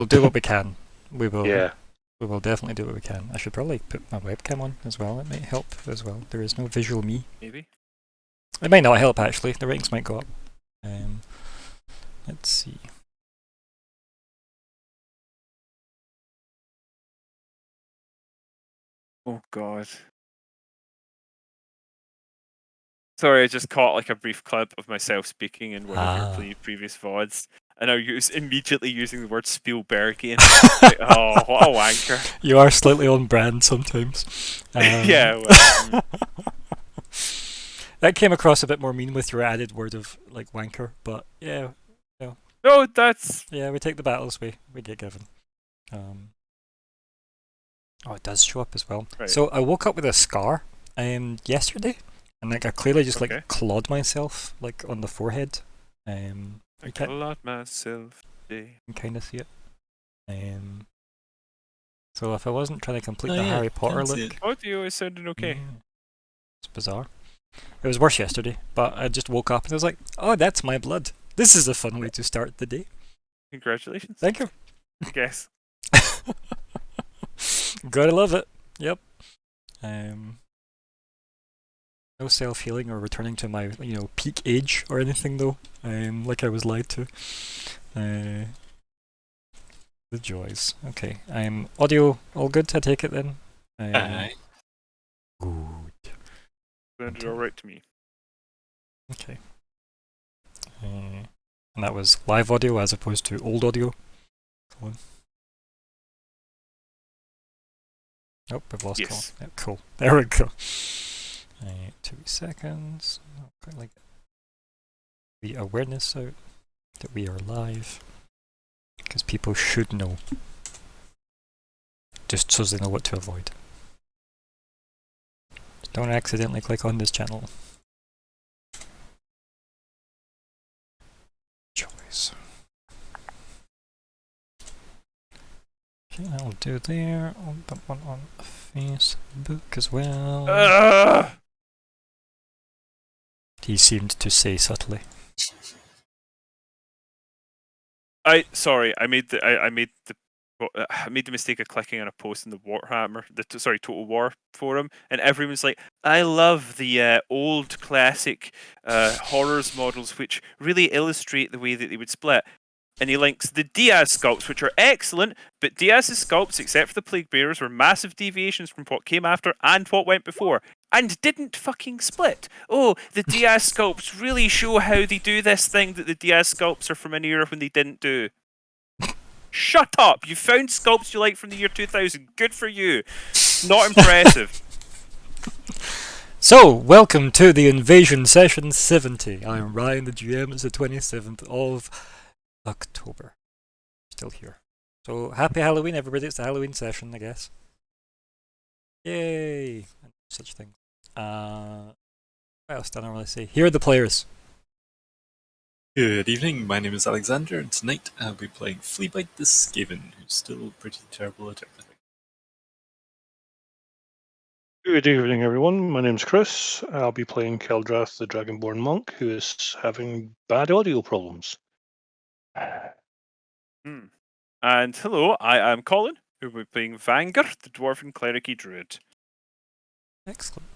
We'll do what we can. We will. Yeah. We will definitely do what we can. I should probably put my webcam on as well. It might help as well. There is no visual me. Maybe. It might not help actually. The ratings might go up. Let's see. Oh god. Sorry, I just caught like a brief clip of myself speaking in one of your previous VODs, and I was immediately using the word Spielbergian. Like, oh, what a wanker! You are slightly on brand sometimes. Yeah. Well, That came across a bit more mean with your added word of like wanker, but yeah. No, that's Yeah, we take the battles we get given. Oh, it does show up as well. Right. So I woke up with a scar yesterday, and like I clearly just like clawed myself like on the forehead. I clawed myself today. You can kind of see it. So if I wasn't trying to complete the Harry Potter look, Audio is sounding okay. It's bizarre. It was worse yesterday, but I just woke up and I was like, "Oh, that's my blood. This is a fun way to start the day." Congratulations. Thank you. I guess. Gotta love it. Yep. No self-healing or returning to my, peak age or anything though. Like I was lied to. The joys. Okay. Audio all good, I take it then? Aye. Good. Sounded alright to me. Okay. And that was live audio as opposed to old audio. Cool. Nope, we've lost call. Yeah, cool. There we go. 2 seconds. Not quite like the awareness out that we are live, because people should know, just so they know what to avoid. Don't accidentally click on this channel. Choice. Okay, I'll do there. I'll put one on Facebook as well. He seemed to say subtly. I made the mistake of clicking on a post in the Warhammer, Total War forum, and everyone's like, "I love the old classic horrors models, which really illustrate the way that they would split." And he links the Diaz sculpts, which are excellent, but Diaz's sculpts, except for the Plague Bearers, were massive deviations from what came after and what went before, and didn't fucking split. Oh, the Diaz sculpts really show how they do this thing that the Diaz sculpts are from an era when they didn't do. Shut up! You found sculpts you like from the year 2000. Good for you. Not impressive. So, welcome to the Invasion Session 70. I am Ryan, the GM. It's the 27th of October. Still here. So, happy Halloween, everybody. It's the Halloween session, I guess. Yay! Such things. What else did I really say? Here are the players. Good evening, my name is Alexander, and tonight I'll be playing Fleabite the Skaven, who's still pretty terrible at everything. Good evening, everyone. My name's Chris. I'll be playing Keldrath, the Dragonborn monk, who is having bad audio problems. And hello, I am Colin, who will be playing Vanguard, the Dwarven Clericy Druid. Excellent.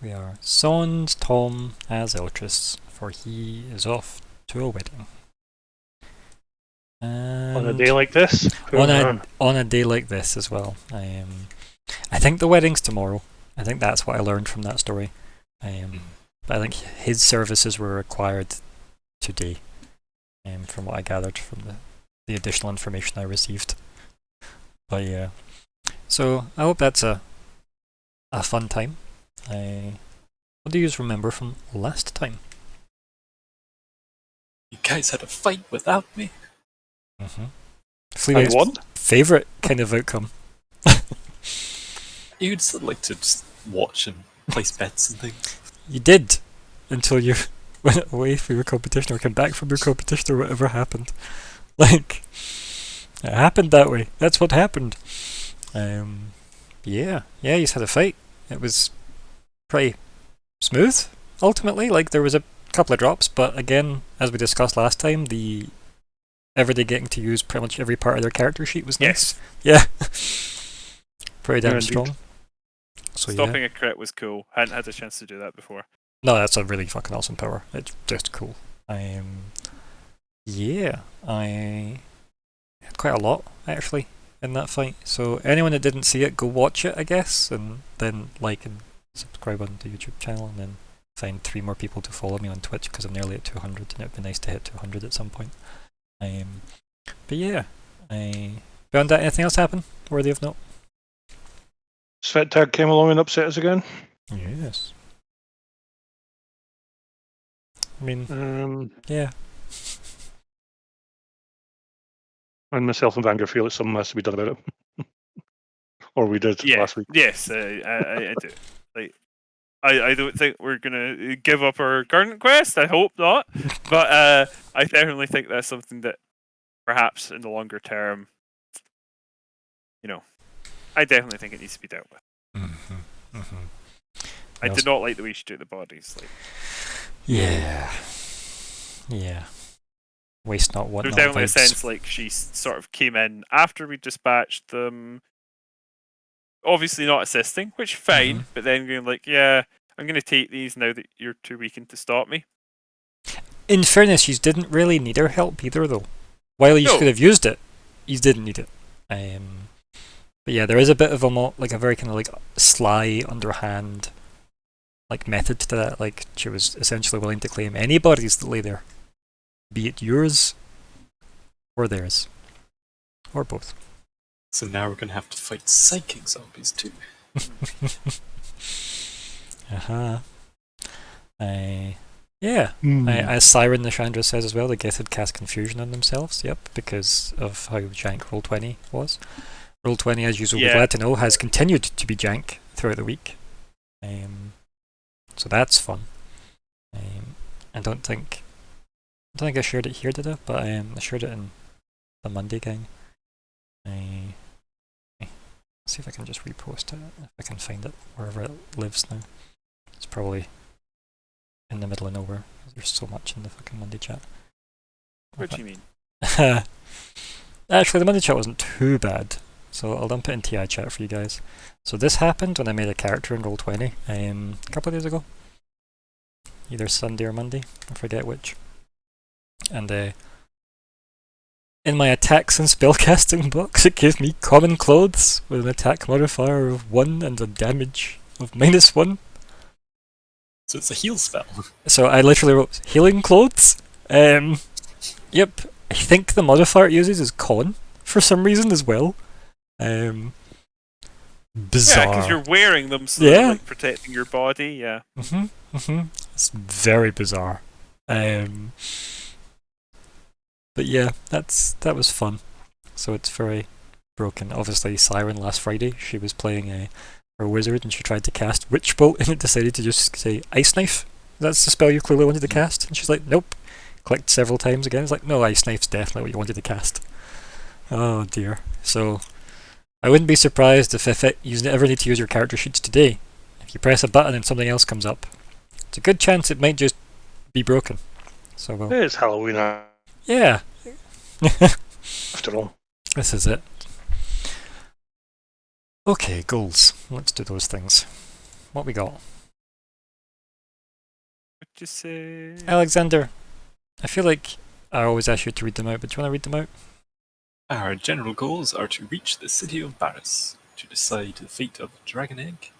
We are Sans Tom as Eltress, for he is off to a wedding. And On a day like this? On a day like this as well. I think the wedding's tomorrow. I think that's what I learned from that story. But I think his services were required today, from what I gathered from the additional information I received. But yeah. So I hope that's a fun time. What do you remember from last time? You guys had a fight without me? Fleabite's what? Favourite kind of outcome. You'd still like to just watch and place bets and things. You did, until you went away for your competition or came back from your competition or whatever happened. Like, it happened that way. That's what happened. Yeah, you had a fight. It was pretty smooth, ultimately. Like, there was a couple of drops, but again, as we discussed last time, the everybody getting to use pretty much every part of their character sheet was nice. Yes. Yeah. Pretty damn Yeah, indeed. strong. So Stopping a crit was cool. Hadn't had a chance to do that before. No, that's a really fucking awesome power. It's just cool. Yeah, I had quite a lot actually in that fight. So anyone that didn't see it, go watch it, I guess, and then like and subscribe on the YouTube channel, and then find 3 more people to follow me on Twitch because I'm nearly at 200, and it'd be nice to hit 200 at some point. But yeah, beyond that, anything else happen worthy of note? Svettag came along and upset us again. Yes. I mean, yeah. And myself and Vanguard feel that something has to be done about it. Or we did last week. Yes, I do. Like, I don't think we're gonna give up our current quest. I hope not. But I definitely think that's something that perhaps in the longer term, I definitely think it needs to be dealt with. I did not like the way she took the bodies. Like, yeah. Waste not, want there's not definitely a vibes. sense like she sort of came in after we dispatched them. Obviously not assisting, which fine, but then going like, yeah, I'm going to take these now that you're too weakened to stop me. In fairness, you didn't really need her help either, though. While you No. could have used it, you didn't need it. But yeah, there is a bit of a very kind of like sly, underhand, like method to that. Like she was essentially willing to claim any bodies that lay there, be it yours or theirs, or both. So now we're going to have to fight psychic zombies too. Yeah. As Siren the Chandra says as well, the Geth had cast confusion on themselves, because of how jank Roll20 was. Roll20, as usual, we're glad to know, has continued to be jank throughout the week. So that's fun. I don't think I shared it here, did I? But I shared it in the Monday gang. See if I can just repost it, if I can find it, wherever it lives now. It's probably in the middle of nowhere. There's so much in the fucking Monday chat. What do you mean? Actually, the Monday chat wasn't too bad, so I'll dump it in TI chat for you guys. So this happened when I made a character in Roll20 a couple of days ago. Either Sunday or Monday, I forget which. And in my attacks and spellcasting box, it gave me common clothes with an attack modifier of 1 and a damage of -1. So it's a heal spell. So I literally wrote healing clothes. Yep. I think the modifier it uses is con for some reason as well. Bizarre. Yeah, because you're wearing them, so Yeah. they're, like protecting your body. Yeah. It's very bizarre. But yeah, that was fun. So it's very broken. Obviously, Siren last Friday, she was playing her wizard and she tried to cast Witch Bolt and it decided to just say Ice Knife. That's the spell you clearly wanted to cast. And she's like, nope. Clicked several times again. It's like, no, Ice Knife's definitely what you wanted to cast. Oh dear. So I wouldn't be surprised if you ever need to use your character sheets today. If you press a button and something else comes up, it's a good chance it might just be broken. So well, It's Halloween yeah. after all. This is it. Okay, goals. Let's do those things. What we got? What'd you say? Alexander, I feel like I always ask you to read them out, but do you want to read them out? Our general goals are to reach the city of Barris, to decide the fate of the Dragon Egg,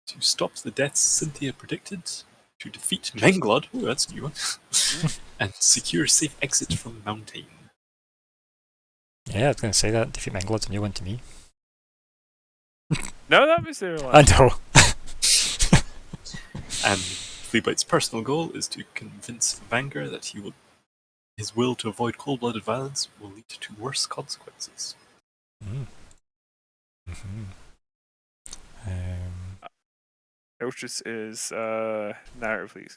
to stop the deaths Cynthia predicted, to defeat Menglod, ooh, that's a new one, and secure safe exit from Mountain. Yeah, I was going to say that. Defeat Manglod's a new one to me. No, that was their I last. know. And Fleabite's personal goal is to convince Vanger that his will to avoid cold-blooded violence will lead to worse consequences. Eltrus is narrative, please.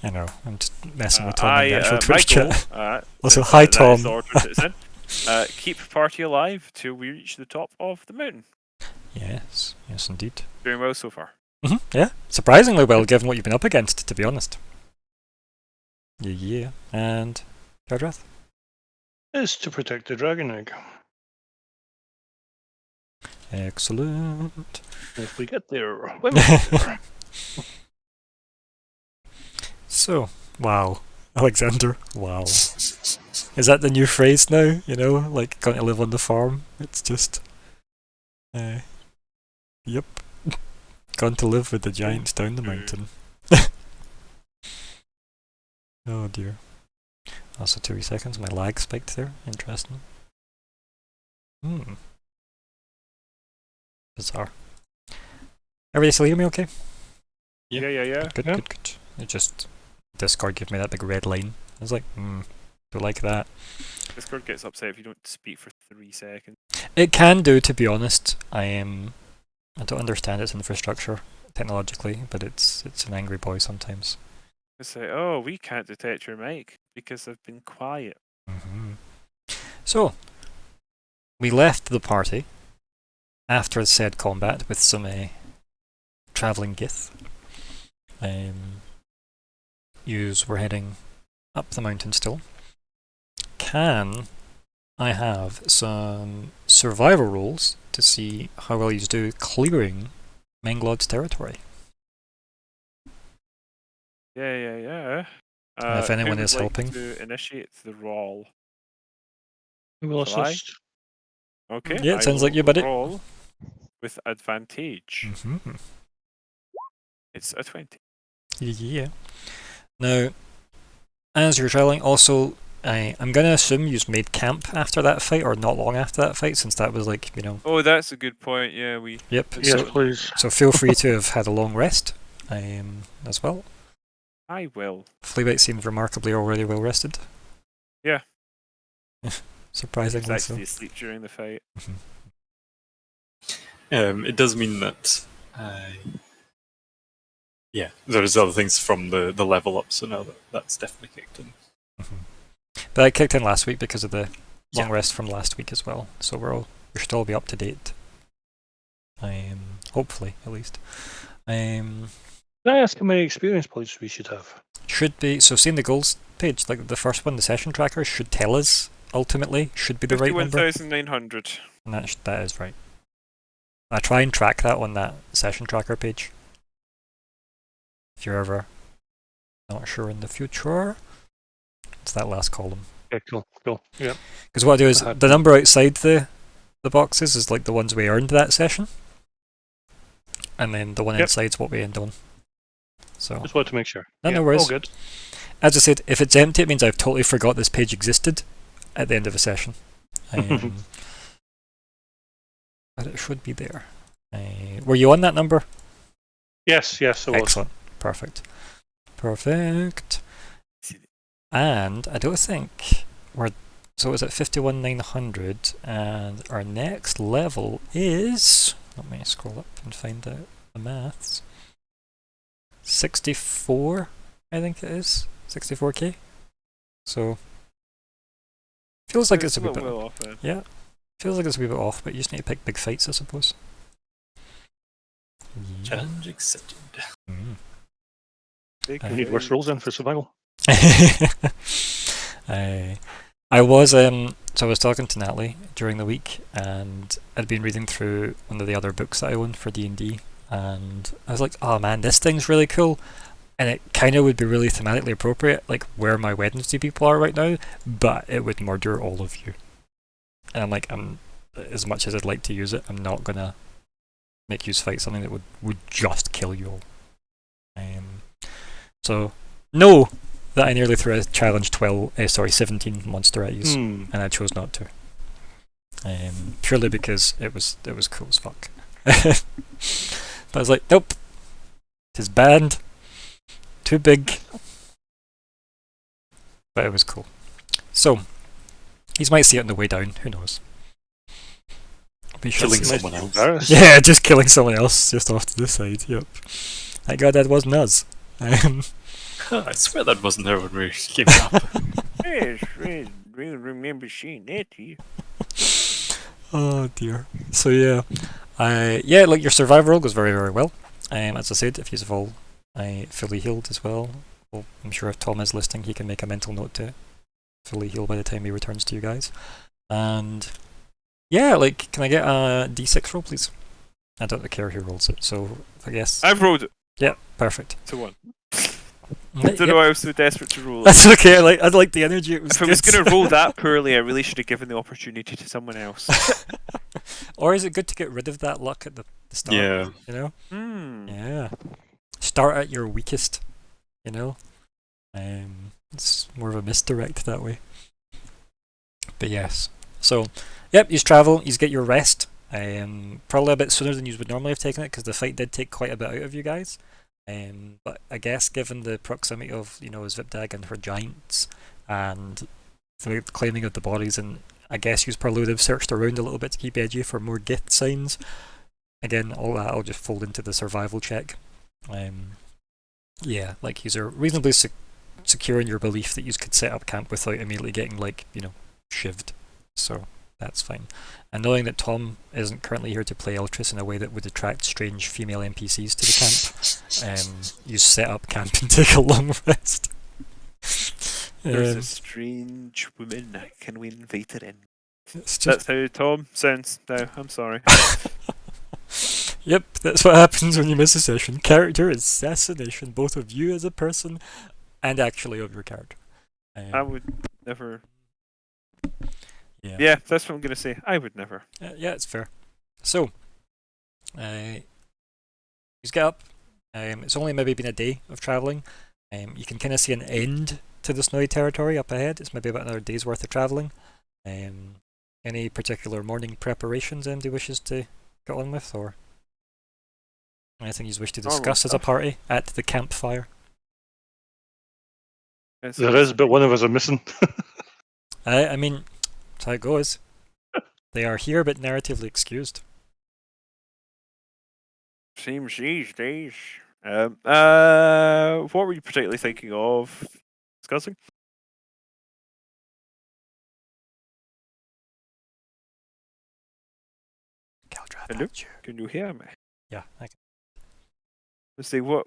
I know. I'm just messing with Tom in the actual my Twitch goal, chat. Also, hi, that is Tom. the order that it's in. Keep party alive till we reach the top of the mountain. Yes, indeed. Doing well so far. Yeah, surprisingly well given what you've been up against, to be honest. Yeah. And Keldrath? Is to protect the dragon egg. Excellent. If we get there, when we get there. So, wow. Alexander, wow. Is that the new phrase now? You know, like, going to live on the farm? It's just... yep. Gone to live with the giants down the mountain. Oh dear. Also 2 seconds, my lag spiked there. Interesting. Bizarre. Everybody still hear me okay? Yeah. Good, Yeah. good. It just... Discord gave me that big red line. I was like, do like that. Discord gets upset if you don't speak for 3 seconds. It can do, to be honest. I don't understand its infrastructure technologically, but it's an angry boy sometimes. It's like, oh, we can't detect your mic because I've been quiet. So, we left the party after said combat with some travelling Gith. Yous were heading up the mountain still. Can I have some survival rolls to see how well you do clearing Menglod's territory? Yeah. And if anyone who would is like helping. to initiate the roll. We will Shall I? assist. Okay. Yeah, it I sounds like will you, buddy. Roll with advantage. Mm-hmm. It's a 20. Yeah. Now, as you're traveling, also, I'm going to assume you've made camp after that fight, or not long after that fight, since that was like, you know... Oh, that's a good point. Yeah, we. Yep. Yes, So, please. so feel free to have had a long rest, as well. I will. Fleabite seems remarkably already well rested. Yeah. Surprisingly It's so. actually asleep during the fight. It does mean that, there's other things from the level up, so now that's definitely kicked in. But I kicked in last week because of the long Yeah. rest from last week as well, so we should all be up to date. Hopefully, at least. Can I ask how many experience points we should have? Should be, so seeing the goals page, like the first one, the session tracker, should tell us, ultimately, should be the right number. 51,900. And that is right. I try and track that on that session tracker page. If you're ever not sure in the future, it's that last column. Okay, cool. Yeah. Because what I do is, That the number outside the boxes is like the ones we earned that session. And then the one Yep. inside's what we end on. So, Just wanted to make sure. no, Yeah, no worries. all good. As I said, if it's empty, it means I've totally forgot this page existed at the end of a session. But it should be there. Were you on that number? Yes, I was. Excellent. Perfect. And I don't think we're... So is it 51,900? And our next level is... Let me scroll up and find out the maths. 64, I think it is. 64k. So... Feels like it's a wee bit... well off then. Yeah. Feels like it's a wee bit off, but you just need to pick big fights, I suppose. Challenge accepted. Mm. Big We need worse rules then for survival. I was so I was talking to Natalie during the week, and I'd been reading through one of the other books that I own for D&D, and I was like, oh man, this thing's really cool, and it kind of would be really thematically appropriate, like where my Wednesday people are right now, but it would murder all of you. And I'm like, as much as I'd like to use it, I'm not gonna make you fight something that would just kill you all. So know that I nearly threw a challenge 17 monster at you, and I chose not to. Purely because it was cool as fuck. But I was like, nope, it is banned, too big. But it was cool. So, you might see it on the way down, who knows. We shall Killing see. someone else. Embarrassed. Yeah, just killing someone else just off to the side, yep. Thank God that wasn't us. I swear that wasn't there when we came up. Yes, we remember seeing that here. Oh dear. So yeah, like your survival roll goes very, very well. As I said, if you've all fully healed as well, I'm sure if Tom is listening, he can make a mental note to it. fully heal by the time he returns to you guys. And yeah, like, can I get a d6 roll, please? I don't care who rolls it, so I guess. I've rolled it Yeah, perfect. to 1. I Yep. don't know why I was so desperate to roll it. That's okay. I'd like the energy. It was If I was good. going to roll that poorly, I really should have given the opportunity to someone else. Or is it good to get rid of that luck at the start? Yeah. You know? Hmm. Yeah. Start at your weakest, you know? It's more of a misdirect that way. But yes. So, yep, you travel, you get your rest. Probably a bit sooner than you would normally have taken it because the fight did take quite a bit out of you guys. But I guess given the proximity of, Svipdag and her giants and the claiming of the bodies, and I guess you probably would have searched around a little bit to keep edgy for more gift signs. Again, all that will just fold into the survival check. Yeah, like you're reasonably secure in your belief that you could set up camp without immediately getting shivved. So that's fine. And knowing that Tom isn't currently here to play Eltress in a way that would attract strange female NPCs to the camp, you set up camp and take a long rest. There's a strange woman. Can we invite her in? It's just, That's how Tom sounds now. I'm sorry. yep, that's what happens when you miss a session. Character assassination, both of you as a person and actually of your character. I would never. Yeah. Yeah, that's what I'm gonna say. I would never. Yeah, it's fair. So, you get up. It's only maybe been a day of travelling. You can kind of see an end to the snowy territory up ahead. It's maybe about another day's worth of travelling. Any particular morning preparations anybody wishes to get on with, or anything you wish to discuss as a party at the campfire? There is, but one of us are missing. I mean, that's how it goes. They are here, but narratively excused. Seems these days. What were you particularly thinking of discussing? Caldrath, Hello? that's you. Can you hear me? Yeah, I can. Let's see. What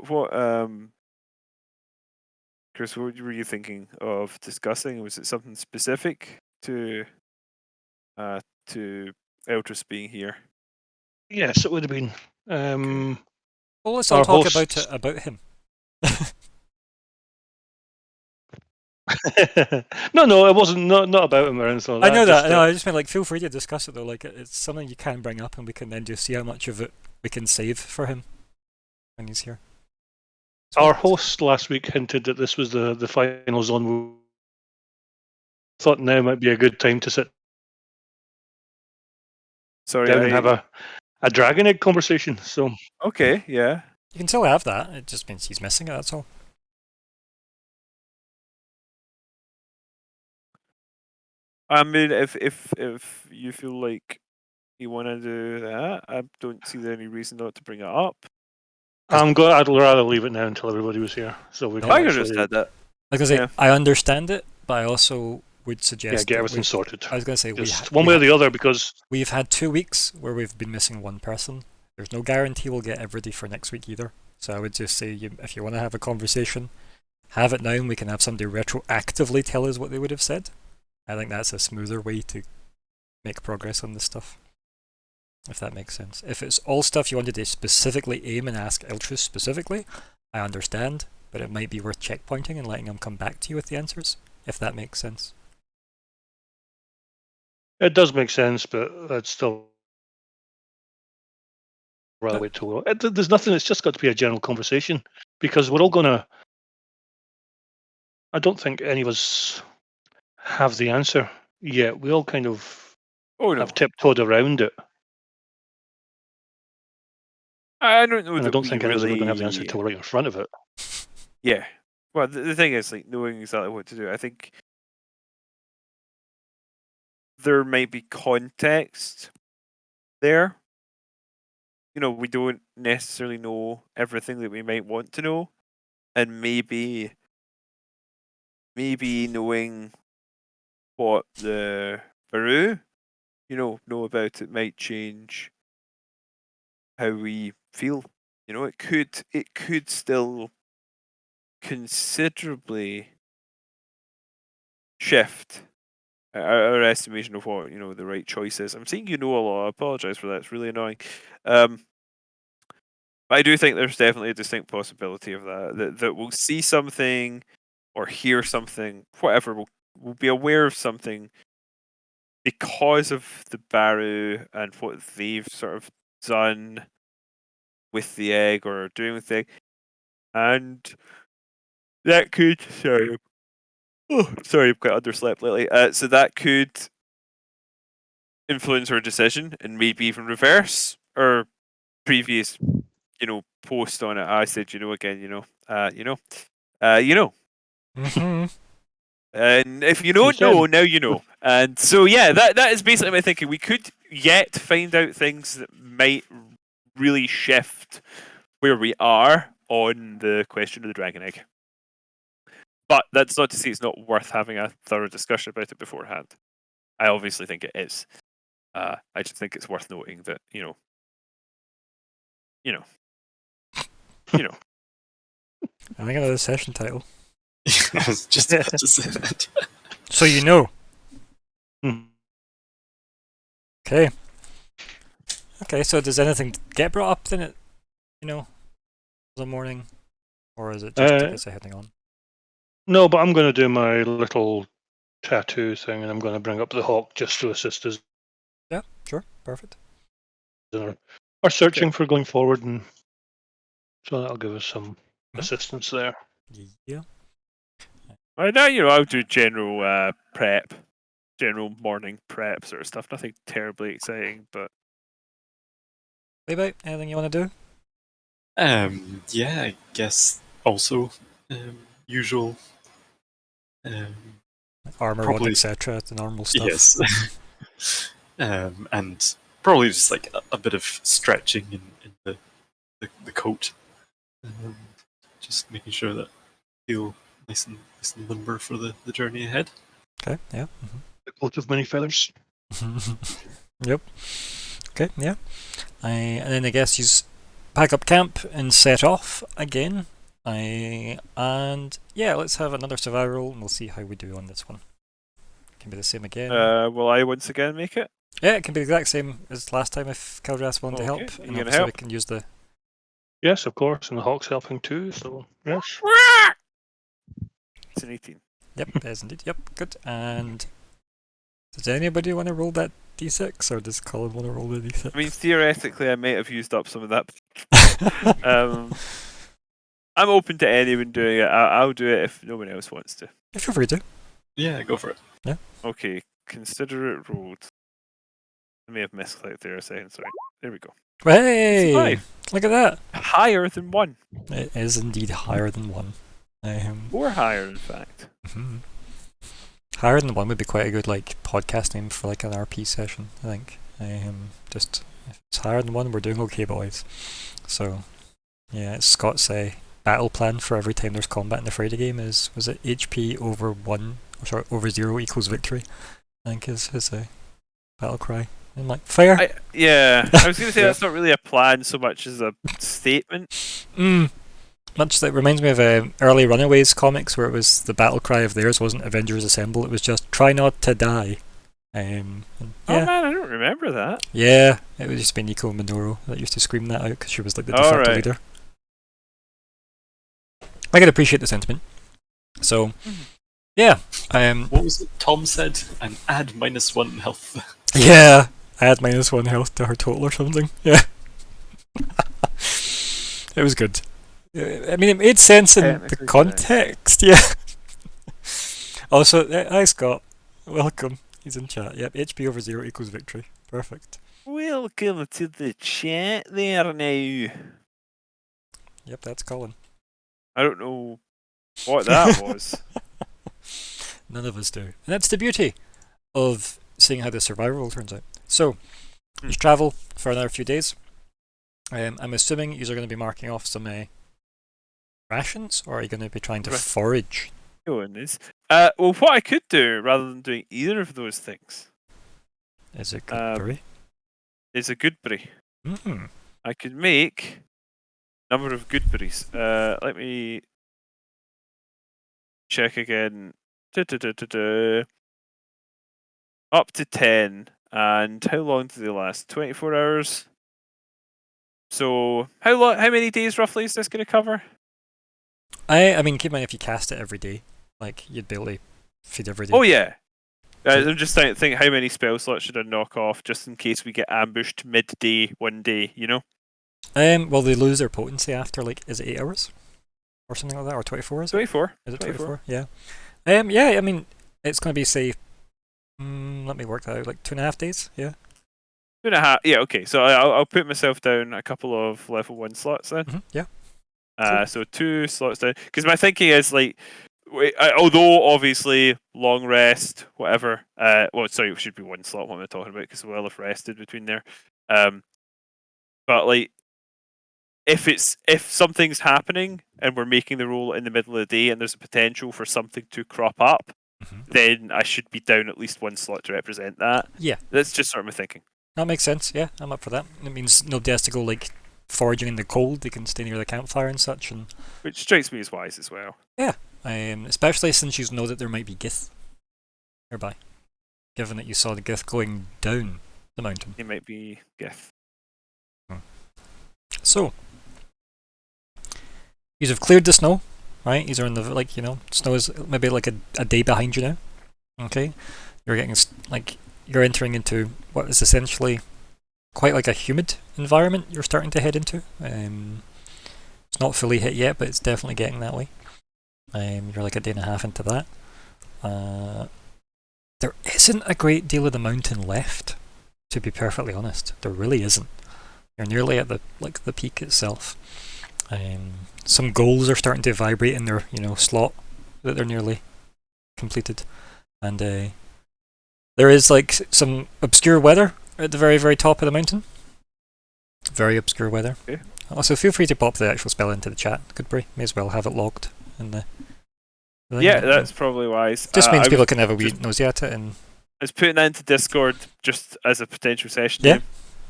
Chris, what were you thinking of discussing? Was it something specific to Eltress being here? Yes, it would have been. Well, let's all Our talk hosts- about him. no, it wasn't not about him or anything like I know just that. No, I just meant feel free to discuss it though. Like it's something you can bring up, and we can then just see how much of it we can save for him when he's here. Our host last week hinted that this was the final zone. We thought now might be a good time to sit Sorry, down and have a dragon egg conversation. So Okay, yeah. You can still have that. It just means he's missing it. That's all. I mean, if you feel like you want to do that, I don't see any reason not to bring it up. I'd rather leave it now until everybody was here, so we can I actually understand that. I was gonna say Yeah. I understand it, but I also would suggest get that everything sorted. I was gonna say Just one way or the other, because we've had 2 weeks where we've been missing one person. There's no guarantee we'll get everybody for next week either. So I would just say if you want to have a conversation, have it now and we can have somebody retroactively tell us what they would have said. I think that's a smoother way to make progress on this stuff. If that makes sense. If it's all stuff you wanted to specifically aim and ask Eltress specifically, I understand, but it might be worth checkpointing and letting him come back to you with the answers, if that makes sense. it does make sense, but it's still rather wait till there's nothing. It's just got to be a general conversation because we're all gonna. I don't think any of us have the answer yet. We all kind of Oh no, have tiptoed around it, I don't know and I that don't we think any of us are really. going to have the answer till we're right in front of it. Yeah. Well, the thing is, like, knowing exactly what to do. I think there might be context there. You know, we don't necessarily know everything that we might want to know, and maybe knowing what the Baru, know about it might change how we feel. You know, it could still considerably shift our estimation of what the right choice is. I'm saying a lot. I apologise for that. It's really annoying. But I do think there's definitely a distinct possibility of that we'll see something or hear something, whatever. We'll be aware of something because of the Baru and what they've sort of done with the egg or doing with the egg, and that could sorry, I've quite underslept lately. So that could influence our decision and maybe even reverse our previous, post on it. I said, again, Mhm. and if you don't said. know, now you know. And so yeah, that is basically my thinking. We could yet find out things that might really shift where we are on the question of the dragon egg. But that's not to say it's not worth having a thorough discussion about it beforehand. I obviously think it is. I just think it's worth noting that I think another session title. I was just about to say that. So you know. Hmm. Okay. Okay, so does anything get brought up then the morning? Or is it just because of heading on? No, but I'm going to do my little tattoo thing, and I'm going to bring up the hawk just to assist us Yeah, sure. Perfect. in our searching for going forward, and so that'll give us some assistance there. Yeah. I know, I'll do general prep, general morning prep sort of stuff. Nothing terribly exciting, but Levi, anything you want to do? Yeah, I guess also usual. Armor Probably- one, etc. The normal stuff. Yes. And probably just like a bit of stretching in the coat. Just making sure that I feel nice and limber for the journey ahead. Okay, yeah. The coat of many feathers. Yep. Okay, yeah. And then I guess you pack up camp and set off again. And yeah, let's have another survival roll and we'll see how we do on this one. Can be the same again. will I once again make it? Yeah, it can be the exact same as last time if Keldras wanted to help. Okay, you And gonna obviously we help? can use the Yes, of course, and the hawk's helping too. So yes. It's an 18. Yep, it is indeed. Yep, good. And does anybody want to roll that d6 or does Colin want to roll the d6? I mean, theoretically, I may have used up some of that. I'm open to anyone doing it. I'll do it if no one else wants to. Feel free to. Yeah, go for it. Okay, consider it rolled. I may have misclicked there a second. Sorry. There we go. Hey! 5. Look at that. Higher than 1. It is indeed higher than 1. More higher, in fact. Mhm. Higher than 1 would be quite a good podcast name for an RP session, I think. Just if it's higher than 1, we're doing okay, boys. So yeah, it's Scott's battle plan for every time there's combat in the Friday game was it HP over 1 over 0 equals victory, I think is his battle cry. And fire. I was going to say that's not really a plan so much as a statement. Much that reminds me of early Runaways comics where it was the battle cry of theirs wasn't Avengers Assemble, it was just try not to die. Oh man, I don't remember that. Yeah, it was just been Nico Minoru that used to scream that out because she was the de facto Alright. leader. I can appreciate the sentiment. So, yeah. What was it Tom said? And add -1 health. Yeah, add -1 health to her total or something. Yeah. It was good. I mean, it made sense in the Technically context, yeah. Also, hi Scott. Welcome. He's in chat. Yep, HP over 0 equals victory. Perfect. Welcome to the chat there now. Yep, that's Colin. I don't know what that was. None of us do. And that's the beauty of seeing how the survival roll turns out. So, you travel for another few days. I'm assuming you're going to be marking off some rations, or are you going to be trying to forage? Well, what I could do, rather than doing either of those things, Is it good is a good berry. Mm-hmm. I could make a number of good berries. Let me check again Up to 10. And how long do they last? 24 hours. So how many days roughly is this going to cover? I mean, keep in mind if you cast it every day, like you'd be able to feed every day. Oh yeah. So- I'm just trying to think how many spell slots should I knock off just in case we get ambushed midday one day, you know? Well, they lose their potency after like, is it 8 hours or something like that, or 24? Is it? 24. Is it 24? 24? Yeah. Yeah. I mean, it's going to be say, let me work that out. Like 2.5 days. Yeah. 2.5. Yeah. Okay. So I'll put myself down a couple of level 1 slots then. Yeah. So 2 slots down. Because my thinking is like, although obviously long rest, whatever. Well, sorry, it should be 1 slot. What am I talking about? Because we'll have rested between there. But like, if something's happening and we're making the roll in the middle of the day and there's a potential for something to crop up, then I should be down at least 1 slot to represent that. Yeah. That's just sort of my thinking. That makes sense. Yeah, I'm up for that. It means nobody has to go like foraging in the cold. They can stay near the campfire and such, and Which strikes me as wise as well. especially since you know that there might be Gith nearby, given that you saw the Gith going down the mountain. It might be Gith. So, you have cleared the snow, right? These are in the snow is maybe like a day behind you now. Okay, you're getting you're entering into what is essentially quite like a humid environment. You're starting to head into. It's not fully hit yet, but it's definitely getting that way. You're like a day and a half into that. There isn't a great deal of the mountain left, to be perfectly honest. There really isn't. You're nearly at the peak itself. Some goals are starting to vibrate in their slot that they're nearly completed, and there is like some obscure weather at the very, very top of the mountain. Very obscure weather. Okay. Also, feel free to pop the actual spell into the chat, Goodbury. May as well have it logged in the. Yeah, that's probably wise. Just means I people was can have a wee just- nosy at it, and I was putting that into Discord just as a potential session Yeah.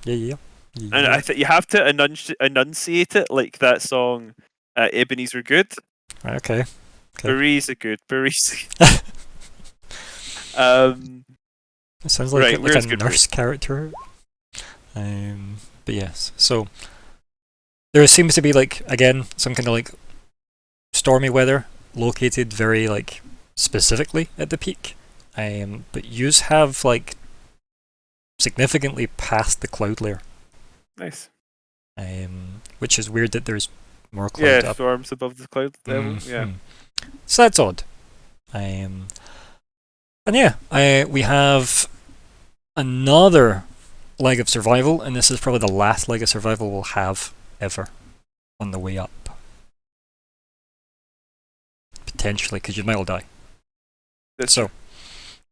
name. And I think you have to enunciate it like that song, Ebenezer Good. Right, okay. Berries are good. Berries. It sounds like, Right, like where's a Goodbury? nurse character. But yes, so there seems to be again some kind of stormy weather located very specifically at the peak. But yous have significantly past the cloud layer. Nice. Which is weird that there's more cloud Yeah, up. storms above the cloud level. Yeah. Mhm. So that's odd. And yeah, we have another leg of survival, and this is probably the last leg of survival we'll have ever on the way up. Potentially, because you might all die. That's So,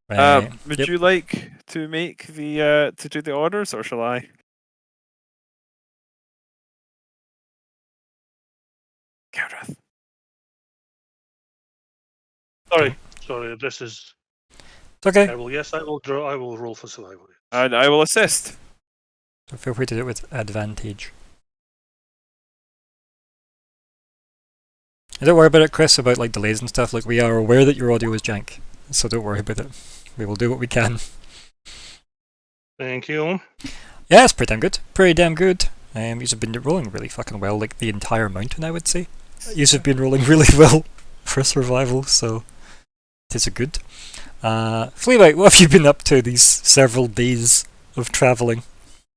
would yep. you like to make the to do the orders, or shall I? Keldrath. Sorry. This is. It's okay. I will. Yes, I will draw. I will roll for survival. And I will assist. So feel free to do it with advantage. And don't worry about it, Chris, about delays and stuff. We are aware that your audio is jank, so don't worry about it. We will do what we can. Thank you. Yeah, it's pretty damn good. Pretty damn good. You've been rolling really fucking well, the entire mountain, I would say. You've been rolling really well for survival, so it is a good. Fleabite, what have you been up to these several days of travelling?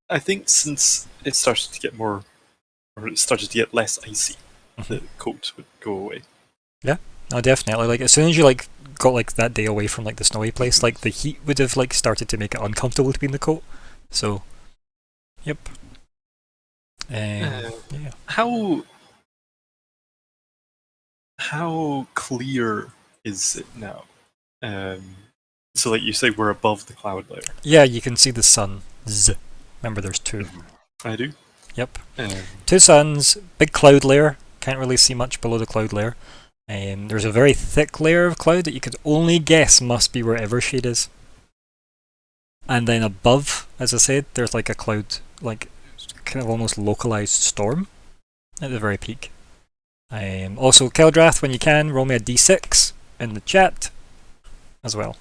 I think since it started to get less icy, the coat would go away. No, definitely. As soon as you got that day away from the snowy place, the heat would have started to make it uncomfortable to be in the coat. So, yep. Yeah. How clear is it now? So you say we're above the cloud layer. Yeah, you can see the sun. Remember, there's two. I do. Yep. 2 suns, big cloud layer. Can't really see much below the cloud layer. There's a very thick layer of cloud that you could only guess must be where Evershade is. And then above, as I said, there's a cloud, kind of almost localized storm at the very peak. Also, Keldrath, when you can, roll me a d6 in the chat. as well.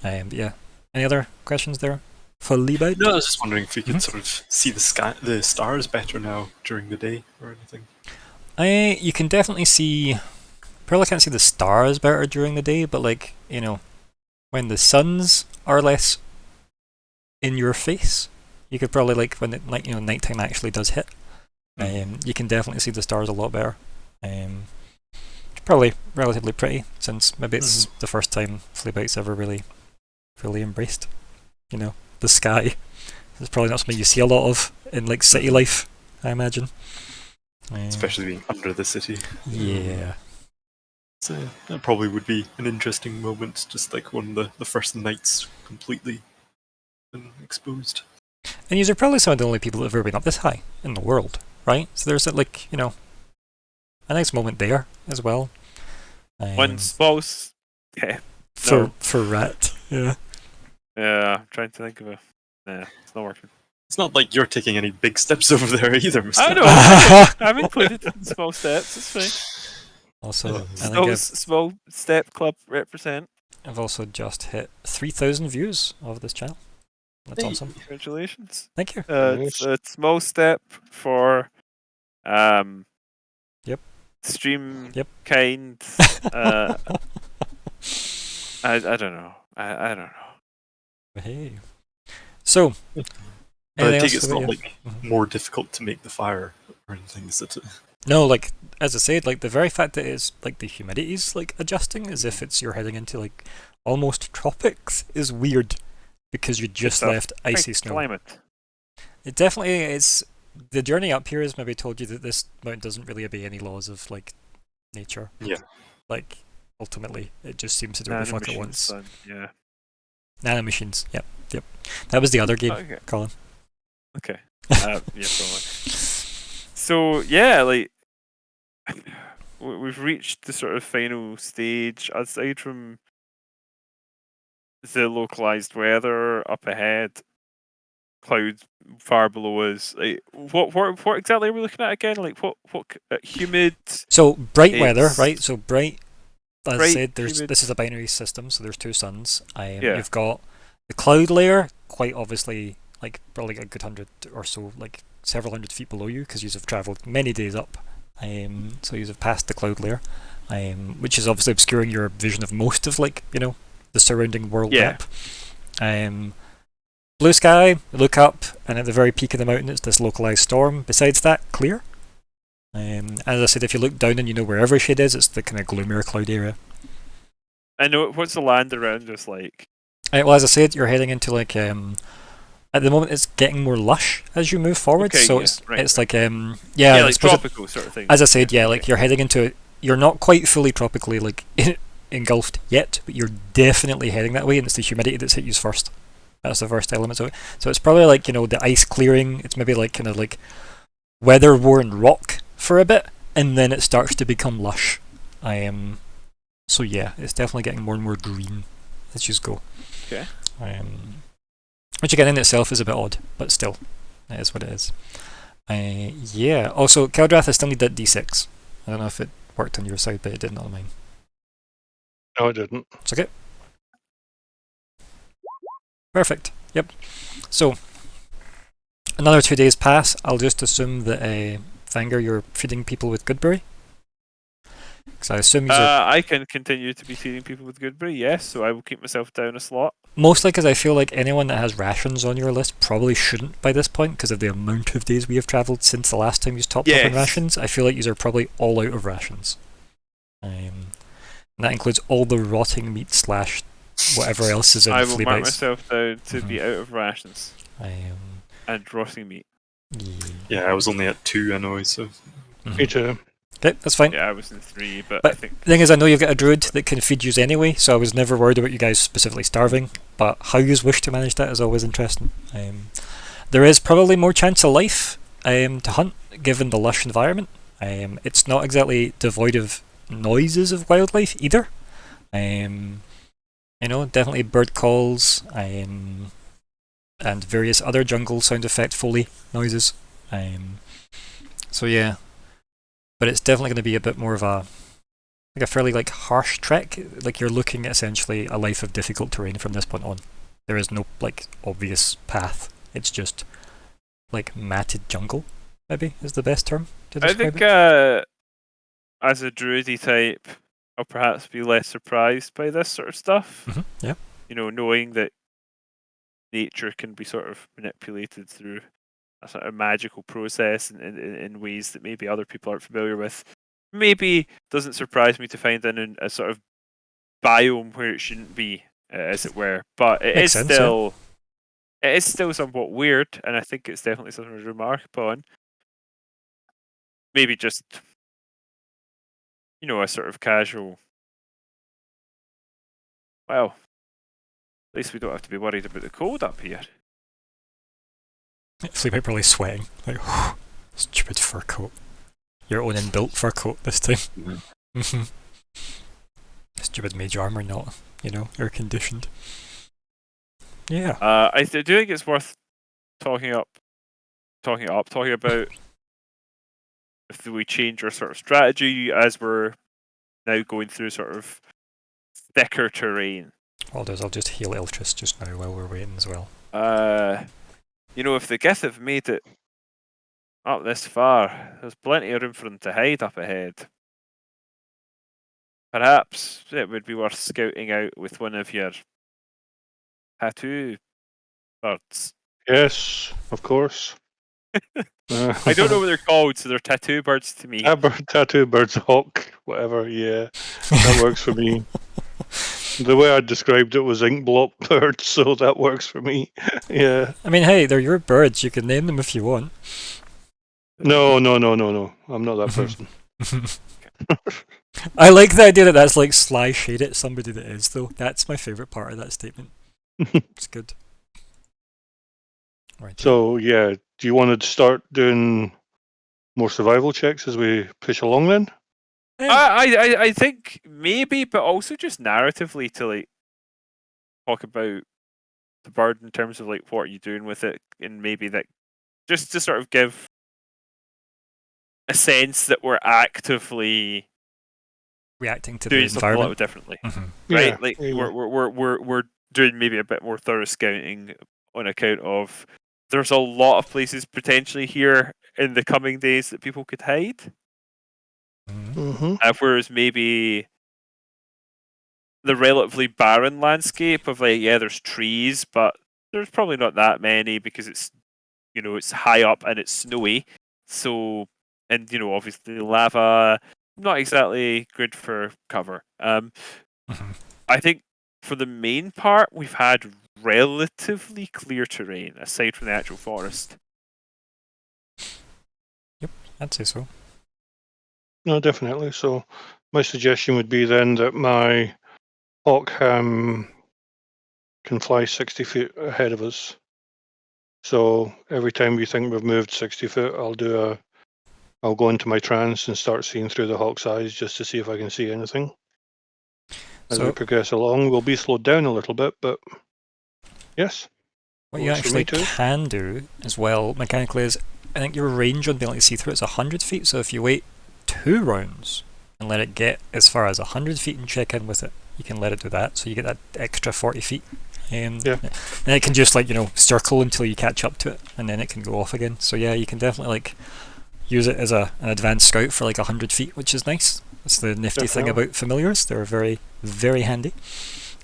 But yeah, any other questions there for Liebite? No, I was just wondering if you could sort of see the stars better now during the day or anything. You can definitely see. Probably can't see the stars better during the day, but like when the suns are less in your face, you could probably like when nighttime actually does hit. You can definitely see the stars a lot better. Probably relatively pretty, since maybe it's the first time Fleabite's ever really fully embraced, the sky. It's probably not something you see a lot of in like city life, I imagine. Especially being under the city. Yeah. So that probably would be an interesting moment, just like one of the first nights completely exposed. And these are probably some of the only people that have ever been up this high in the world, right? So there's like, a nice moment there as well. One small. Yeah. For Rat, yeah. Yeah, I'm trying to think of a. Nah, it's not working. It's not like you're taking any big steps over there either, Mr. I know. I'm included in small steps. It's fine. Also, I think Small step club represent. I've also just hit 3,000 views of this channel. That's awesome. Congratulations. Thank you. It's a small step for Yep. stream Yep. kind. I don't know. I don't know. Hey. So, But I anything think else it's about not you? like more difficult to make the fire or anything, is it? No, like as I said, like the very fact that it's like the humidity's like adjusting as if you're heading into like almost tropics is weird because you just It's a left icy Big snow. climate. It definitely is. The journey up here has maybe told you that this mountain doesn't really obey any laws of like nature. Yeah. Like ultimately, it just seems to do everything at Nanomachines, once. son, yeah. Nanomachines. Yep. That was the other game, Okay. Colin. Okay. Yeah, probably. So yeah, like we've reached the sort of final stage. Aside from the localized weather up ahead, clouds far below us. Like, what exactly are we looking at again? Like what humid? So bright weather, It's right? So bright. As I bright, said, humid. this is a binary system, so there's two suns. Yeah. You've got the cloud layer, quite obviously, like probably a good 100 or so, like several hundred feet below you, because you have travelled many days up. So you have passed the cloud layer, which is obviously obscuring your vision of most of like the surrounding world Yeah. map. Blue sky, look up, and at the very peak of the mountain, it's this localized storm. Besides that, clear. As I said, if you look down and you know where Evershade is, it's the kind of gloomier cloud area. I know. What's the land around us like? Well, as I said, you're heading into like at the moment it's getting more lush as you move forward. Okay, so yeah, right, it's right. like Yeah, I like suppose it- tropical sort of thing. as I said, yeah, okay. like you're heading into it. You're not quite fully tropically like engulfed yet, but you're definitely heading that way, and it's the humidity that's hit you first. That's the first element of it. So it's probably like the ice clearing. It's maybe like kind of like weather-worn rock for a bit, and then it starts to become lush. So yeah, it's definitely getting more and more green as you go. Okay. Which again in itself is a bit odd, but still, it is what it is. Yeah. Also, Keldrath, I still need that D6. I don't know if it worked on your side, but it didn't on mine. No, it didn't. It's okay. Perfect. Yep. So, another 2 days pass. I'll just assume that, Vanger, you're feeding people with Goodberry? Because I assume I can continue to be feeding people with Goodberry, yes, so I will keep myself down a slot. mostly because I feel like anyone that has rations on your list probably shouldn't by this point because of the amount of days we have travelled since the last time you topped up on Yes. rations. I feel like you are probably all out of rations. And that includes all the rotting meat / whatever else is in I the will flea mark bites. myself down to be out of rations Um, and rotting meat. Yeah, I was only at 2 anyway, so mhm. Me too. Okay, that's fine. Yeah, I was in 3, but But I think The thing is, I know you've got a druid that can feed yous anyway, so I was never worried about you guys specifically starving. But how yous wish to manage that is always interesting. There is probably more chance of life to hunt given the lush environment. It's not exactly devoid of noises of wildlife either. Definitely bird calls and various other jungle sound effect foley noises. So yeah. But it's definitely going to be a bit more of a like a fairly like harsh trek. Like you're looking at essentially a life of difficult terrain from this point on. There is no like obvious path. It's just like matted jungle. Maybe is the best term to I describe think it. as a druidy type, I'll perhaps be less surprised by this sort of stuff. Yeah. You know, knowing that nature can be sort of manipulated through a sort of magical process in ways that maybe other people aren't familiar with. Maybe doesn't surprise me to find in a sort of biome where it shouldn't be, as it were. But it Makes is sense, yeah. still it is still somewhat weird, and I think it's definitely something to remark upon. Maybe just a sort of casual. Well, at least we don't have to be worried about the cold up here. Sleep really sweating. Like, stupid fur coat. Your own inbuilt fur coat this time. Stupid mage armor, not, air conditioned. Yeah. I do think it's worth talking about if we change our sort of strategy as we're now going through sort of thicker terrain. I'll just heal Eltress just now while we're waiting as well. If the Gith have made it up this far, there's plenty of room for them to hide up ahead. Perhaps it would be worth scouting out with one of your tattoo birds. Yes, of course. I don't know what they're called, so they're tattoo birds to me. Tattoo birds, hawk, whatever. Yeah, that works for me. The way I described it was ink blot birds, so that works for me. Yeah. I mean, hey, they're your birds. You can name them if you want. No. I'm not that person. I like the idea that that's like sly shade at somebody that is, though. That's my favourite part of that statement. It's good. Right. So, yeah, do you want to start doing more survival checks as we push along then? I think maybe, but also just narratively to like talk about the bird in terms of like what are you doing with it, and maybe that just to sort of give a sense that we're actively reacting to the doing something a little environment differently, Mm-hmm. right? Yeah, Like yeah. we're doing maybe a bit more thorough scouting on account of there's a lot of places potentially here in the coming days that people could hide. Mm-hmm. Whereas maybe the relatively barren landscape of like, yeah, there's trees, but there's probably not that many because it's it's high up and it's snowy. So, and obviously lava, not exactly good for cover. Mm-hmm. I think for the main part, we've had relatively clear terrain aside from the actual forest. Yep, I'd say so. No, definitely. So my suggestion would be then that my hawk can fly 60 feet ahead of us. So every time we think we've moved 60 foot, I'll go into my trance and start seeing through the hawk's eyes just to see if I can see anything. As we progress along, we'll be slowed down a little bit, but yes. What you actually can do as well, mechanically, is I think your range on being able to see through is 100 feet, so if you wait 2 rounds and let it get as far as 100 feet and check in with it, you can let it do that, so you get that extra 40 feet. And it can just circle until you catch up to it, and then it can go off again. So yeah, you can definitely use it as an advanced scout for 100 feet, which is nice. That's the nifty thing about familiars. They're very, very handy.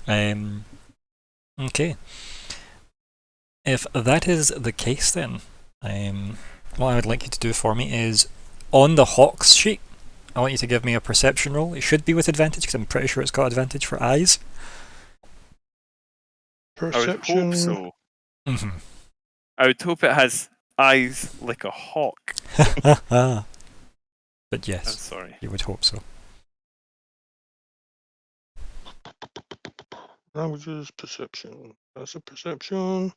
Okay. If that is the case, then what I would like you to do for me is on the Hawks sheet, I want you to give me a perception roll. It should be with advantage because I'm pretty sure it's got advantage for eyes. Perception. I would hope so. Mm-hmm. I would hope it has eyes like a hawk. But yes, I'm sorry. You would hope so. Languages, perception. That's a perception.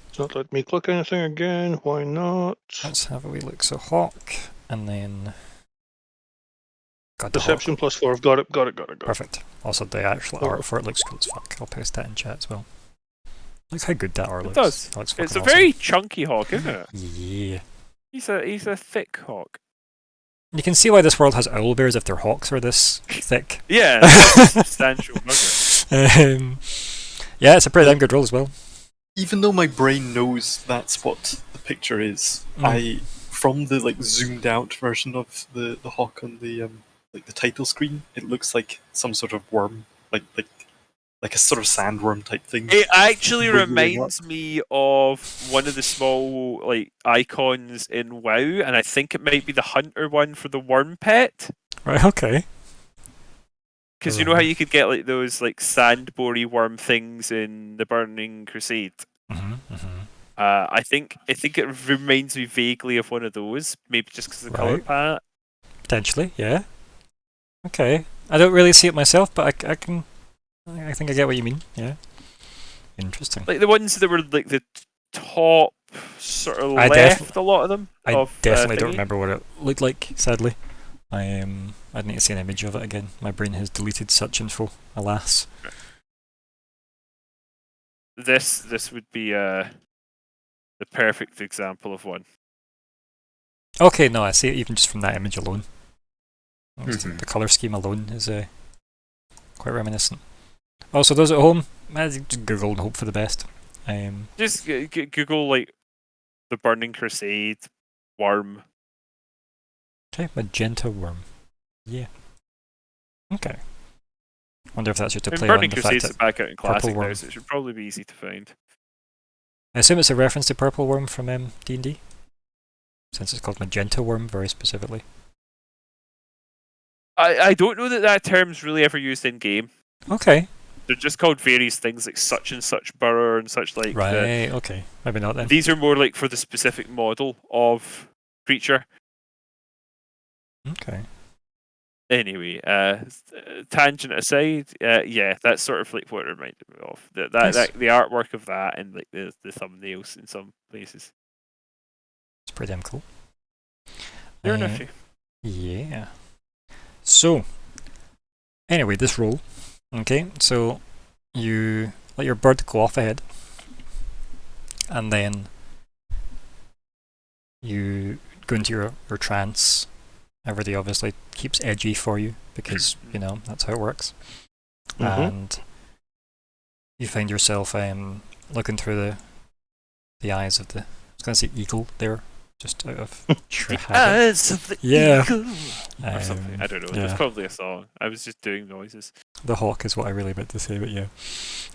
It's not letting me click anything again. Why not? Let's have a wee look. So Hawk, and then... Perception +4. I've got it. Perfect. Also, the actual art for it looks cool as fuck. I'll post that in chat as well. Look how good that art looks. It does. It's a very chunky hawk, isn't it? Yeah. He's a thick hawk. You can see why this world has owlbears if their hawks are this thick. Yeah, that's a substantial bugger. Yeah, it's a pretty damn good roll as well. Even though my brain knows that's what the picture is, from the like zoomed out version of the hawk on the like the title screen, it looks like some sort of worm, like a sort of sandworm type thing. It actually wiggling reminds me of one of the small like icons in WoW, and I think it might be the hunter one for the worm pet. Right, okay. Because you know how you could get like those like sandbory worm things in the Burning Crusade. I think it reminds me vaguely of one of those, maybe just because of the color Right. palette. Potentially, yeah. Okay. I don't really see it myself, but I think I get what you mean. Yeah. Interesting. Like the ones that were like the top sort of I left, a lot of them. I of, definitely don't thingy. remember what it looked like, sadly. I'd need to see an image of it again. My brain has deleted such info, alas. This would be the perfect example of one. Okay, no, I see it even just from that image alone. Just Mhm. The colour scheme alone is quite reminiscent. Also, those at home, just Google and hope for the best. Just Google like the Burning Crusade worm. Okay, magenta worm. Yeah. Okay. Wonder if that's just a play on Burning the fact Crusade's that back out in purple classic now, worm. so it should probably be easy to find. I assume it's a reference to purple worm from D&D, since it's called magenta worm very specifically. I don't know that term's really ever used in game. Okay. They're just called various things like such and such burrow and such like. Right. Okay. Maybe not then. These are more like for the specific model of creature. Okay. Anyway, tangent aside, yeah, that's sort of like what it reminded me of. Nice. The artwork of that and like the thumbnails in some places. It's pretty damn cool. Fair enough. Yeah. So, anyway, this roll. Okay, so you let your bird go off ahead, and then you go into your trance. Everybody obviously keeps edgy for you because you know that's how it works. Mhm. And you find yourself looking through the eyes of the. I was going to say eagle there, just out of sheer habit. Eyes of the Yeah. eagle. Or something. I don't know. yeah. It's probably a song. I was just doing noises. The hawk is what I really meant to say, but yeah.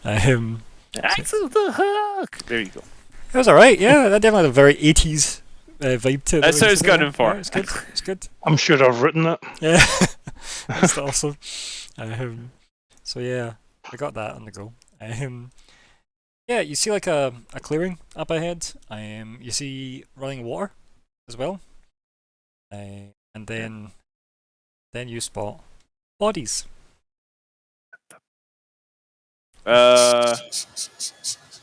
Eyes of the hawk. There you go. It was alright, yeah. That definitely had a very 80s vibe to it. That's what I was gunning for. Yeah, it's good. It's good. I'm sure I've written that. Yeah. That's awesome. So yeah, I got that on the go. Yeah, you see like a clearing up ahead. You see running water as well. And then you spot bodies.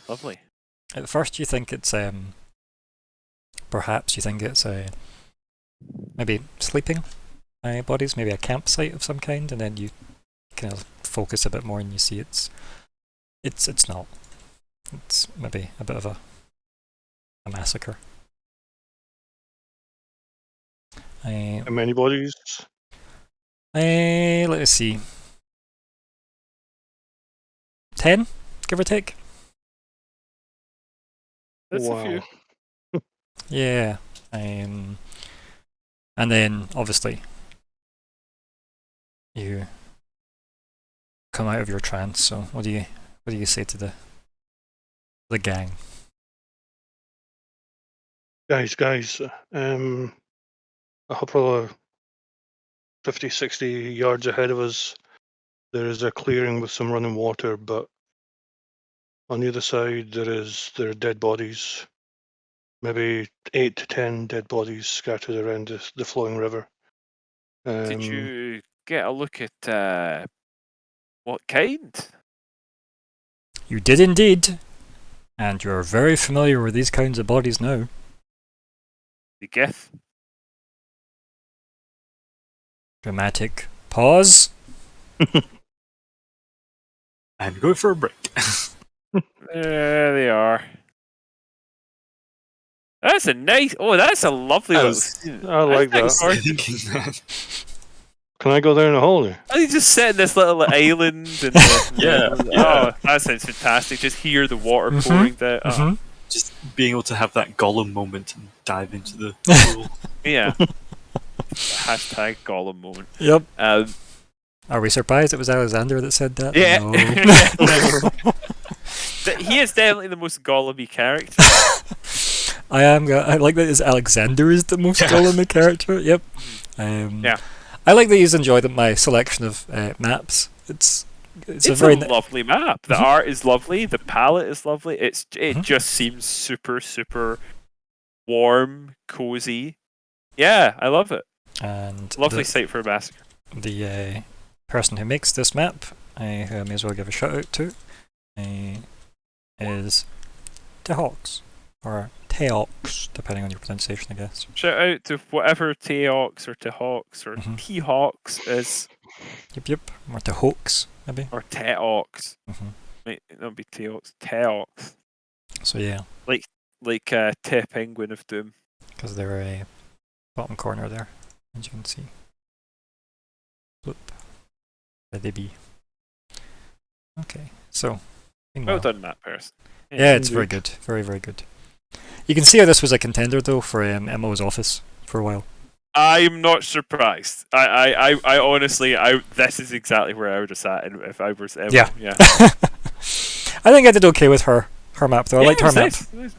Lovely. At first you think it's perhaps you think it's maybe sleeping bodies, maybe a campsite of some kind, and then you kind of focus a bit more and you see it's not. It's maybe a bit of a massacre. How many bodies? Let's see. 10, give or take. That's Wow. a few. Yeah. And then obviously you come out of your trance. So what do you say to the gang? Guys, a couple of 50, 60 yards ahead of us, there is a clearing with some running water, but on the other side there are dead bodies. Maybe 8 to 10 dead bodies scattered around the flowing river. Did you get a look at what kind? You did indeed, and you're very familiar with these kinds of bodies now. The Gith? Dramatic pause. And go for a break. There they are. That's a nice. Oh, that's a lovely I little. was- scene. I like That's that. nice. thinking that. Can I go there in a hole? And you just sit in this little island and Yeah, oh, yeah. that sounds fantastic. Just hear the water Mhm, pouring down. Oh, Mhm. Just being able to have that Gollum moment and dive into the pool. yeah. Hashtag Gollum moment. Yep. Um, Are we surprised it was Alexander that said that? yeah. No. He is definitely the most Gollum-y character. I like that Alexander is the most Yeah. Gollum character. Yep. Yeah. I like that he's enjoyed my selection of maps. It's It's a a very lovely map. The Mhm. art is lovely. The palette is lovely. It Mhm. just seems super warm, cozy. Yeah, I love it. and Lovely site for a massacre. the person who makes this map, who I may as well give a shout out to, is Tehawks, or Teox, depending on your pronunciation, I guess. Shout out to whatever Teox or Tehawks or Mhm. T-Hawks is, Yep. Or Tehawks, maybe. or Teox. Mhm. Might not be Teox. Teox. So yeah, Like Te Penguin of Doom. because they're a bottom corner there, as you can see. Bloop. Where they be? Okay, so. Well meanwhile- done, Matt Pearson. Yeah, it's very good. Very, very good. You can see how this was a contender, though, for MO's office for a while. I'm not surprised. I honestly, this is exactly where I would have sat if I was Emma. Yeah. Yeah. I think I did okay with her map, though. I liked it her was map. nice.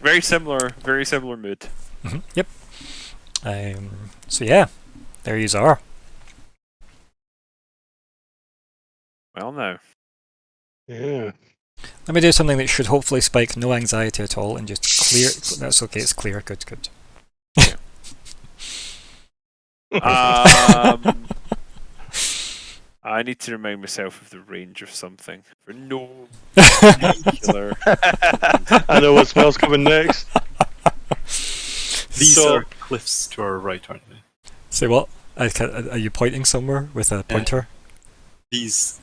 Very similar mood. Yep. So yeah, there you are. Well, now. Yeah. Let me do something that should hopefully spike no anxiety at all and just clear. That's okay. It's clear. Good. Good. I need to remind myself of the range of something for no particular. I know what spell's coming next. These So- are cliffs to our right, aren't they? Say what? Are you pointing somewhere with a pointer? These,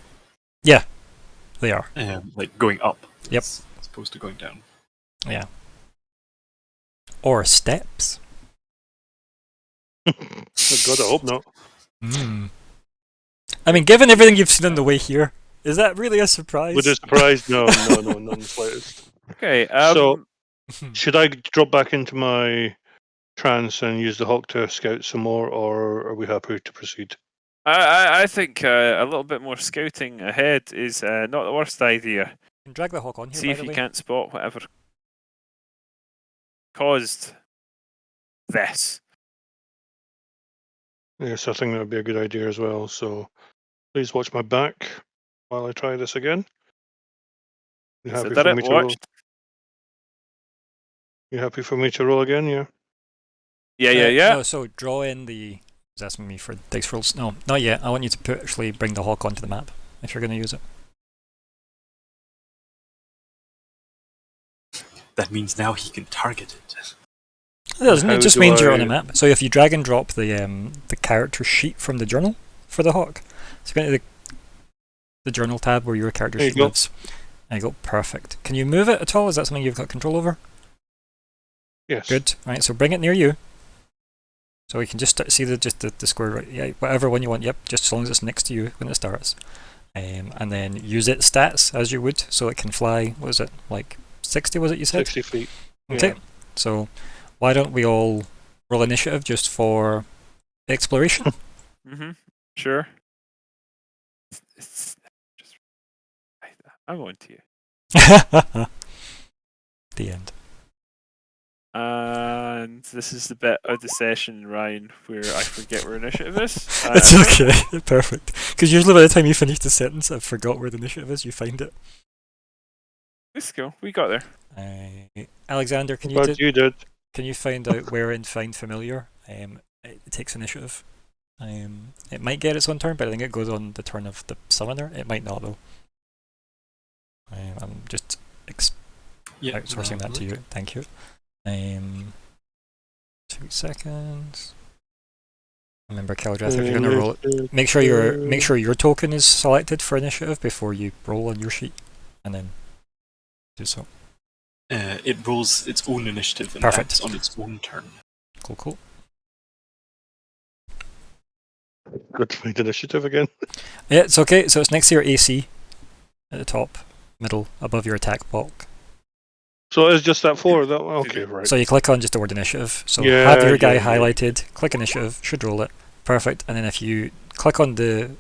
They are. like going up. Yep. As opposed to going down. Yeah. Or steps. Oh God, I hope not. Mm. I mean, given everything you've seen on the way here, is that really a surprise? Would a surprise? No, none the slightest. Okay. So- Should I drop back into my trance and use the hawk to scout some more, or are we happy to proceed? I think a little bit more scouting ahead is not the worst idea. You can drag the hawk on here. See by if the you way. can't spot whatever caused this. Yes, I think that would be a good idea as well. So please watch my back while I try this again. You So happy did for it? me to roll? Watched. You happy for me to roll again? Yeah. Yeah. No, so draw in the. He's asking me for dice rolls. No, not yet. I want you to actually bring the hawk onto the map if you're going to use it. That means now he can target it. It doesn't. How It just do means you're on I- a map. So if you drag and drop the character sheet from the journal for the hawk, so go to the journal tab where your character There you sheet go. lives. There you go. Perfect. Can you move it at all? Is that something you've got control over? Yes. Good. Right. So bring it near you. So we can just see the square right. Yeah. Whatever one you want. Yep. Just as long as it's next to you when it starts. And then use its stats as you would, so it can fly. What was it, like 60? Was it you said? 60 feet. Okay. Yeah. So why don't we all roll initiative just for exploration? Sure. It's just, I'm on to you. The end. And this is the bit of the session, Ryan, where I forget where initiative is. It's okay. Perfect. Because usually by the time you finish the sentence, I've forgot where the initiative is. You find it. Let's go. We got there. Alexander, can you But you did. can you find out where in Find Familiar it takes initiative? It might get its own turn, but I think it goes on the turn of the summoner. It might not though. I'm just outsourcing that to you. Thank you. 2 seconds. Remember, Keldrath, if you're gonna roll it, make sure your token is selected for initiative before you roll on your sheet, and then do so. It rolls its own initiative and Perfect. acts on its own turn. Cool. Good to find initiative again. Yeah, it's okay. So it's next to your AC at the top, middle, above your attack block. So it's just that 4. That okay, right. So you click on just the word initiative. So Yeah, have your guy yeah. highlighted, click initiative, should roll it. Perfect. And then if you click on the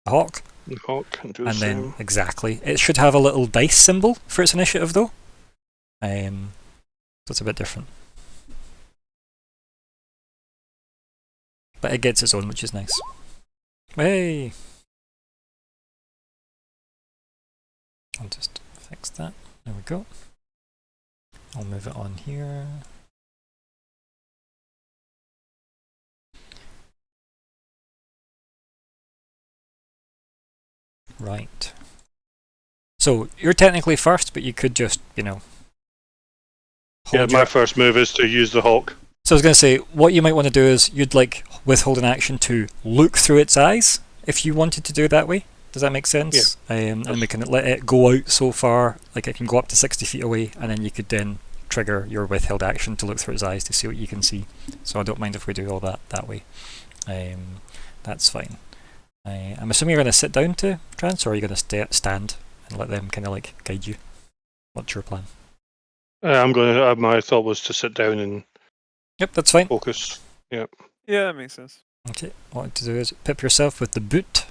hawk, The hawk can do the and same. then exactly, it should have a little dice symbol for its initiative though. So it's a bit different. But it gets its own, which is nice. Hey! I'll just fix that. There we go. I'll move it on here. Right. So you're technically first, but you could just, Yeah, hold my your... first move is to use the hawk. So I was going to say, what you might want to do is you'd like withhold an action to look through its eyes, if you wanted to do it that way. Does that make sense? And we can let it go out so far, like it can go up to 60 feet away, and then you could then trigger your withheld action to look through its eyes to see what you can see. So I don't mind if we do all that way. That's fine. I'm assuming you're going to sit down to trance, or are you going to stand and let them kind of like guide you? What's your plan? I'm going to. My thought was to sit down and Yep, that's fine. focus. Yeah, that makes sense. Okay, what to do is pip yourself with the boot.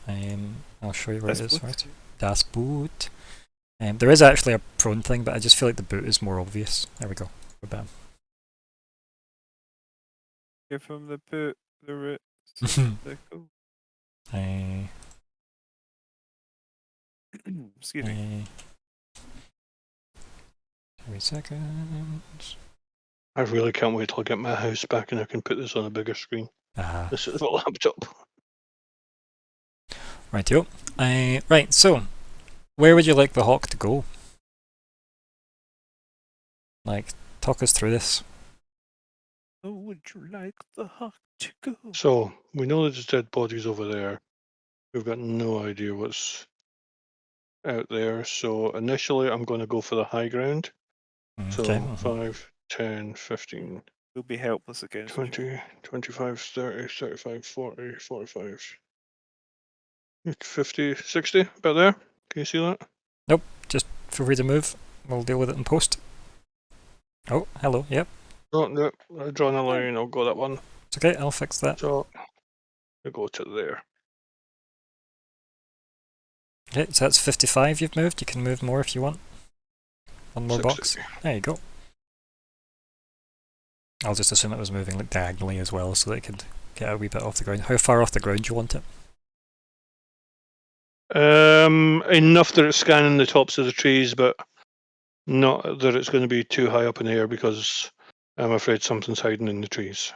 I'll show you where it is Das Boot. first. Das Boot. There is actually a prone thing, but I just feel like the boot is more obvious. There we go. Bam. Give him the boot, the wrist, the go. Excuse me. 3 seconds. I really can't wait till I get my house back and I can put this on a bigger screen. Ah, This is a laptop. rightio. Right, so where would you like the hawk to go? Like, talk us through this. Oh, would you like the hawk to go? So we know there's dead bodies over there. We've got no idea what's out there. So initially, I'm going to go for the high ground. So Okay. 5, 10, 15, We'll be helpless against 20, 25, 30, 35, 40, 45, 50, 60, about there. Can you see that? Feel free to move. We'll deal with it in post. Oh, hello. Yep. Oh, no, I've drawn a line. I'll go that one. It's okay. I'll fix that. So I'll go to there. Okay, so that's 55 you've moved. You can move more if you want. One more 60. box. There you go. I'll just assume it was moving like diagonally as well, so that it could get a wee bit off the ground. How far off the ground do you want it? Enough that it's scanning the tops of the trees, but not that it's going to be too high up in the air because I'm afraid something's hiding in the trees.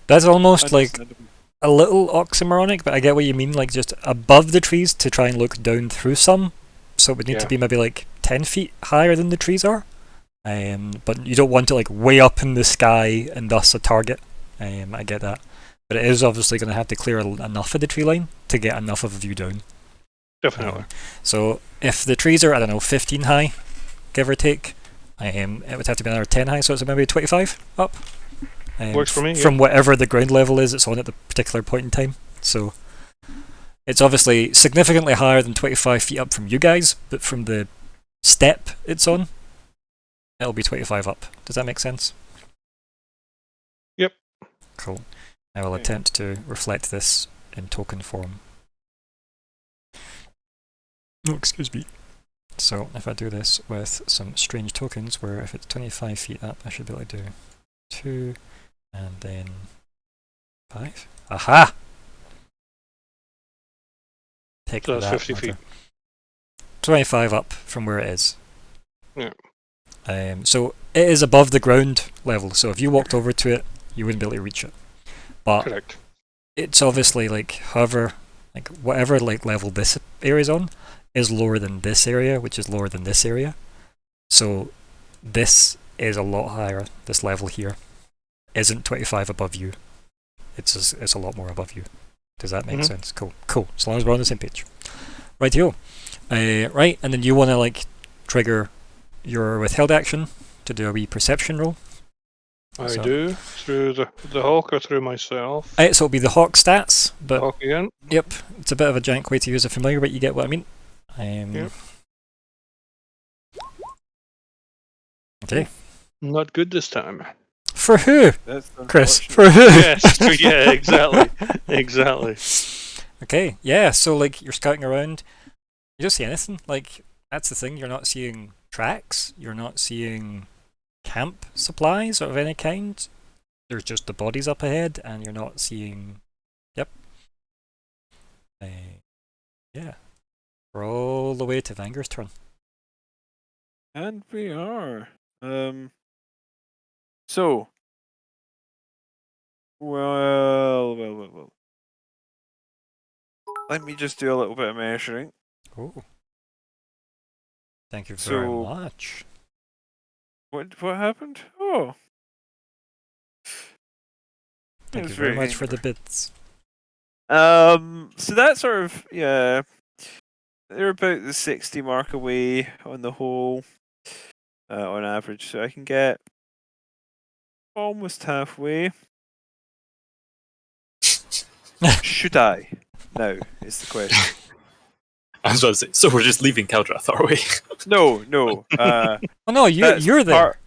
That's almost like Understandable. a little oxymoronic, but I get what you mean, like just above the trees to try and look down through some. So it would need to Yeah. be maybe like 10 feet higher than the trees are. But you don't want it like way up in the sky and thus a target. I get that. But it is obviously going to have to clear enough of the tree line to get enough of a view down. Definitely. So if the trees are, I don't know, 15 high, give or take, it would have to be another 10 high, so it's maybe 25 up. Works for me, yeah. From whatever the ground level is it's on at the particular point in time. So it's obviously significantly higher than 25 feet up from you guys, but from the step it's on, it'll be 25 up. Does that make sense? Yep. Cool. I will attempt to reflect this in token form. Oh, excuse me. So if I do this with some strange tokens, where if it's 25 feet up, I should be able to do 2 and then 5. Aha! Take So that's that, 50 feet. mother. 25 up from where it is. Yeah. So it is above the ground level, so if you walked over to it, you wouldn't be able to reach it. But Correct. it's obviously like, however, like whatever like level this area's on is lower than this area, which is lower than this area. So this is a lot higher. This level here isn't 25 above you. It's a lot more above you. Does that make Mhm. sense? Cool. Cool. As long as we're on the same page. Rightio. Right, and then you want to like trigger your withheld action to do a wee perception roll. I So- do. Through the hawk or through myself? So it'll be the hawk stats, but Hawk again. yep, it's a bit of a jank way to use a familiar, but you get what I mean. Yep. Okay. Not good this time. For who, That's Chris? unfortunate. For who? Yes. Yeah. Exactly. Exactly. Okay, yeah, so like you're scouting around, you don't see anything. Like, that's the thing, you're not seeing tracks, you're not seeing camp supplies of any kind. There's just the bodies up ahead, and you're not seeing. Yep. Yeah. We're all the way to Vanger's turn. And we are. So. Well. Let me just do a little bit of measuring. Oh. Thank you very So- much. What happened? Oh. Thank was you very very much for the angry. bits. So that's sort of they're about the 60 mark away on the whole, on average. So I can get almost halfway. Should I? No, is the question. I was about to say, so we're just leaving Caldrath, are we? No. Oh no, That's you're there. part-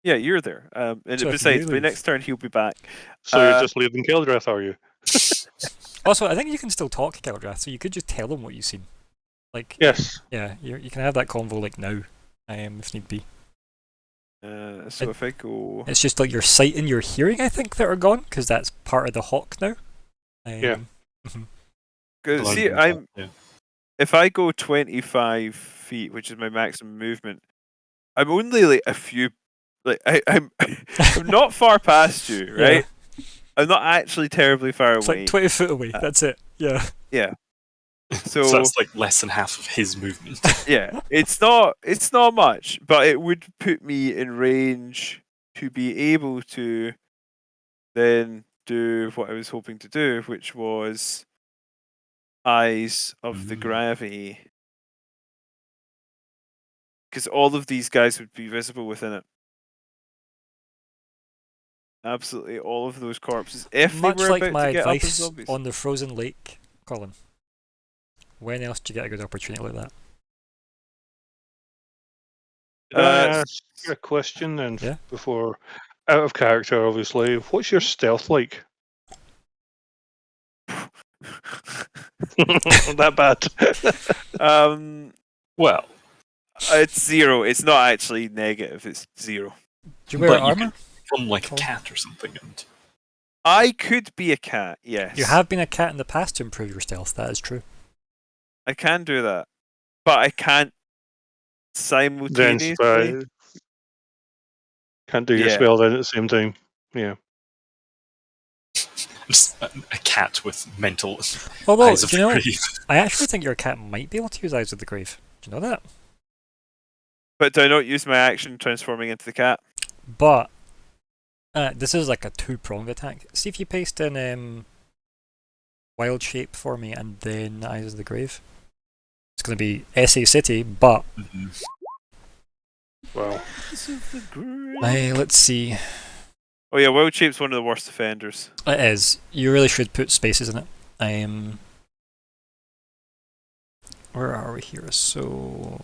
Yeah, you're there. And So if besides, you by leave- next turn he'll be back. So you're Uh, just leaving Keldreth, are you? Also, I think you can still talk to Keldrath, so you could just tell him what you've seen. Like, Yes. yeah, you can have that convo like now, if need be. So if I go, It's just like your sight and your hearing, I think, that are gone, because that's part of the hawk now. Yeah. 'cause see, if I go 25 feet, which is my maximum movement, I'm only like a few, like I'm I'm not far past you, right? I'm not actually terribly far It's away. like 20 foot away, that's it. Yeah. So, So that's like less than half of his movement. yeah, it's not much, but it would put me in range to be able to then do what I was hoping to do, which was Eyes of the Mm. Gravity. Because all of these guys would be visible within it. Absolutely all of those corpses. If Much they were like about my to get up as advice zombies. on the frozen lake, Colin. When else do you get a good opportunity like that? Can I Uh, ask a question then? Yeah. Before, out of character, obviously. What's your stealth like? That bad. Well, It's 0. It's not actually negative, it's 0. Do you wear But you armor? from like a Colin? cat or something, and I could be a cat, yes. You have been a cat in the past to improve your stealth, that is true. I can do that. But I can't Then simultaneously. spell. Can't do your Yeah. spell then at the same time. Yeah. just a cat with mental Although, eyes of do you know, the grave. I actually think your cat might be able to use Eyes of the Grave. Do you know that? But do I not use my action transforming into the cat? But this is like a two-pronged attack. See if you paste in Wild Shape for me and then Eyes of the Grave. It's going to be SA City, but Mhm. Wow. let's see. Oh yeah, Wild Shape's one of the worst offenders. It is. You really should put spaces in it. Where are we here? So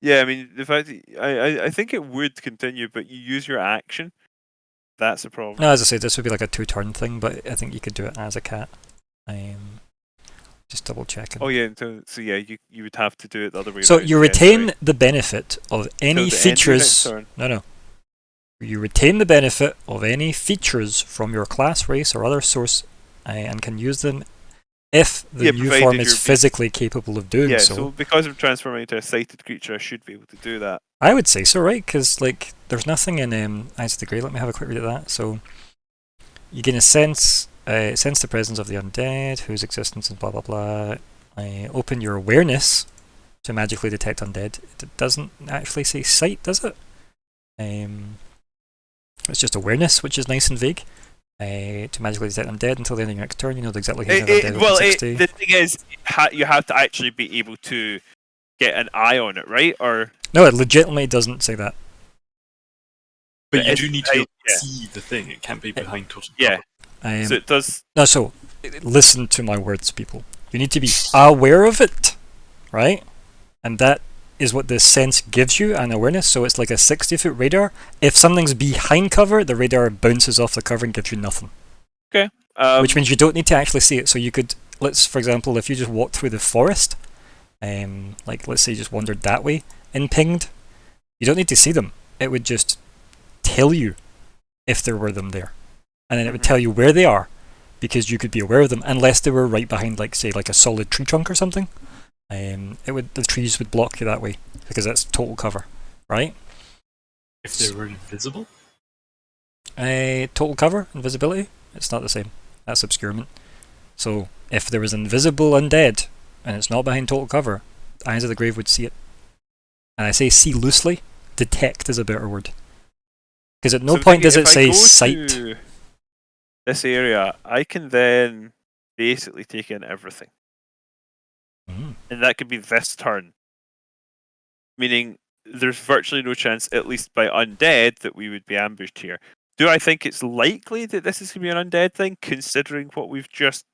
Yeah, I mean, the fact that I think it would continue, but you use your action. That's the problem. no, as I say, this would be like a two-turn thing, but I think you could do it as a cat. Just double checking. Oh yeah, so yeah, you would have to do it the other way. So around, you yes, retain right. the benefit of any Till the end of your next features. turn. No. You retain the benefit of any features from your class, race, or other source, and can use them if the Yeah, new provided form you're is being- physically capable of doing Yeah, so. so because I'm transforming into a sighted creature, I should be able to do that. I would say so, right? Because like, there's nothing in Eyes of the Grey. Let me have a quick read of that. So, you gain a sense the presence of the undead, whose existence is blah blah blah. Open your awareness to magically detect undead. It doesn't actually say sight, does it? It's just awareness, which is nice and vague. To magically detect undead until the end of your next turn, you know exactly how many undead within 60. The thing is, you have to actually be able to get an eye on it, right? Or No, it legitimately doesn't say that. But you It- do need to be able to yeah. see the thing. It can't be behind total Yeah. cover. So it does. No, so listen to my words, people. You need to be aware of it, right? And that is what this sense gives you, an awareness. So it's like a 60-foot radar. If something's behind cover, the radar bounces off the cover and gives you nothing. Which means you don't need to actually see it. So you could, for example, if you just walked through the forest, like let's say you just wandered that way and pinged, you don't need to see them. It would just tell you if there were them there. And then it would tell you where they are, because you could be aware of them, unless they were right behind, like say, like a solid tree trunk or something. The trees would block you that way because that's total cover, right? If they were invisible? Total cover, invisibility, it's not the same. That's obscurement. So if there was invisible undead and it's not behind total cover, Eyes of the Grave would see it. And I say see loosely. Detect is a better word. Because at no So point does if it I say go sight. to this area, I can then basically take in everything. Mm. And that could be this turn. Meaning there's virtually no chance, at least by undead, that we would be ambushed here. Do I think it's likely that this is going to be an undead thing, considering what we've just,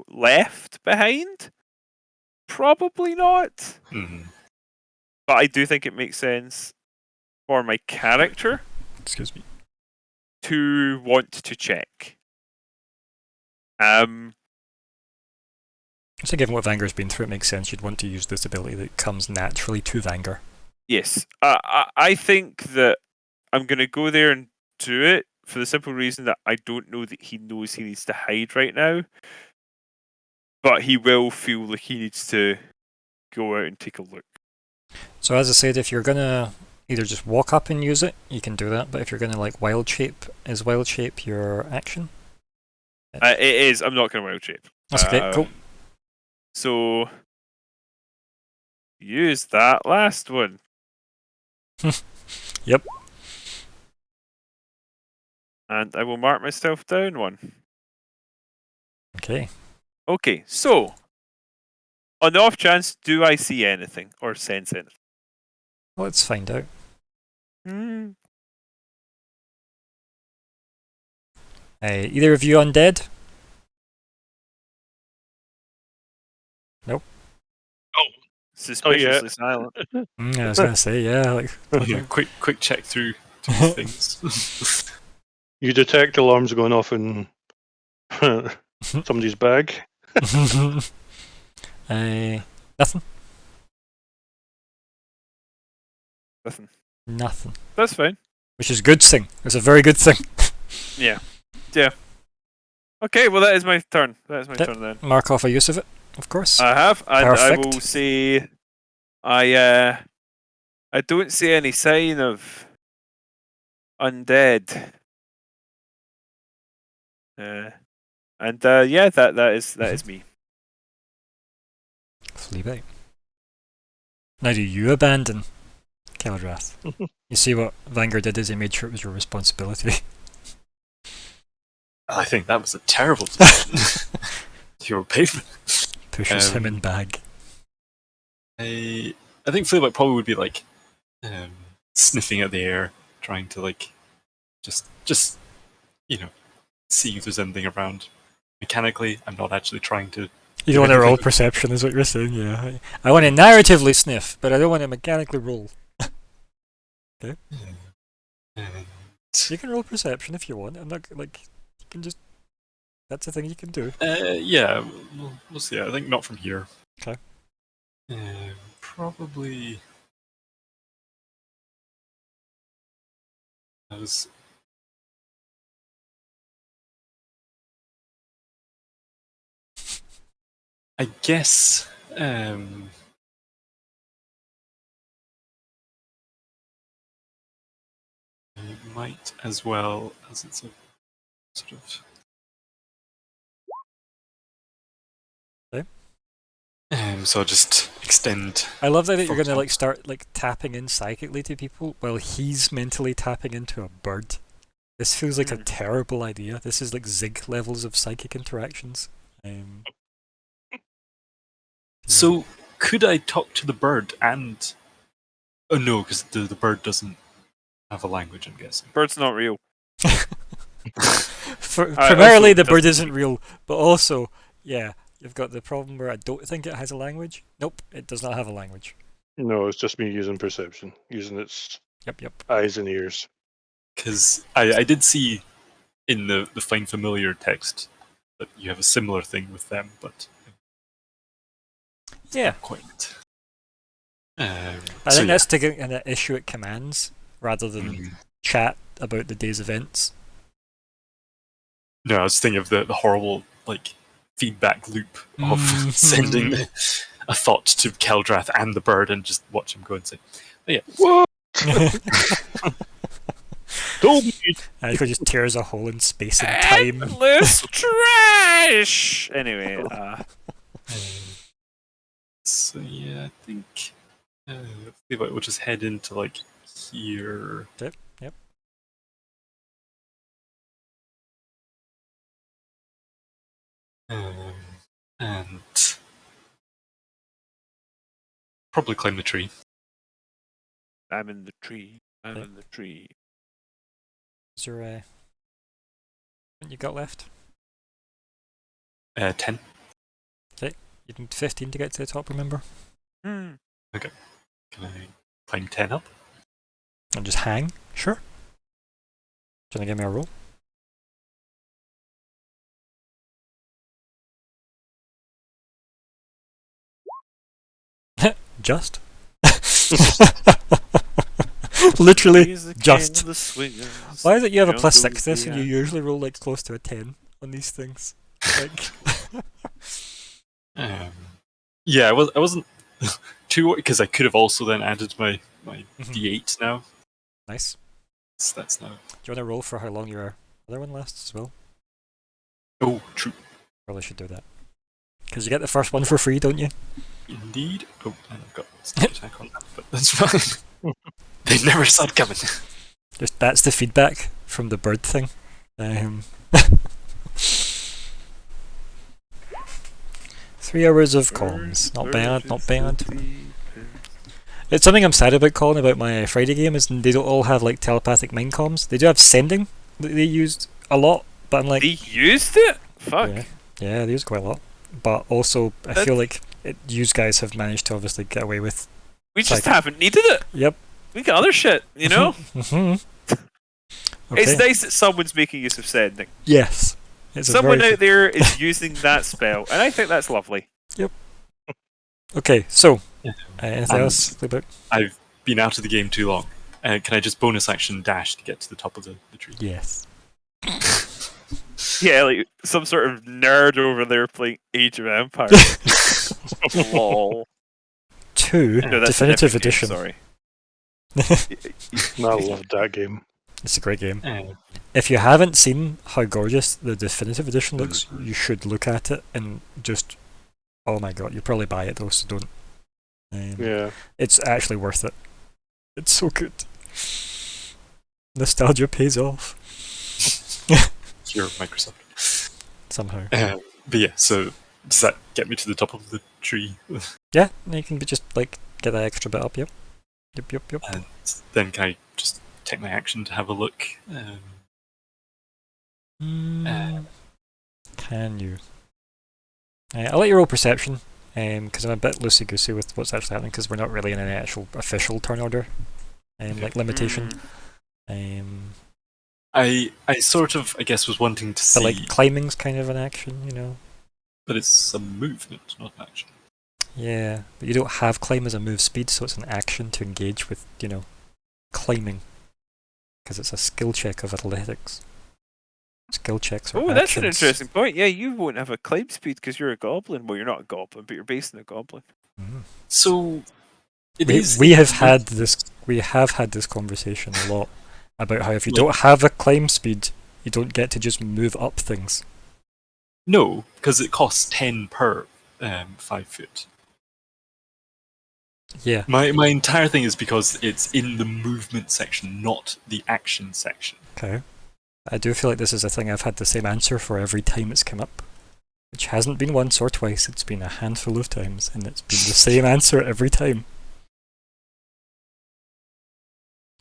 left behind? Probably not. Mm-hmm. But I do think it makes sense for my character Excuse me. to want to check. So given what Vanguard's been through, it makes sense you'd want to use this ability that comes naturally to Vanguard. Yes. I think that I'm going to go there and do it for the simple reason that I don't know that he knows he needs to hide right now. But he will feel like he needs to go out and take a look. So as I said, if you're gonna either just walk up and use it, you can do that. But if you're gonna like wild shape, is wild shape your action? It is. I'm not going to wild shape. That's okay. Cool. So use that last one. Yep. And I will mark myself down one. Okay. Okay, so on the off chance, do I see anything or sense anything? Let's find out. Either of you undead? Nope. Suspiciously silent. I was gonna say yeah. Like Yeah, quick check through to these things. You detect alarms going off in somebody's bag. Nothing. Nothing. Nothing. That's fine. Which is a good thing. It's a very good thing. Yeah. Okay, well that is my turn. That is my Yep. turn then. Mark off a use of it, of course. I have, and I Perfect. will say, I don't see any sign of undead. Yeah, that is me. Fleabag. Now do you abandon Keldrath? You see what Vanguard did is he made sure it was your responsibility. I think that was a terrible decision. Your pavement. Pushes him in bag. I think Fleabag probably would be like sniffing at the air, trying to like just see if there's anything around. Mechanically, I'm not actually trying to. You don't want to roll perception, is what you're saying, yeah. I want to narratively sniff, but I don't want to mechanically roll. Okay. You can roll perception if you want. I'm not like you can just. That's a thing you can do. Yeah, we'll see. I think not from here. Okay. Probably. I was. I guess. It might as well, as it's a sort of. So I'll just extend. I love that you're Fuck gonna off. like start like tapping in psychically to people while he's mentally tapping into a bird. This feels like a terrible idea. This is like Zig levels of psychic interactions. So could I talk to the bird and Oh no, because the bird doesn't have a language, I'm guessing. Bird's not real. Primarily, also the bird doesn't isn't real, but also, yeah, you've got the problem where I don't think it has a language. Nope, it does not have a language. No, it's just me using perception, using its Yep. eyes and ears. Because I did see in the Find Familiar text that you have a similar thing with them, but Yeah, not quite. I So think yeah. that's to get an issue it commands rather than Mm. chat about the day's events. No, I was thinking of the horrible like feedback loop of Mhm. sending a thought to Keldrath and the bird and just watch him go and say, What? Told me. And it just tears a hole in space and time. Endless trash. Anyway, so yeah, I think let's see, we'll just head into like here. Yep. And probably climb the tree. I'm in the tree. I'm Okay. in the tree. Is there what you got left? 10. You need 15 to get to the top, remember? Hmm. Can I climb 10 up? And just hang? Sure. Do you want to give me a roll? Just. Literally, He's the king just. of the swingers. Why is it you have a Jungle +6 this and you Fiat. usually roll like close to a 10 on these things? Like, Yeah, I wasn't too because I could have also then added my Mhm. D8 now. nice. So that's now. Do you want to roll for how long your other one lasts as well? Oh, true. Probably should do that. Because you get the first one for free, don't you? Indeed. Oh, and I've got sneak attack on that, but that's fine. They never saw it coming. Just that's the feedback from the bird thing. 3 hours of comms. Not bad, not bad. It's something I'm sad about, Colin, about my Friday game, is they don't all have like telepathic mind comms. They do have sending that they used a lot, but I'm like, They used it? Fuck. yeah, they use it quite a lot. But also, I feel like you guys have managed to obviously get away with. We just Like- haven't needed it. Yep. We got other shit, you know? Mhm. Okay. It's nice that someone's making use of sending. Yes. It's a Someone very out there is using that spell, and I think that's lovely. Okay, so Yeah. anything And- else about? I've been out of the game too long. Can I just bonus action dash to get to the top of the tree? Yes. Yeah, like some sort of nerd over there playing Age of Empires. Lol. 2 No, that's a definitive different game, edition. sorry. I loved that game. It's a great game. Uh, If you haven't seen how gorgeous the definitive edition looks, you should look at it and just, oh my god, you'll probably buy it though, so don't. Yeah. It's actually worth it. It's so good. Nostalgia pays off Here, Microsoft. somehow. But yeah, so does that get me to the top of the tree? Yeah, you can just like get that extra bit up. Yep. Yep. And then can I just take my action to have a look? Can you? I'll let you roll perception, because I'm a bit loosey goosey with what's actually happening, because we're not really in an actual official turn order, like limitation. I sort of, I guess, was wanting to But see, like climbing's kind of an action, you know. but it's a movement, not an action. Yeah, but you don't have climb as a move speed, so it's an action to engage with, climbing, because it's a skill check of athletics. Skill checks are Oh, that's an actions. interesting point. Yeah, you won't have a climb speed because you're a goblin. Well, you're not a goblin, but you're based in a goblin. Mm. So it We, is. we have had this conversation a lot about how if you don't have a climb speed, you don't get to just move up things. No, because it costs 10 per 5 foot. Yeah. My entire thing is because it's in the movement section, not the action section. Okay. I do feel like this is a thing I've had the same answer for every time it's come up. Which hasn't been once or twice, it's been a handful of times, and it's been the same answer every time.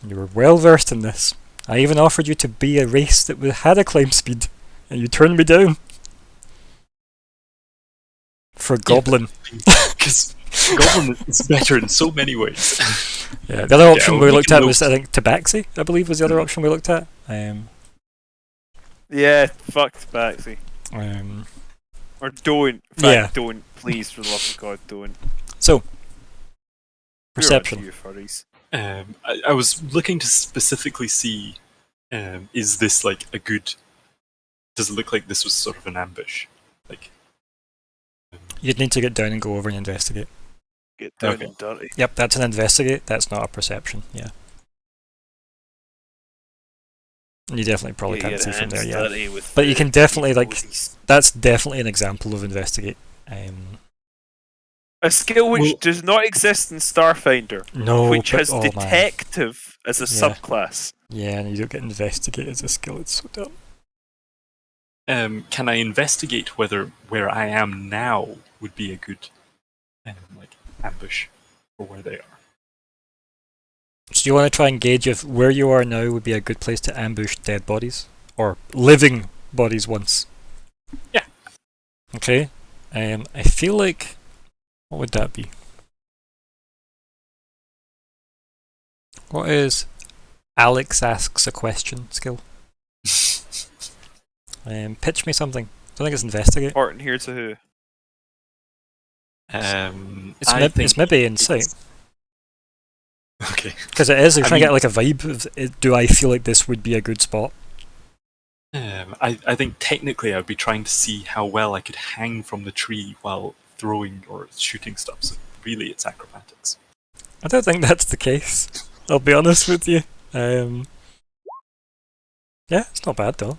You were well versed in this. I even offered you to be a race that had a climb speed, and you turned me down. For Goblin. Because Goblin is better in so many ways. Yeah, the other option well, we we looked can at was, I think, Tabaxi, I believe, was the other option we looked at. Yeah, fuck Tabaxi. Or don't. In fact, Yeah. don't. Please, for the love of God, don't. So, You're onto perception. you furries. I was looking to specifically see, is this like a good? Does it look like this was sort of an ambush? Like, You'd need to get down and go over and investigate. Get down Okay. and dirty. Yep, that's an investigate. That's not a perception. Yeah. You definitely probably Get can't your see from there. hands Yeah. dirty with But you the can definitely, evil like, beast. that's definitely an example of investigate. A skill which Well- does not exist in Starfinder, No, which but has oh man. detective as a Yeah. subclass. Yeah, and you don't get investigate as a skill. It's so dumb. can I investigate whether where I am now would be a good, like ambush, for where they are? So you want to try and gauge if where you are now would be a good place to ambush dead bodies or living bodies once. Yeah. Okay. I feel like what would that be? What is Alex asks a question skill? Pitch me something. I think it's investigate. Important here to who? It's maybe insight. Okay. Because it is, you're I trying to mean- get like a vibe of do I feel like this would be a good spot? I think technically I'd be trying to see how well I could hang from the tree while throwing or shooting stuff. So really, it's acrobatics. I don't think that's the case. I'll be honest with you. Yeah, it's not bad though.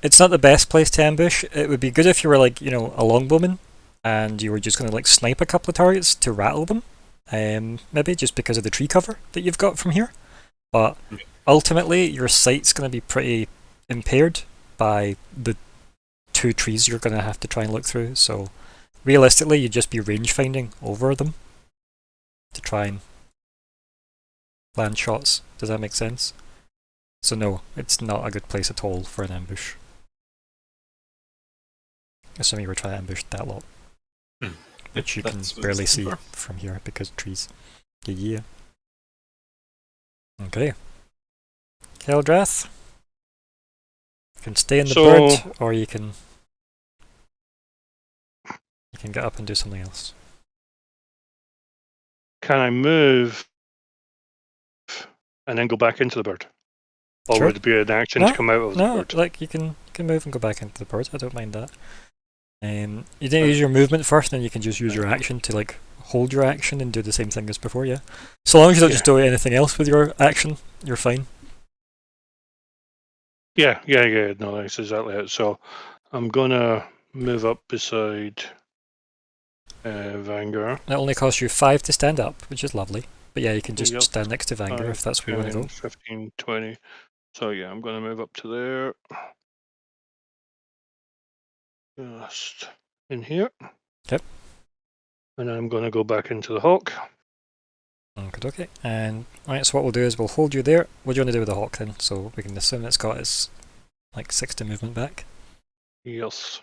It's not the best place to ambush. It would be good if you were like, a longbowman and you were just going to like snipe a couple of targets to rattle them. Maybe just because of the tree cover that you've got from here. But ultimately, your sight's going to be pretty impaired by the 2 trees you're going to have to try and look through. So realistically, you'd just be range finding over them to try and land shots. Does that make sense? So no, it's not a good place at all for an ambush. Assuming you were trying to ambush that lot. Which you can That's what I was barely looking see for. from here because trees. Yeah. Okay. Keldrath. You can stay in the bird, or you can get up and do something else. Can I move and then go back into the bird? Or Sure. would it be an action No, to come out of the No, bird? like you can move and go back into the bird. I don't mind that. You didn't use your movement first, then you can just use your action to like hold your action and do the same thing as before. Yeah. So long as you don't just do anything else with your action, you're fine. Yeah. No, that's exactly it. So I'm gonna move up beside Vanguard. It only costs you 5 to stand up, which is lovely. But yeah, you can just Yep. stand next to Vanguard if that's where you want to 10, go. 15, 20. So yeah, I'm gonna move up to there. Just in here. Yep. And I'm gonna go back into the hawk. Okay. And right, so what we'll do is we'll hold you there. What do you want to do with the hawk then? So we can assume it's got its like 60 movement back. Yes.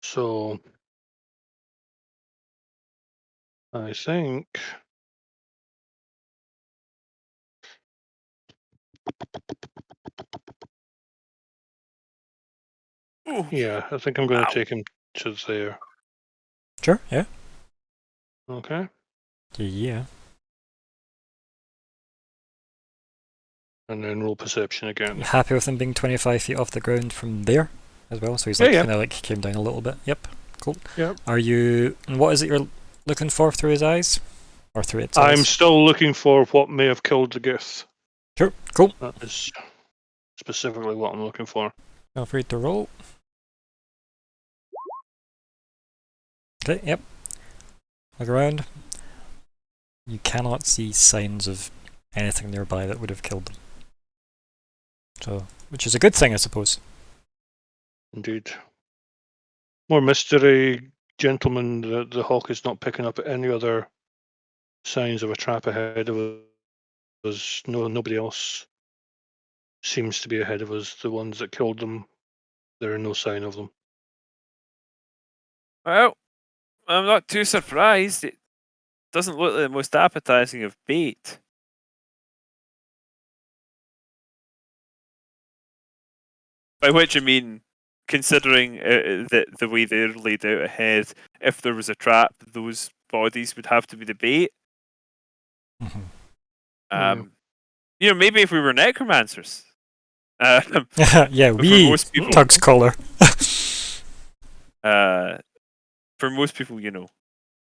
So I think Ooh. yeah, I think I'm gonna Ow. take him to there. Sure. Yeah. Okay. Yeah. And then roll perception again. You happy with him being 25 feet off the ground from there as well? So he's Yeah, like yeah. kind of like came down a little bit. Yep. Cool. Yep. Are you? And what is it you're looking for through his eyes, or through its I'm eyes? still looking for what may have killed the Gith. Sure. Cool. That is specifically what I'm looking for. Feel free to roll. Okay. Yep. Look around. You cannot see signs of anything nearby that would have killed them. So, which is a good thing, I suppose. Indeed. More mystery, gentlemen. The hawk is not picking up any other signs of a trap ahead of us. Nobody else seems to be ahead of us. The ones that killed them, there are no sign of them. Well, I'm not too surprised. It doesn't look like the most appetizing of bait. By which I mean, considering the way they're laid out ahead, if there was a trap, those bodies would have to be the bait. Mhm. You know, maybe if we were necromancers. Yeah, for we most people- Tug's collar. For most people, you know,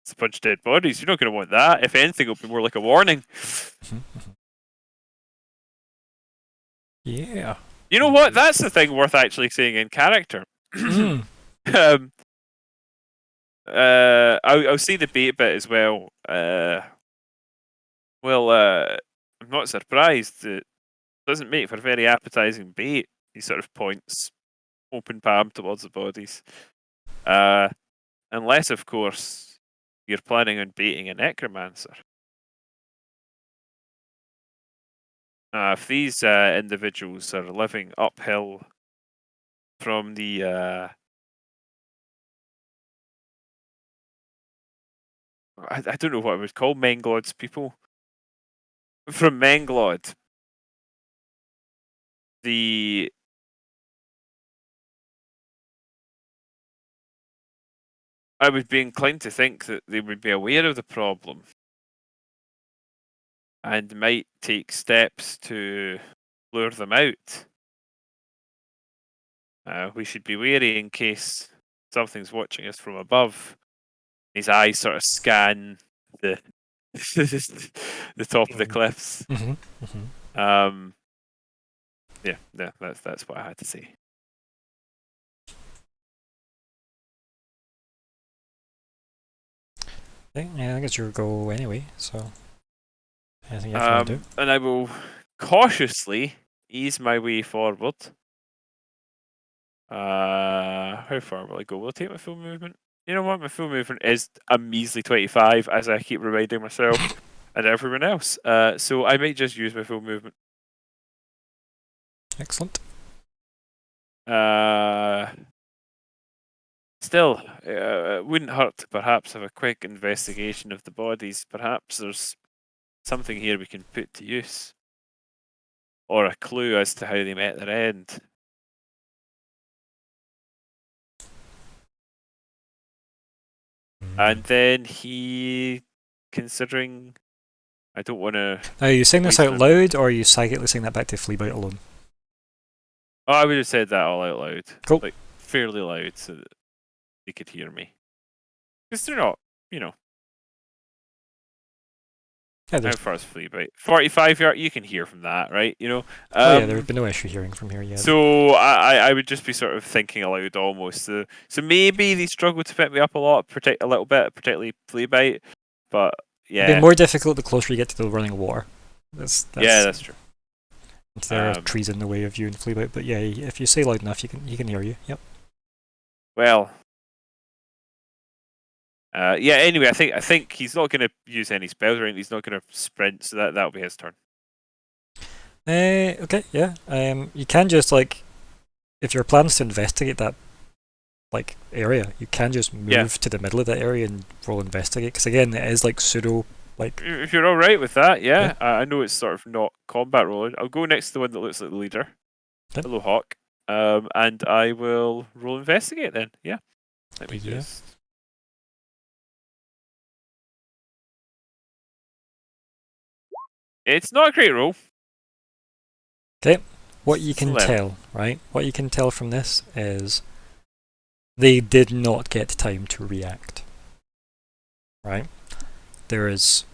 it's a bunch of dead bodies. You're not going to want that. If anything, it'll be more like a warning. Yeah. You know what? That's the thing worth actually saying in character. Mm. I'll say the bait bit as well. I'm not surprised. It doesn't make for a very appetizing bait. He sort of points open palm towards the bodies. Unless, of course, you're planning on baiting a necromancer. If these individuals are living uphill from the I don't know what I would call Menglod's people. From Menglod, I would be inclined to think that they would be aware of the problem and might take steps to lure them out. We should be wary in case something's watching us from above. His eyes sort of scan the the top of the cliffs. Mhm. Mhm. Yeah, that's what I had to say. Okay, yeah, I think it's your go anyway. So, anything else you want to do? And I will cautiously ease my way forward. How far will I go? Will I take my full movement? You know what? My full movement is a measly 25, as I keep reminding myself and everyone else. So I might just use my full movement. Excellent. Still, it wouldn't hurt to perhaps have a quick investigation of the bodies. Perhaps there's something here we can put to use. Or a clue as to how they met their end. And then he, considering, I don't want to. Now, are you saying this Wait, out no. loud, or are you psychically saying that back to Fleabite alone? Oh, I would have said that all out loud. Cool. Like, fairly loud so that they could hear me. Because they're not, you know. Yeah, How there's, far is Fleabite? 45 yards, you can hear from that, right? You know? oh yeah, there would be no issue hearing from here yet. So I would just be sort of thinking aloud almost. So maybe they struggle to pick me up a little bit, particularly Fleabite. But yeah. It'd be more difficult the closer you get to the running water. Yeah, that's true. There are trees in the way of you and Fleabite, but yeah, if you say loud enough, he can hear you. Yep. Well. Yeah. Anyway, I think he's not going to use any spells or anything. He's not going to sprint, so that'll be his turn. Okay. Yeah. You can just if your plan is to investigate that area, you can just move to the middle of that area and roll investigate. Because again, it is pseudo. If you're all right with that, yeah. I know it's sort of not combat rolling. I'll go next to the one that looks like the leader. Okay. Hello, Hawk. And I will roll investigate then. Yeah. Let me Yeah. just. It's not a great roll. What you can 11. tell, right? What you can tell from this is they did not get time to react. Right? There is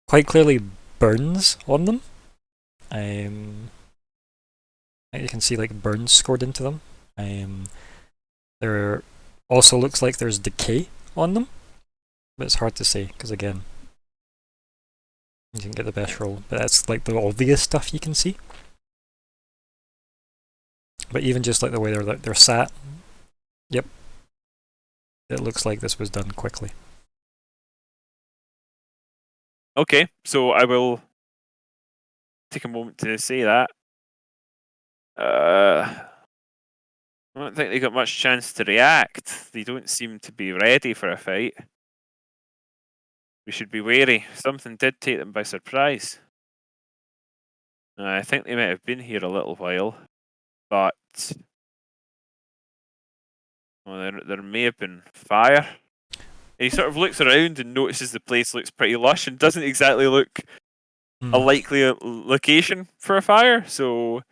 quite clearly burns on them. You can see burns scored into them. There also looks like there's decay on them, but it's hard to say because again, you didn't get the best roll. But that's the obvious stuff you can see. But even just the way they're sat, yep, it looks like this was done quickly. Okay, so I will take a moment to say that. I don't think they got much chance to react. They don't seem to be ready for a fight. We should be wary. Something did take them by surprise. I think they might have been here a little while, but well, there may have been fire. And he sort of looks around and notices the place looks pretty lush and doesn't exactly look a likely location for a fire. So,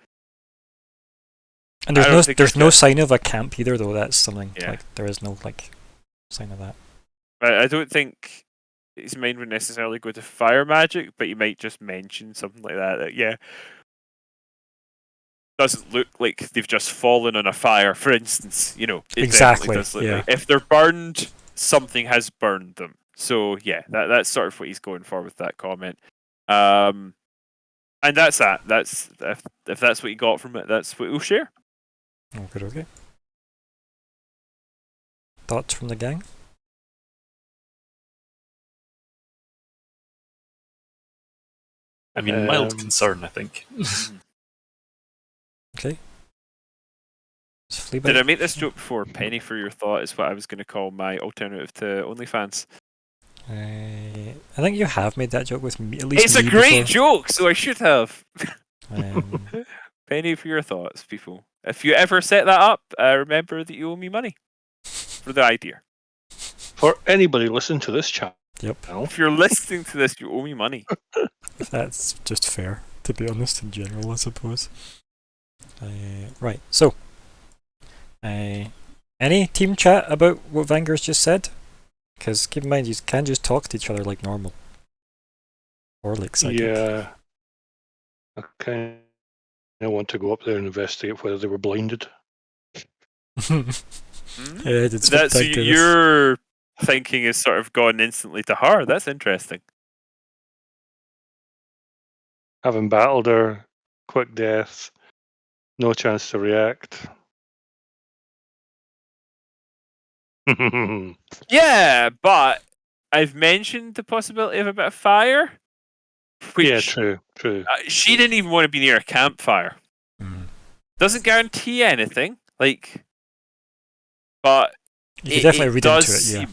And I don't there's think there's it's no got- sign of a camp either, though. That's something Yeah. like there is no like sign of that. I don't think his mind would necessarily go to fire magic, but he might just mention something like that. That yeah, doesn't look like they've just fallen on a fire, for instance. You know, it Exactly, definitely does look yeah. like if they're burned, something has burned them. So yeah, that's sort of what he's going for with that comment. And that's that. That's if that's what you got from it, that's what we'll share. Okay. Thoughts from the gang? I mean, mild Um, concern, I think. Okay. It's Fleabite. Did I make this joke before? Penny for your thought is what I was going to call my alternative to OnlyFans. I think you have made that joke with me. At least It's a me great before. joke, so I should have. Um, Penny for your thoughts, people. If you ever set that up, remember that you owe me money for the idea. For anybody listening to this chat, yep, If you're listening to this, you owe me money. that's just fair, to be honest, in general, I suppose. Right, so. Any team chat about what Vanger's just said? Because keep in mind, you can just talk to each other like normal. Or like psychic. yeah, I kind of want to go up there and investigate whether they were blinded. Hmm? Yeah, it's That's ridiculous. your thinking is sort of gone instantly to her. That's interesting. Having battled her, quick death, no chance to react. Yeah, but I've mentioned the possibility of a bit of fire. Which Yeah, true. she didn't even want to be near a campfire. Mm. Doesn't guarantee anything, like, but You can definitely read does into it, yeah.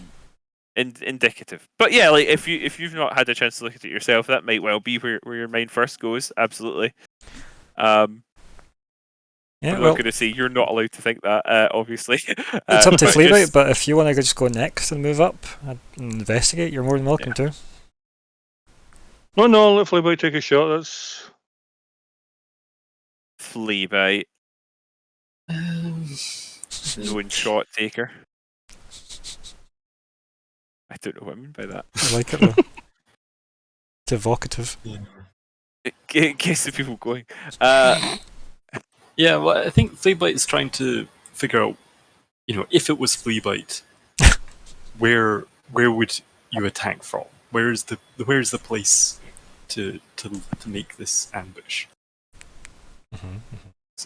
seem indicative. But yeah, like if you've not had a chance to look at it yourself, that might well be where your mind first goes. Absolutely. Yeah, I'm well, not going to say you're not allowed to think that. Obviously, it's up to but Fleabite, just- but if you want to just go next and move up and investigate, you're more than welcome to. No, let Fleabite take a shot. That's Fleabite, known shot taker. I don't know what I mean by that. I like it though. It's evocative. In case the people going. Yeah, well, I think Fleabite is trying to figure out, if it was Fleabite, where would you attack from? Where's the place to make this ambush?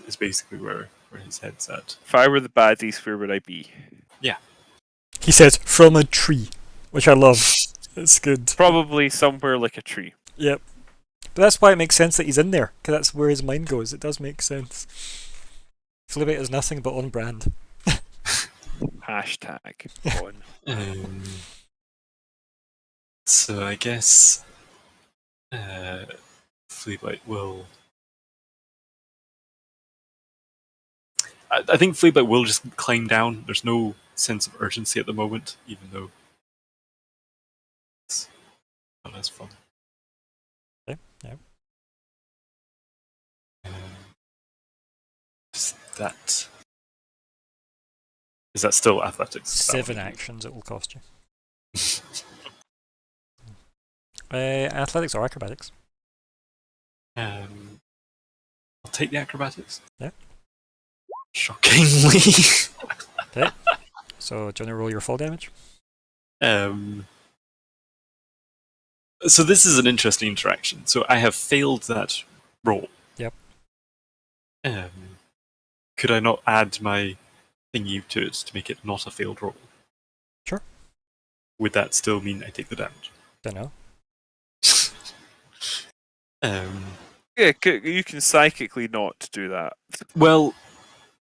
Is basically where his head's at. If I were the baddies, where would I be? He says, from a tree, which I love. It's good. Probably somewhere like a tree. Yep. But that's why it makes sense that he's in there, because that's where his mind goes. It does make sense. Fleabite is nothing but on brand. Hashtag on. So I guess Fleabite will. I think Fleabite will just climb down. There's no sense of urgency at the moment, even though it's not as fun. Okay, yeah. Is that still athletics? 7 actions it will cost you. Athletics or acrobatics? I'll take the acrobatics. Yeah. Shockingly. So, do you want to roll your full damage? So this is an interesting interaction. So I have failed that roll. Yep. Could I not add my thingy to it to make it not a failed roll? Sure. Would that still mean I take the damage? Don't know. Yeah, you can psychically not do that. Well,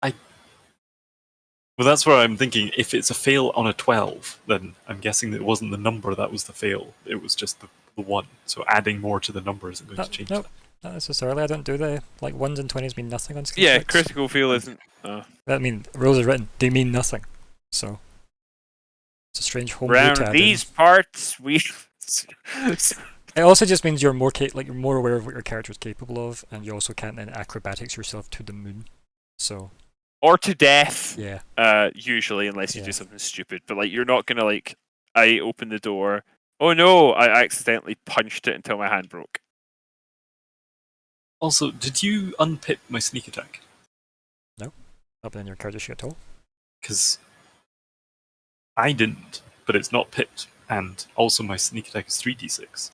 well, that's where I'm thinking. If it's a fail on a 12, then I'm guessing that it wasn't the number that was the fail. It was just the 1. So adding more to the number isn't going to change Nope, that. not necessarily. I don't do the like 1s and 20s mean nothing on skill Yeah, checks. critical fail isn't. I mean, rules are written; they mean nothing. So it's a strange home rule to Around add in. these parts, we. It also just means you're more you're more aware of what your character is capable of, and you also can't then acrobatics yourself to the moon. So Or to death. yeah, Usually, unless you Yeah. do something stupid. But like, you're not gonna like. I opened the door. Oh no! I accidentally punched it until my hand broke. Also, did you unpip my sneak attack? up in your character sheet at all. Because I didn't, but it's not pipped. And also my sneak attack is 3d6.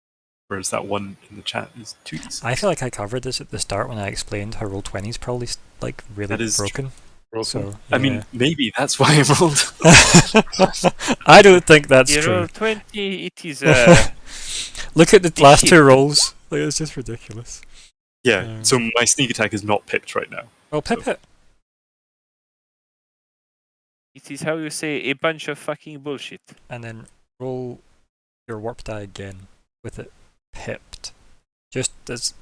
Whereas that one in the chat is 2d6. I feel like I covered this at the start when I explained how roll 20 is probably like really That is broken. So I mean, maybe that's why I rolled. I don't think that's You true. roll 20. It is. Look at the last two rolls. Like, it's just ridiculous. Yeah, so my sneak attack is not pipped right now. Well, pip it. It is how you say a bunch of fucking bullshit. And then roll your warp die again with it pipped. Just as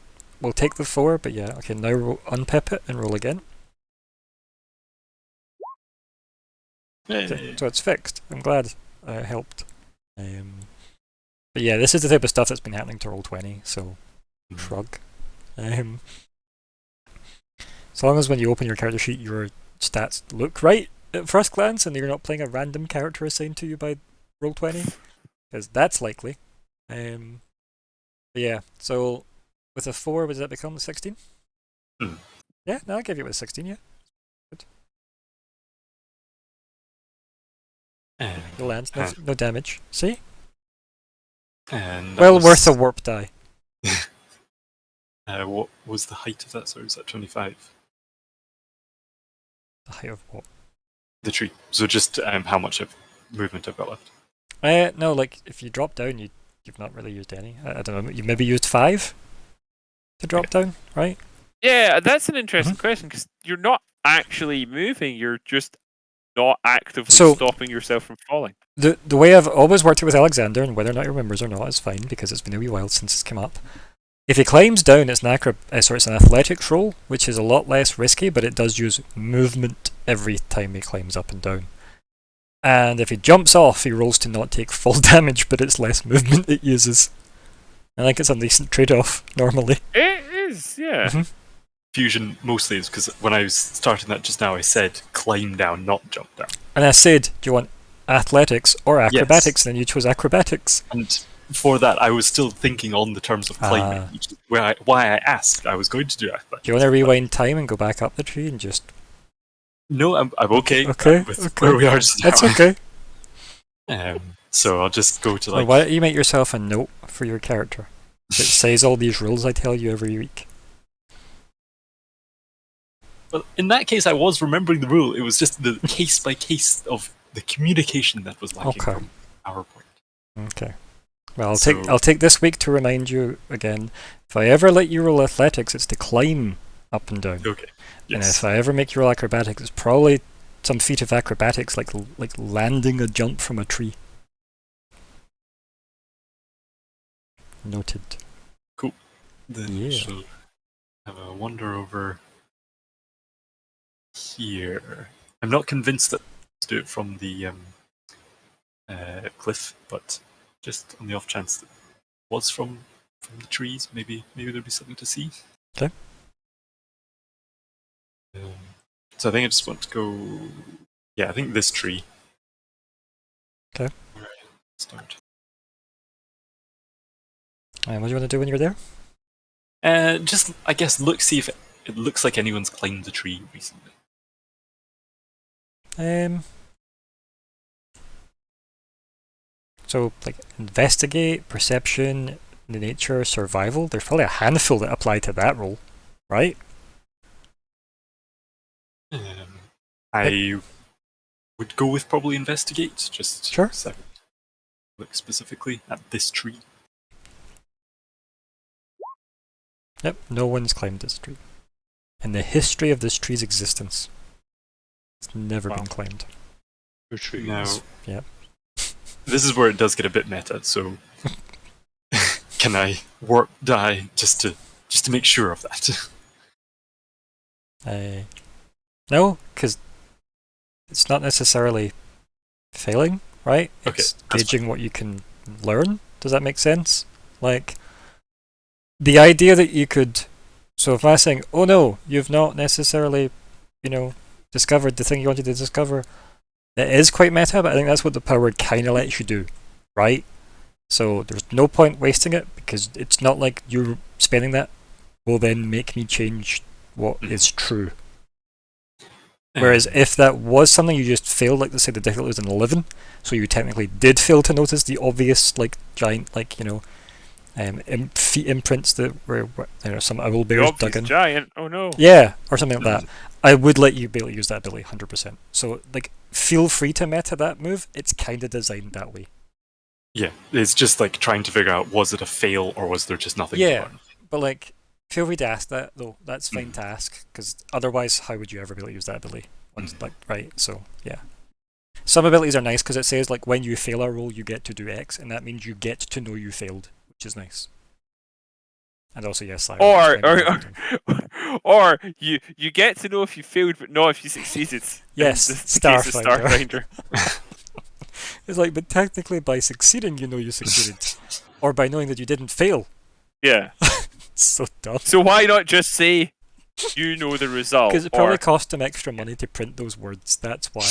we'll take the 4, but yeah, okay, now unpip it and roll again. So it's fixed. I'm glad it helped. But yeah, this is the type of stuff that's been happening to roll 20, so shrug. As long as when you open your character sheet your stats look right at first glance and you're not playing a random character assigned to you by roll 20, because that's likely. But yeah, so with a 4, does that become the 16? Yeah, no, I'll give you a 16, yeah. Good. No lands, no damage. See? And well worth a warp die. What was the height of that? Sorry, was that 25? The height of what? The tree. So just how much of movement I've got left. No, like if you drop down, you've not really used any. I don't know. You maybe used 5 to drop down, right? Yeah, that's an interesting question because you're not actually moving. You're just not actively stopping yourself from falling. The way I've always worked it with Alexander, and whether or not he remembers or not is fine because it's been a wee while since it's come up. If he climbs down, it's it's an athletics roll, which is a lot less risky, but it does use movement every time he climbs up and down. And if he jumps off, he rolls to not take full damage, but it's less movement it uses. I think it's a decent trade-off, normally. It is, yeah. Fusion mostly is because when I was starting that just now, I said climb down, not jump down. And I said, do you want athletics or acrobatics? Yes. And then you chose acrobatics. And for that, I was still thinking on the terms of climbing, which is why I asked I was going to do athletics. Do you want to rewind time and go back up the tree and just... No, I'm okay. Okay, with where we are just now. That's okay. So I'll just go to Well, why don't you make yourself a note for your character that says all these rules I tell you every week? Well, in that case, I was remembering the rule. It was just the case by case of the communication that was lacking from our point. Okay. Well, I'll take this week to remind you again. If I ever let you roll athletics, it's to climb up and down. Okay. Yes. And if I ever make you roll acrobatics, it's probably some feat of acrobatics, like landing a jump from a tree. Noted. Cool. Then we shall have a wander over here. I'm not convinced that let's do it from the cliff, but just on the off chance that it was from the trees, maybe there'd be something to see. Okay. So I think I just want to go. Yeah, I think this tree. Okay. Start. And what do you want to do when you're there? Just I guess see if it looks like anyone's climbed the tree recently. So like investigate, perception, nature, survival. There's probably a handful that apply to that roll, right? I would go with probably investigate. Just sure. Look specifically at this tree. Yep, no one's climbed this tree. In the history of this tree's existence, it's never been climbed. Retreat. Now, Yep. this is where it does get a bit meta. So, can I warp die just to make sure of that? No, because it's not necessarily failing, right? Okay, It's that's gauging what you can learn. Does that make sense? Like, the idea that you could... So if I'm saying, oh no, you've not necessarily, discovered the thing you wanted to discover, it is quite meta, but I think that's what the power kind of lets you do, right? So there's no point wasting it, because it's not like you spending that will then make me change what is true. Whereas if that was something you just failed, like let's say the difficulty was an 11, so you technically did fail to notice the obvious, giant, feet imprints that were some owl The bears dug obvious in. giant. Oh no. Yeah, or something like that. I would let you be able to use that ability 100%. So, feel free to meta that move. It's kind of designed that way. Yeah, it's just like trying to figure out, was it a fail or was there just nothing to Yeah. learn? But feel free to ask that though. That's fine to ask, because otherwise, how would you ever be able to use that ability? Right? So yeah. Some abilities are nice because it says when you fail a roll, you get to do X, and that means you get to know you failed, which is nice. And also, yes, Or you get to know if you failed, but not if you succeeded. Yes, In the case of Starfinder. Starfinder. It's but technically by succeeding, you succeeded, or by knowing that you didn't fail. Yeah. It's so dumb. So why not just say you know the result? Because it probably cost them extra money to print those words. That's why.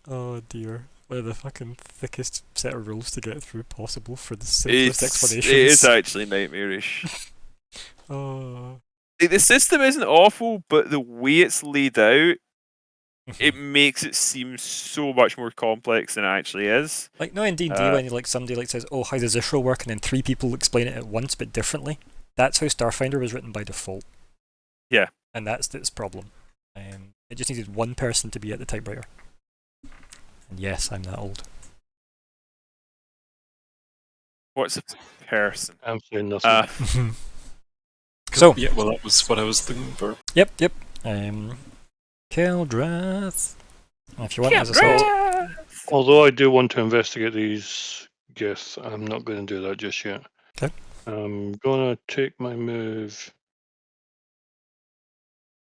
Oh dear. One of the fucking thickest set of rules to get through possible for the simplest explanations. It is actually nightmarish. Oh. The system isn't awful, but the way it's laid out, it makes it seem so much more complex than it actually is. No, in D&D, when somebody says, "Oh, how does this roll work?" and then 3 people explain it at once but differently. That's how Starfinder was written by default. Yeah. And that's its problem. It just needed one person to be at the typewriter. And yes, I'm that old. What's a person? I'm saying nothing. So yeah, well, that was what I was looking for. Yep. Keldrath. If you want, as I said. Although I do want to investigate these gifts, I'm not going to do that just yet. Okay. I'm going to take my move,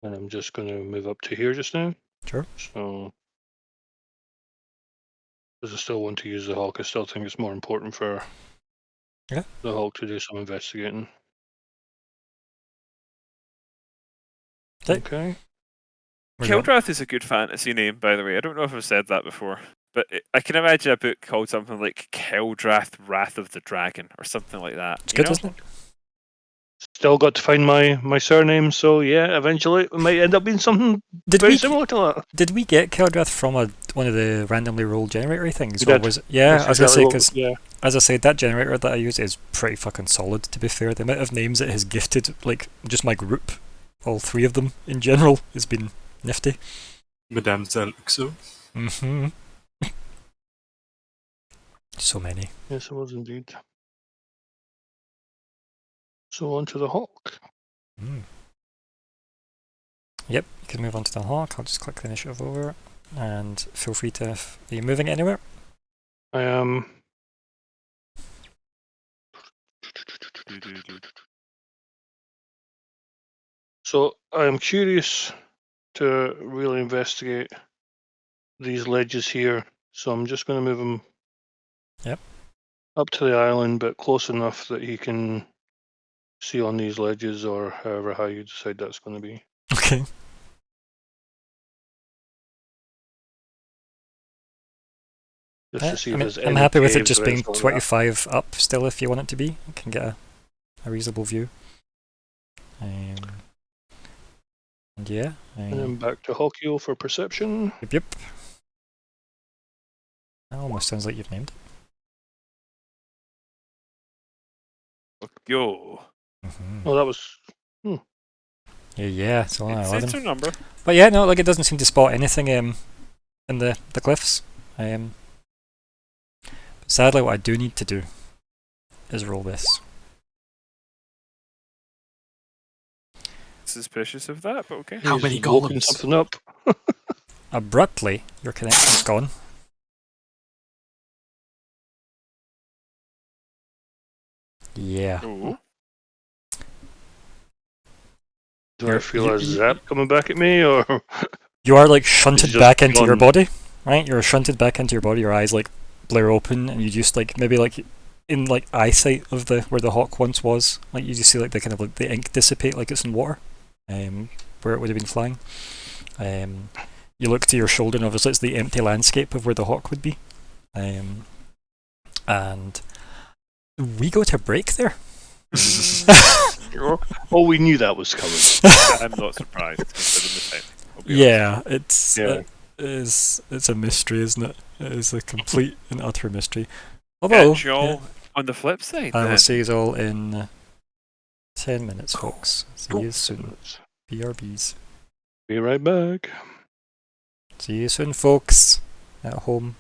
and I'm just going to move up to here just now. Sure. So, because I still want to use the Hulk, I still think it's more important for the Hulk to do some investigating. Okay. Keldrath is a good fantasy name, by the way. I don't know if I've said that before, but I can imagine a book called something like Keldrath, Wrath of the Dragon, or something like that. It's good, isn't it? Still got to find my surname, so yeah, eventually it might end up being something very similar to that. Did we get Keldrath from one of the randomly rolled generator things? We did. Was it? Yeah, That's I was going to say, exactly because as I said, that generator that I use is pretty fucking solid, to be fair. The amount of names it has gifted, just my group, all 3 of them in general, has been nifty. Madame Zaluxo. Mm-hmm. So many. Yes, it was indeed. So on to the Hulk. Yep, you can move on to the Hawk. I'll just click the initiative over, and feel free to... Are you moving anywhere? I am... So I am curious to really investigate these ledges here. So I'm just going to move him up to the island, but close enough that he can see on these ledges, or however how you decide that's going to be. Okay. Just to see if there's I'm any happy with it caves just or being anything like that. 25 up still if you want it to be. You can get a reasonable view. And yeah. And then back to Hulkio for perception. Yep. That almost sounds like you've named it. Yo. Oh, that was... Yeah, it's only 11. It's a number. But yeah, no, it doesn't seem to spot anything in the cliffs. But sadly, what I do need to do is roll this. suspicious of that, but okay. How He's many woken golems? something up. Abruptly, your connection's gone. Yeah. Oh, Do You're- I feel you- a zap coming back at me, or You are like shunted just back into your gone. body, right? You're shunted back into your body. Your eyes like blur open, and you just like maybe like in like eyesight of the where the hawk once was. Like you just see like the kind of like the ink dissipate like it's in water, where it would have been flying. You look to your shoulder, and obviously it's the empty landscape of where the hawk would be. And we go to break there. oh, we knew that was coming. I'm not surprised considering the time. I'll be Yeah, it's Yeah. it's a mystery, isn't it? It is a complete and utter mystery. honest. Although, Catch you all on the flip side. I will then. see you all in 10 minutes, folks. See you soon. BRBs. Be right back. See you soon, folks. At home.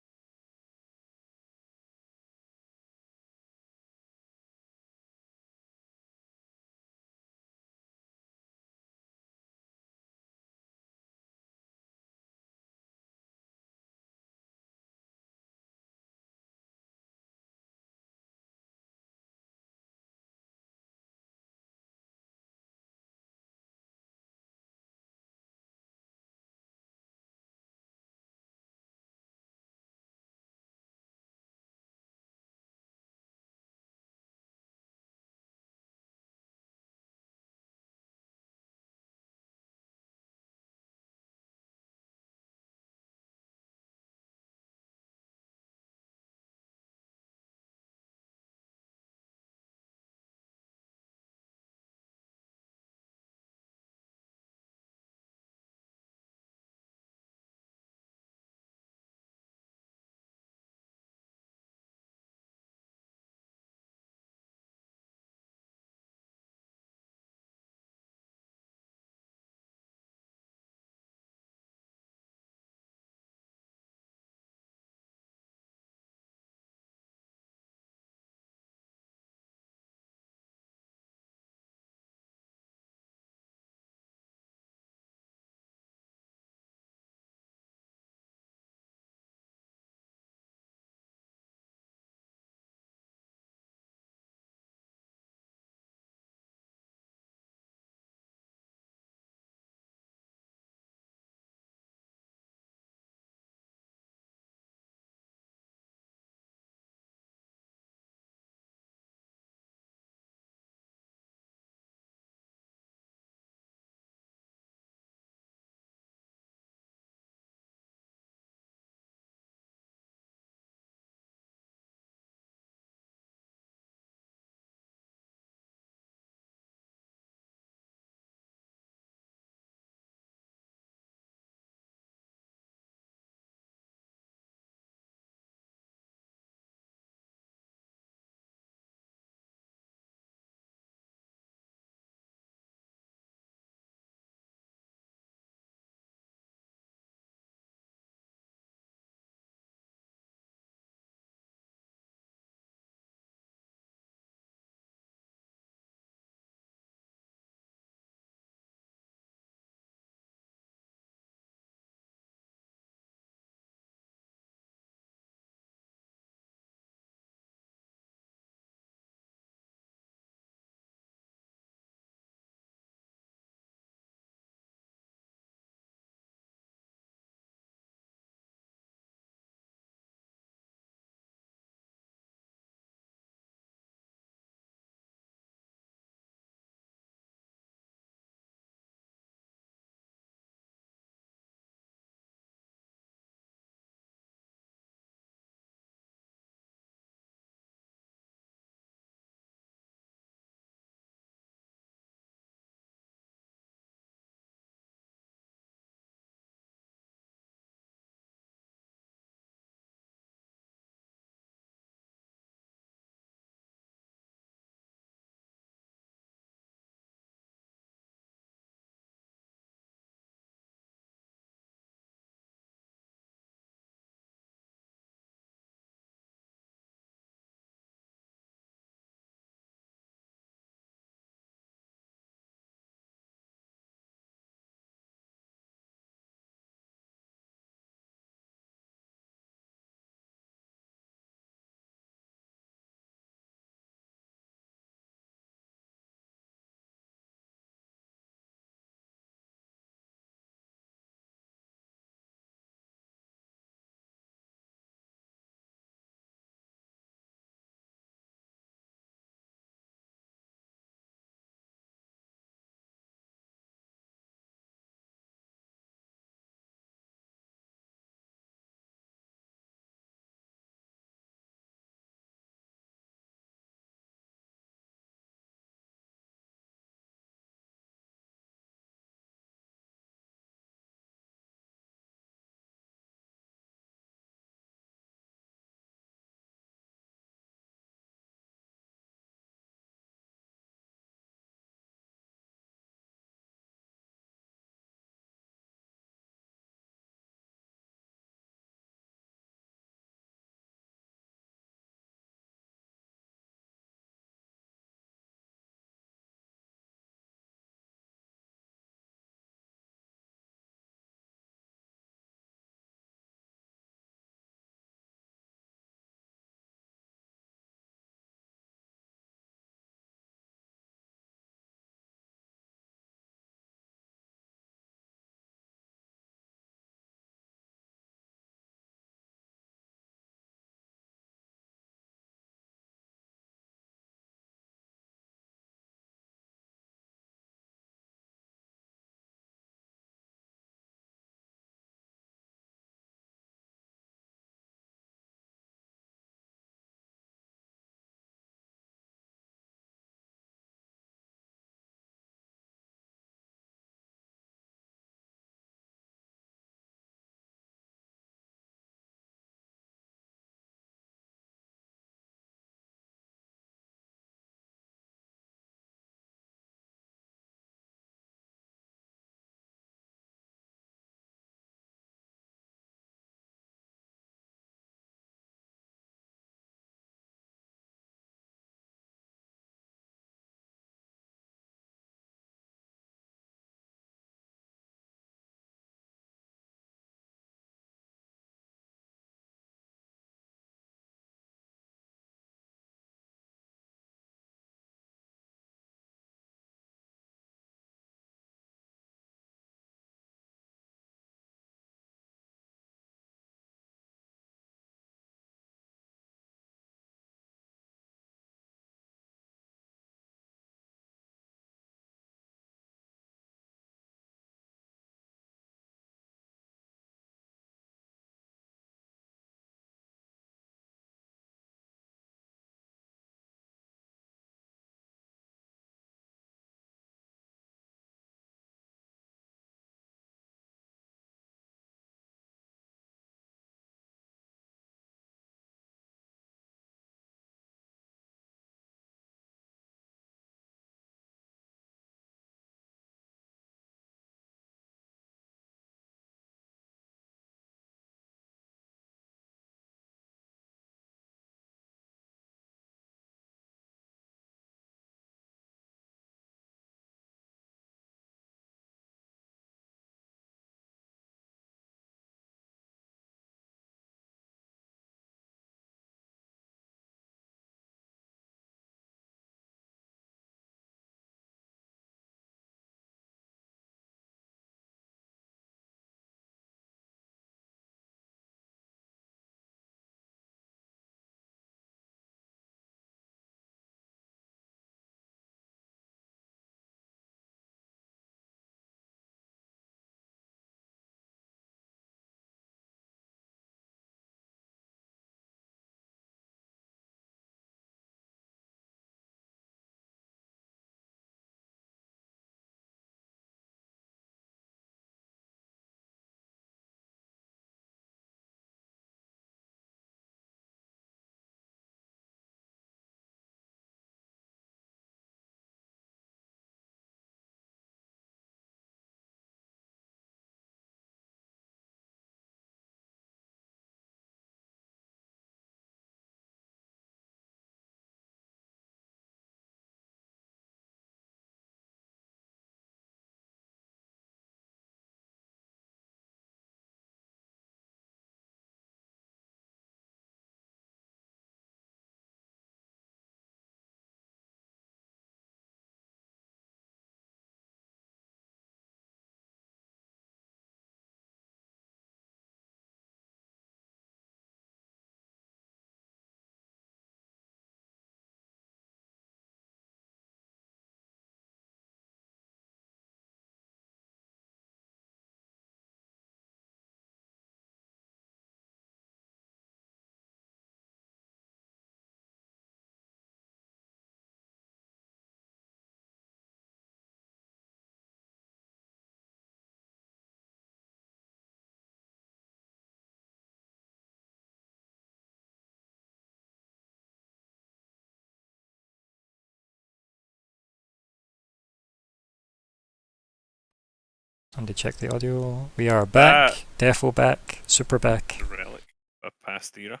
Let me check the audio. We are back. Defo back. Super back. The relic of past era.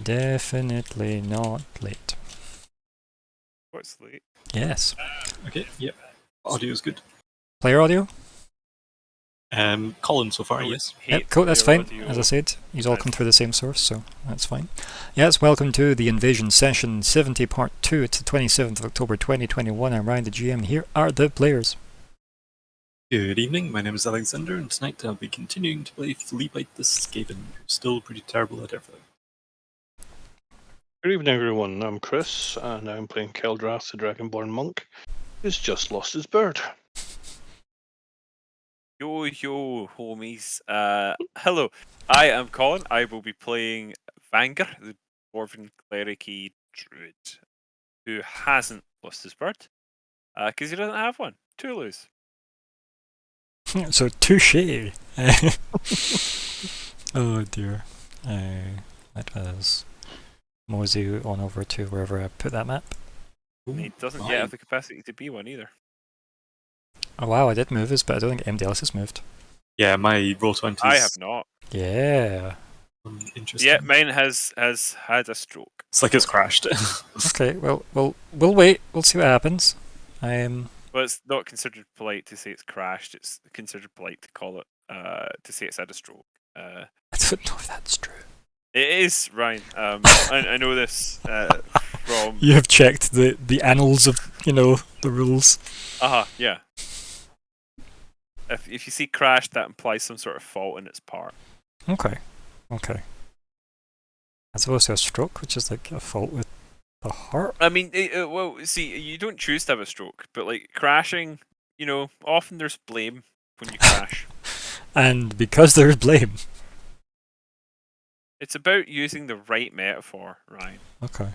Definitely not late. What's late? Yes. Okay, yep. Audio's good. Player audio? Colin so far, I would yes. hate Yep, cool, that's player fine. audio. As I said, he's all Bad. come through the same source, so that's fine. Yes, welcome to the Invasion Session 70 Part 2. It's the 27th of October 2021. I'm Ryan, the GM. Here are the players. Good evening, my name is Alexander, and tonight I'll be continuing to play Fleabite the Skaven, who's still pretty terrible at everything. Good evening, everyone. I'm Chris, and I'm playing Keldrath, the Dragonborn monk, who's just lost his bird. Yo, yo, homies. Hello, I am Colin. I will be playing Vanger, the Dwarven cleric-y druid, who hasn't lost his bird, because he doesn't have one. To lose. So, touche. Oh dear. That was mosey on over to wherever I put that map. He doesn't yet have the capacity to be one either. Oh wow, I did move his, but I don't think anybody else has moved. Yeah, my Roll20 I have not. Yeah. interesting. Yeah, mine has had a stroke. It's like it's crashed. Okay, well, we'll wait. We'll see what happens. Well, it's not considered polite to say it's crashed. It's considered polite to call it, to say it's had a stroke. I don't know if that's true. It is, Ryan. I know this from. You have checked the annals of, the rules. Yeah. If you see crashed, that implies some sort of fault in its part. Okay. As opposed to a stroke, which is like a fault with the heart. I mean, well, see, you don't choose to have a stroke, but like crashing, often there's blame when you crash. And because there's blame. It's about using the right metaphor, Ryan. Okay.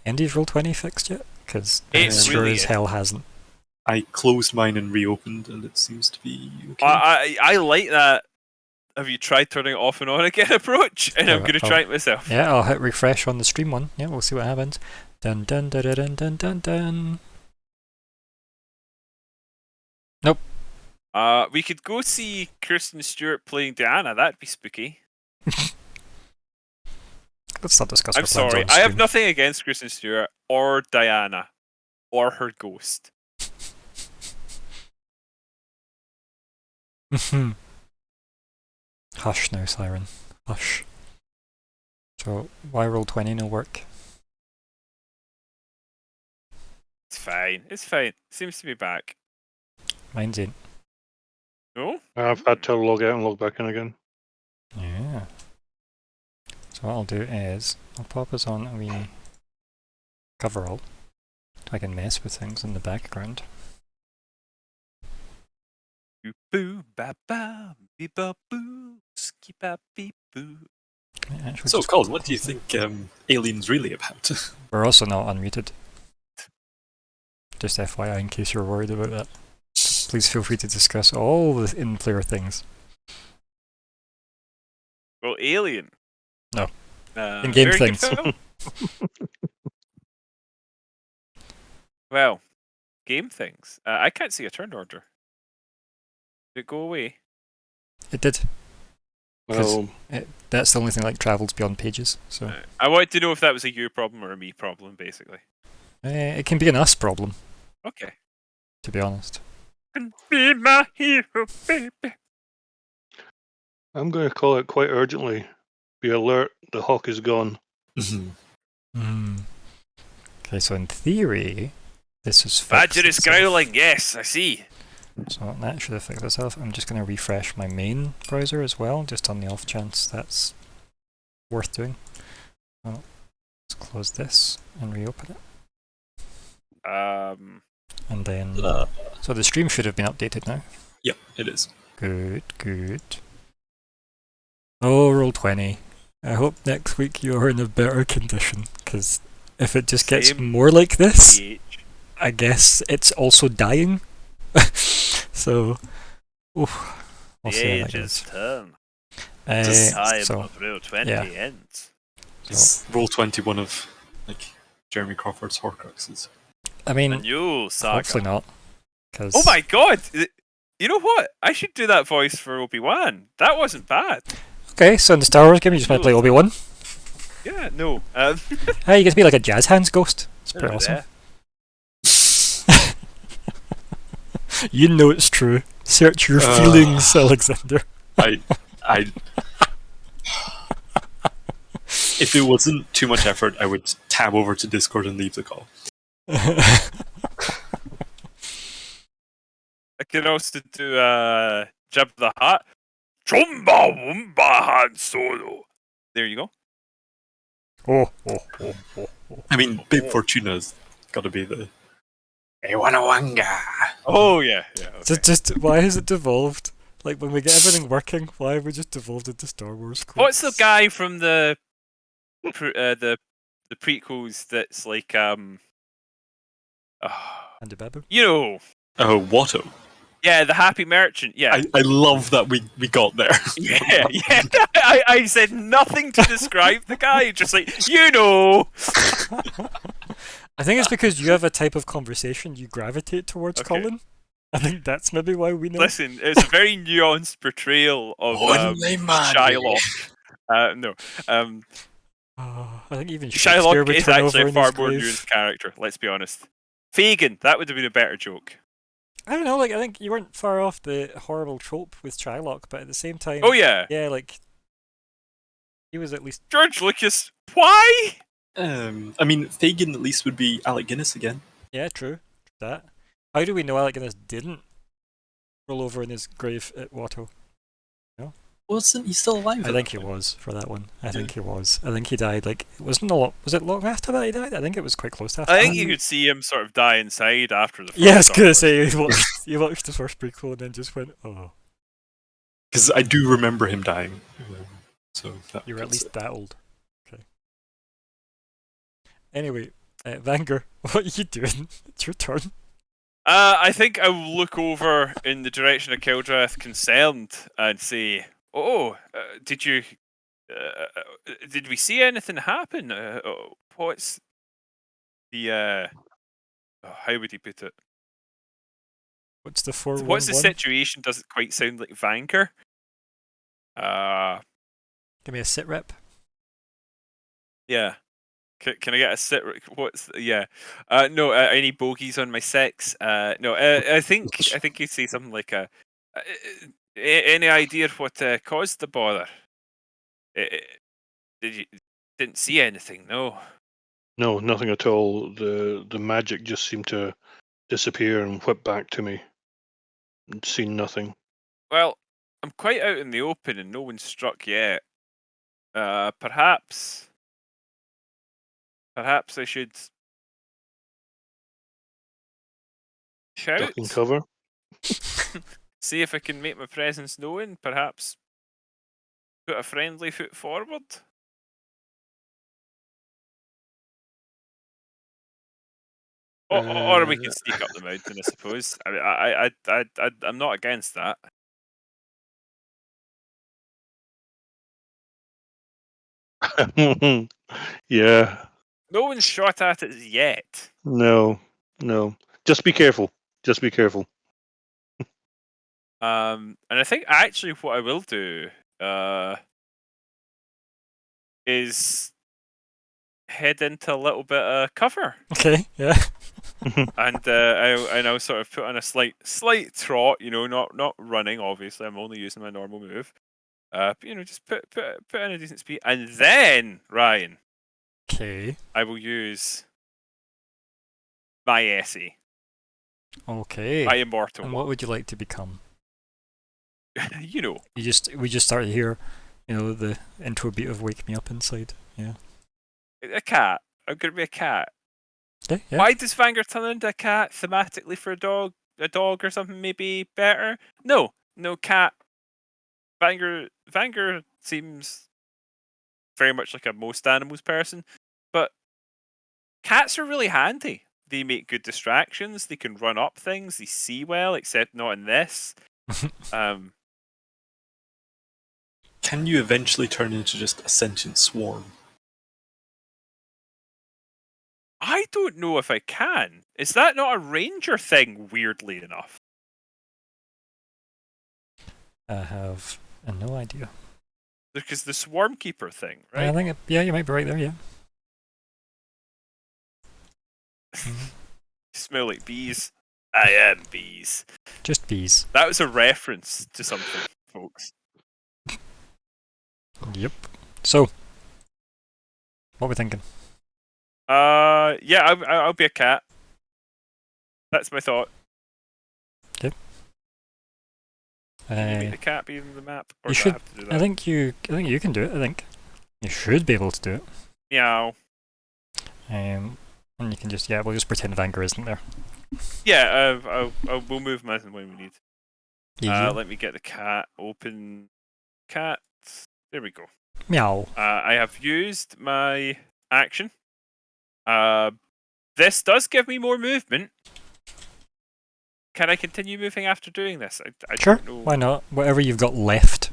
Andy's Roll20 fixed yet? Because It sure really as is. hell hasn't. I closed mine and reopened, and it seems to be okay. I like that. Have you tried turning it off and on again approach? And I'm Yeah, going to try it myself. Yeah, I'll hit refresh on the stream one. Yeah, we'll see what happens. Dun dun dun dun dun dun dun. Nope. We could go see Kirsten Stewart playing Diana. That'd be spooky. Let's not discuss I'm our plans sorry. on I have stream. nothing against Kristen Stewart or Diana or her ghost. Hush now, Siren. Hush. So, why Roll20 no work? It's fine. It's fine. Seems to be back. Mine's ain't. No? I've had to log out and log back in again. Yeah. So what I'll do is, I'll pop us on a wee coverall so I can mess with things in the background. Boo ba ba beep ba boo ski ba beep boo. Might actually So, just Colin, what do you close that. think Alien's really about? We're also not unmuted. Just FYI, in case you're worried about that. Please feel free to discuss all the in-player things. Well, Alien. No. very In-game good things. film. Well, game things. I can't see a turn order. Did it go away? It did. Well, That's the only thing that travels beyond pages. So I wanted to know if that was a you problem or a me problem, basically. it can be an us problem, Okay. to be honest. Can be my hero, baby. I'm going to call it quite urgently. Be alert, the hawk is gone. Okay, so in theory, this is fixed Badger is itself. growling. Yes, I see. So that should have fixed itself. I'm just going to refresh my main browser as well, just on the off chance that's worth doing. Well, let's close this and reopen it. And then, so the stream should have been updated now. Yep, it is. Good. Oh, Roll20. I hope next week you're in a better condition, because if it just gets Same. more like this, PH. I guess it's also dying. So, we'll The see how that ages goes. turn. Just Time So, of Real 20 yeah. ends. It's Roll20 one of like Jeremy Crawford's Horcruxes. I A mean, new saga. hopefully not. 'Cause- Oh my god! You know what? I should do that voice for Obi-Wan. That wasn't bad. Okay, so in the Star Wars game, you just want to play Obi-Wan. Yeah, no. Hey, you get to be like a jazz hands ghost. It's pretty over awesome. there. You know it's true. Search your Uh. feelings, Alexander. I if it wasn't too much effort, I would tab over to Discord and leave the call. I can also do Jabba the Hutt. Chumba Wumba Han Solo. There you go. oh. I mean, Big Fortuna's got to be the Ewanawanga. Oh yeah, yeah. Okay. Just why has it devolved? Like when we get everything working, why have we just devolved into Star Wars? What's the quotes? guy from the prequels that's like Andy Babu? you know, Oh, Watto. yeah, the Happy Merchant. Yeah, I love that we got there. yeah, yeah. I said nothing to describe the guy, just like you know. I think it's because you have a type of conversation you gravitate towards, Okay. Colin. I think that's maybe why we know. Listen, it's a very nuanced portrayal of Shylock. No, Oh, I think even Shakespeare Shylock would is turn actually over a in far his more grave. nuanced character. Let's be honest. Fagin, that would have been a better joke. I don't know, like I think you weren't far off the horrible trope with Shylock, but at the same time, Oh yeah, like he was at least George Lucas. Why? I mean, Fagin at least would be Alec Guinness again. true. That. How do we know Alec Guinness didn't roll over in his grave at Watto? Wasn't he still alive? I think he was for that one. I think he was. I think he died like it wasn't a lot. Was it long after that he died? I think it was quite close after. I think that. you could see him sort of die inside after the. Yeah, I was first gonna Star Wars. say you watched the first prequel and then just went, oh, Because I do remember him dying. So that you were at puts least it. that old. Okay. Anyway, Vanger, what are you doing? It's your turn. I think I will look over in the direction of Kildrath, concerned, and say, "Oh, did you? Did we see anything happen? What's the? How would he put it? What's the 411? What's the situation? Does it quite sound like Vanker? Give me a sit rep. Yeah. Can I get a sit? What's yeah? No. Any bogeys on my sex? No. I think you'd say something like any idea what caused the bother? Did you didn't see anything? No. No, nothing at all. The magic just seemed to disappear and whip back to me. Seen nothing. Well, I'm quite out in the open and no one's struck yet. Perhaps I should shout. Duck and cover. See if I can make my presence known. Perhaps put a friendly foot forward. Or we can sneak up the mountain, I suppose. I mean, I'm not against that. Yeah. No one's shot at it yet. No. Just be careful. Just be careful. And I think actually what I will do is head into a little bit of cover, Okay, yeah. and I'll sort of put on a slight trot. You know, not running. Obviously, I'm only using my normal move. But, you know, just put in a decent speed, and then Ryan, Okay. I will use my essay, Okay. my immortal And one. what would you like to become? You know, We just started to hear, the intro beat of "Wake Me Up Inside." Yeah. a cat. I'm gonna be a cat. Okay. Yeah. Why does Vanger turn into a cat thematically for a dog or something maybe better? No, cat. Vanger seems very much like a most animals person, but cats are really handy. They make good distractions. They can run up things. They see well, except not in this. Can you eventually turn into just a sentient swarm? I don't know if I can. Is that not a ranger thing, weirdly enough? I have no idea. Because the swarm keeper thing, I right? think, yeah, you might be right there, yeah. Mhm. Smell like bees. I am bees. Just bees. That was a reference to something, folks. Yep. So, what are we thinking? Yeah, I'll be a cat. That's my thought. Can you make the cat be in the map, or You do I should- have to do that? I think you can do it. I think you should be able to do it. Meow. And you can just we'll just pretend Vanguard isn't there. Yeah, we'll move them as and when we need. Yeah. Let me get the cat. Open cat. There we go. Meow. I have used my action. This does give me more movement. Can I continue moving after doing this? I Sure. don't know. Why not? Whatever you've got left.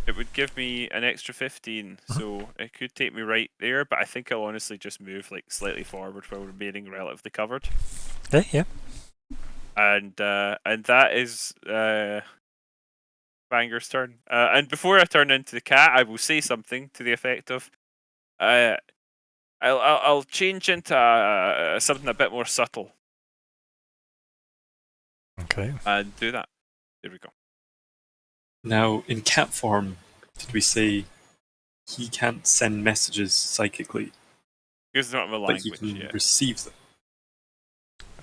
It would give me an extra 15, so it could take me right there, but I think I'll honestly just move like slightly forward while remaining relatively covered. Okay. Yeah. And that is Vanger's turn. And before I turn into the cat, I will say something to the effect of, I'll change into something a bit more subtle Okay. and do that. There we go. Now, in cat form, did we say he can't send messages psychically, Because it's not my but he language can yet. receive them?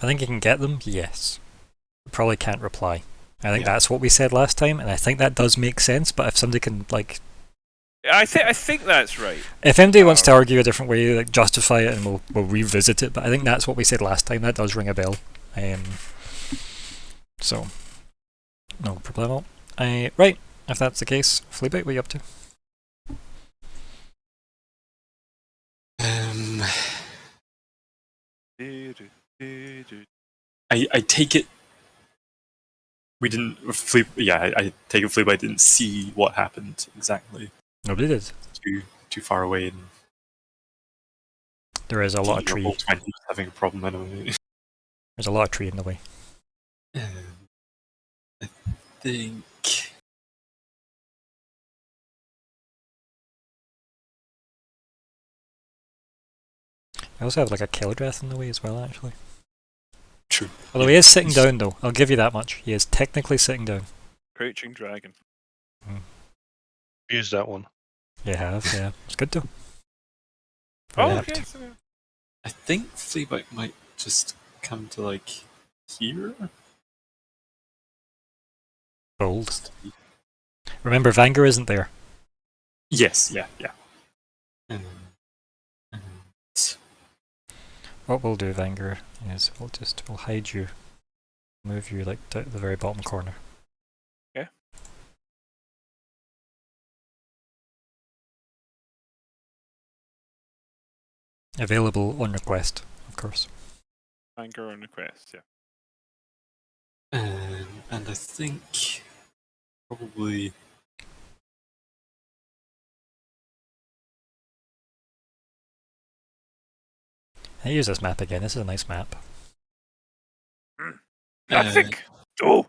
I think you can get them. Yes. Probably can't reply. I think Yeah. that's what we said last time, and I think that does make sense. But if somebody can I think that's right. if anybody wants to argue a different way, justify it, and we'll revisit it. But I think that's what we said last time. That does ring a bell. So no problem. Right. If that's the case, Fleabite, what are you up to? I take it we didn't. I take it Fleabite didn't see what happened exactly. Nobody did. Too far away, and There is a lot of tree. Roll 20 was having a problem anyway. There's a lot of tree in the way. I think. I also have like a Keldreth in the way as well, actually. True. Although he is sitting down, though. I'll give you that much. He is technically sitting down. Crouching dragon. Use that one. You have, yeah. It's good though. Oh, Very okay. apt. So, I think Fleabite might just come to like here. Bold. Remember, Vanguard isn't there. Yes. Yeah. And What we'll do, Vanguard, is we'll hide you. Move you like to the very bottom corner. Okay. Available on request, of course. anger on request, yeah. and I think probably. I use this map again. This is a nice map. Nothing. Oh.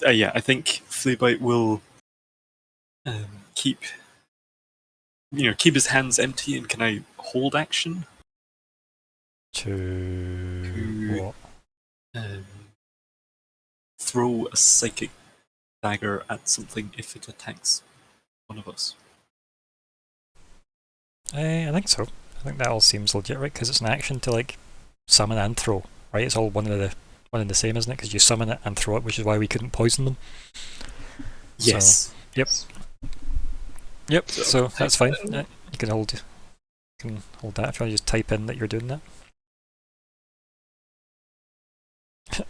I think Fleabite will keep his hands empty, and can I hold action? To what? Throw a psychic dagger at something if it attacks one of us. I think so. I think that all seems legit, right? Because it's an action to like summon and throw, right? It's all one and the same, isn't it? Because you summon it and throw it, which is why we couldn't poison them. Yes. Yep. Yep. So, So that's fine. You can hold that if you want to just type in that you're doing that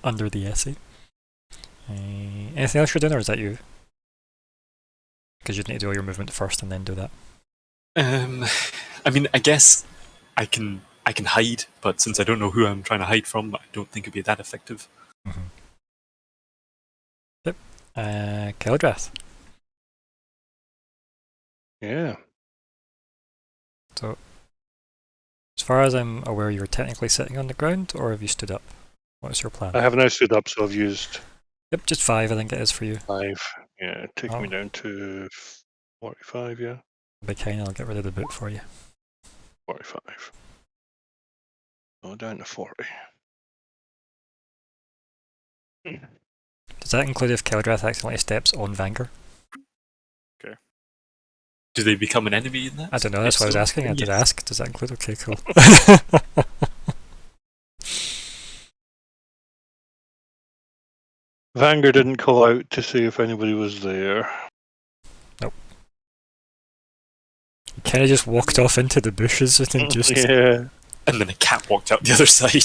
under the essay. Anything else you're doing, or is that you? Because you'd need to do all your movement first and then do that. I mean, I guess I can hide, but since I don't know who I'm trying to hide from, I don't think it'd be that effective. Mm-hmm. Yep. Keldrath. Yeah. So, as far as I'm aware, you're technically sitting on the ground, or have you stood up? What's your plan? I have now stood up, so I've used Yep, just 5, I think it is for you. 5. Yeah, taking me Oh. down to 45, yeah. Be kind, I'll get rid of the boot for you. 45. Oh, down to 40. Does that include if Keldrath accidentally steps on Vanger? Do they become an enemy in that? I don't know, that's If what I was so, asking. I then did yes. ask. Does that include? Okay, cool. Vanger didn't call out to see if anybody was there. You kind of just walked off into the bushes and then just... Yeah. And then a cat walked out the other side.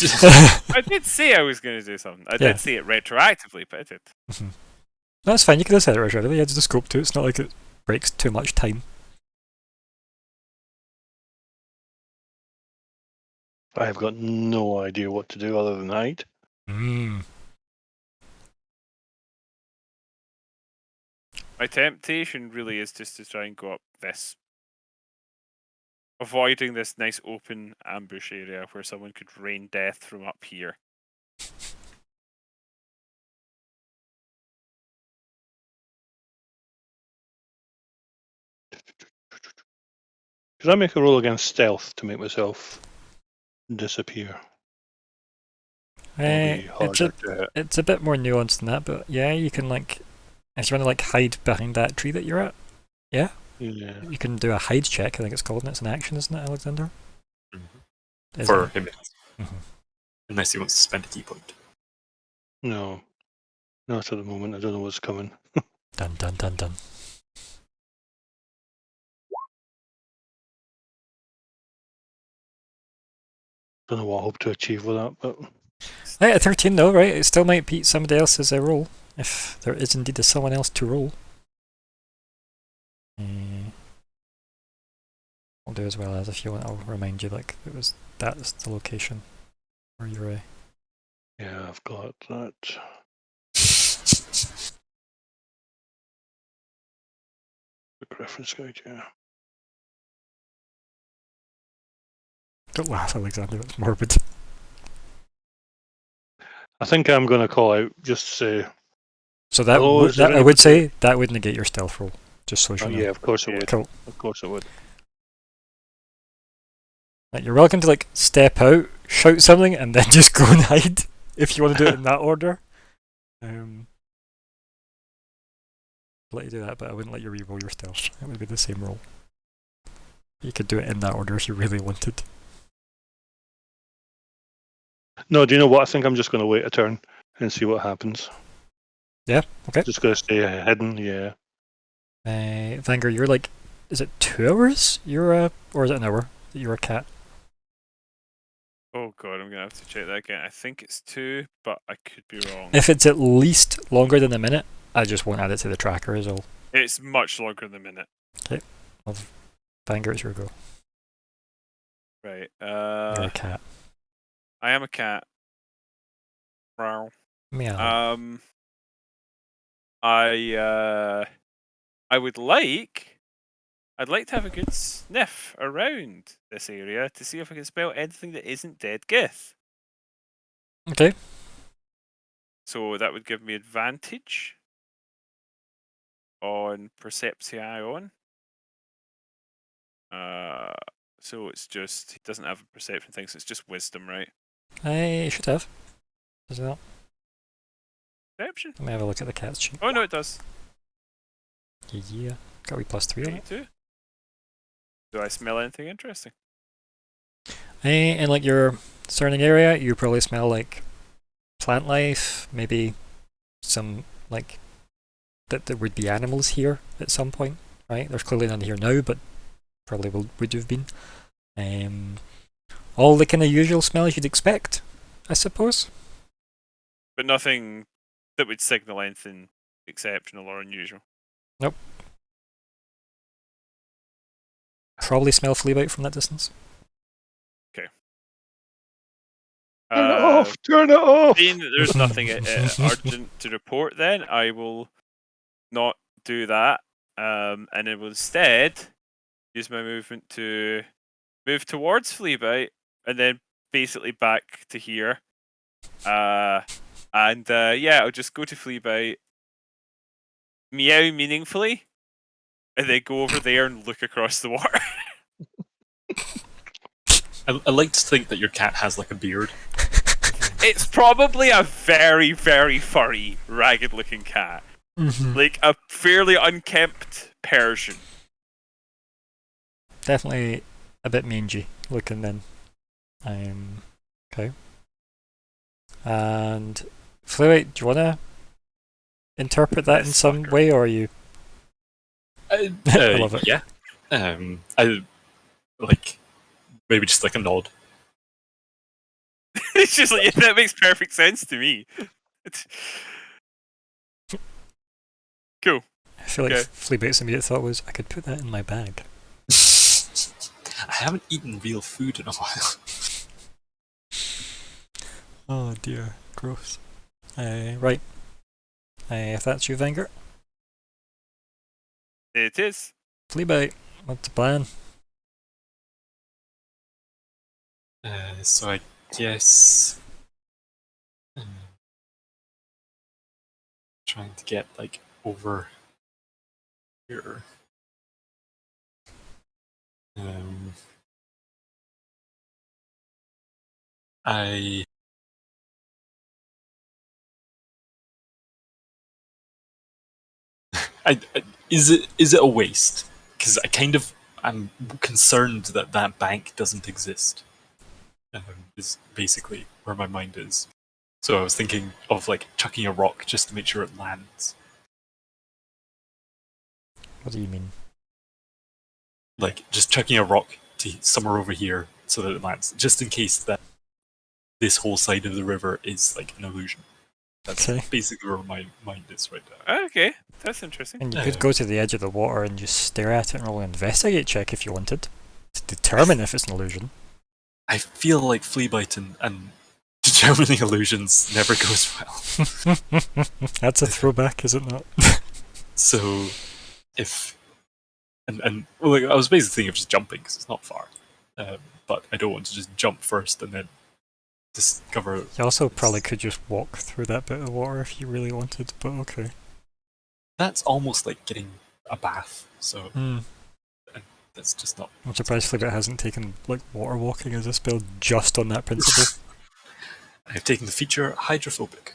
I did say I was going to do something. I Yeah. did say it retroactively, but I did. That's fine, you could have said it originally. You had the scope to it. It's not like it breaks too much time. I have got no idea what to do other than hide. Mm. My temptation really is just to try and go up this. Avoiding this nice open ambush area where someone could rain death from up here. Should I make a roll against stealth to make myself disappear? It's a bit more nuanced than that, but yeah, you can like... If you want to like hide behind that tree that you're at, Yeah. you can do a hide check, I think it's called, and it's an action, isn't it, Alexander? Is For it? him. Mhm. Unless he wants to spend a key point. No. Not at the moment. I don't know what's coming. Dun dun dun dun. Don't know what I hope to achieve with that, but Hey, at 13 though, right? It still might beat somebody else's roll, if there is indeed a someone else to roll. I'll do as well as, if you want, I'll remind you, like, that's the location where you're yeah, I've got that. Quick reference guide, yeah. Don't laugh, Alexander, it's morbid. I think I'm going to call out just to say, So that, Hello, is there I would anybody- say that would negate your stealth roll, just so you know. yeah, of course it Yeah. would. Cool. Of course it would. Like, you're welcome to like step out, shout something, and then just go and hide if you want to do it in that order. I'll let you do that, but I wouldn't let you re-roll your stealth. It would be the same roll. You could do it in that order if you really wanted. No, do you know what? I think I'm just going to wait a turn and see what happens. Yeah, okay. Just going to stay hidden, yeah. Vanger, you're like, is it 2 hours? Or is it an hour that you're a cat? Oh god, I'm gonna have to check that again. I think it's 2, but I could be wrong. If it's at least longer than a minute, I just won't add it to the tracker is all. It's much longer than a minute. Vanger, it's your go. Right. You're a cat. I am a cat. Meow. Meow. I'd like to have a good sniff around this area to see if I can spell anything that isn't dead Gith. Okay. So that would give me advantage on Perception. So it's just, he doesn't have a perception thing, so it's just wisdom, right? I should have. Does it not? Perception? Let me have a look at the cat's sheet. Oh no, it does. Yeah. Got a wee +3 on it. 82. Do I smell anything interesting? In like your surrounding area, you probably smell like plant life, maybe some like that there would be animals here at some point, right? There's clearly none here now, but probably would have been. All the kind of usual smells you'd expect, I suppose. But nothing that would signal anything exceptional or unusual. Nope. Probably smell Fleabite from that distance. Turn it off! Turn it off! Seeing that there's nothing urgent to report, then I will not do that, and it will instead use my movement to move towards Fleabite, and then basically back to here. Yeah, I'll just go to Fleabite, meow meaningfully, and then go over there and look across the water. I like to think that your cat has like a beard. It's probably a very, very furry, ragged-looking cat, like a fairly unkempt Persian. Definitely a bit mangy looking then. Okay. And Fluid, do you want to interpret that in This some fucker. way, or are you? I love it. Yeah. I like maybe just like a nod. It's just like, yeah, that makes perfect sense to me. It's... Cool. I feel like Okay. Fleabite's immediate thought was, I could put that in my bag. I haven't eaten real food in a while. Oh dear, gross. Right. If that's you, Venger. It is. Fleabite, what's the plan? So I guess trying to get like over here. I is it a waste? Because I'm concerned that that bank doesn't exist. Is basically where my mind is. So I was thinking of like chucking a rock just to make sure it lands. What do you mean? Like just chucking a rock to somewhere over here so that it lands, just in case that this whole side of the river is like an illusion. That's Okay. basically where my mind is right now. Okay, that's interesting. And you could go to the edge of the water and just stare at it and roll an investigate check if you wanted to determine if it's an illusion. I feel like Fleabite and determining illusions never goes well. That's a throwback, is it not? So, if and well, like, I was basically thinking of just jumping because it's not far, but I don't want to just jump first and then discover. You also probably could just walk through that bit of water if you really wanted, but okay. That's almost like getting a bath. So Mm. that's just not. I'm surprised Fleabite hasn't taken like water walking as a spell just on that principle. I've taken the feature hydrophobic.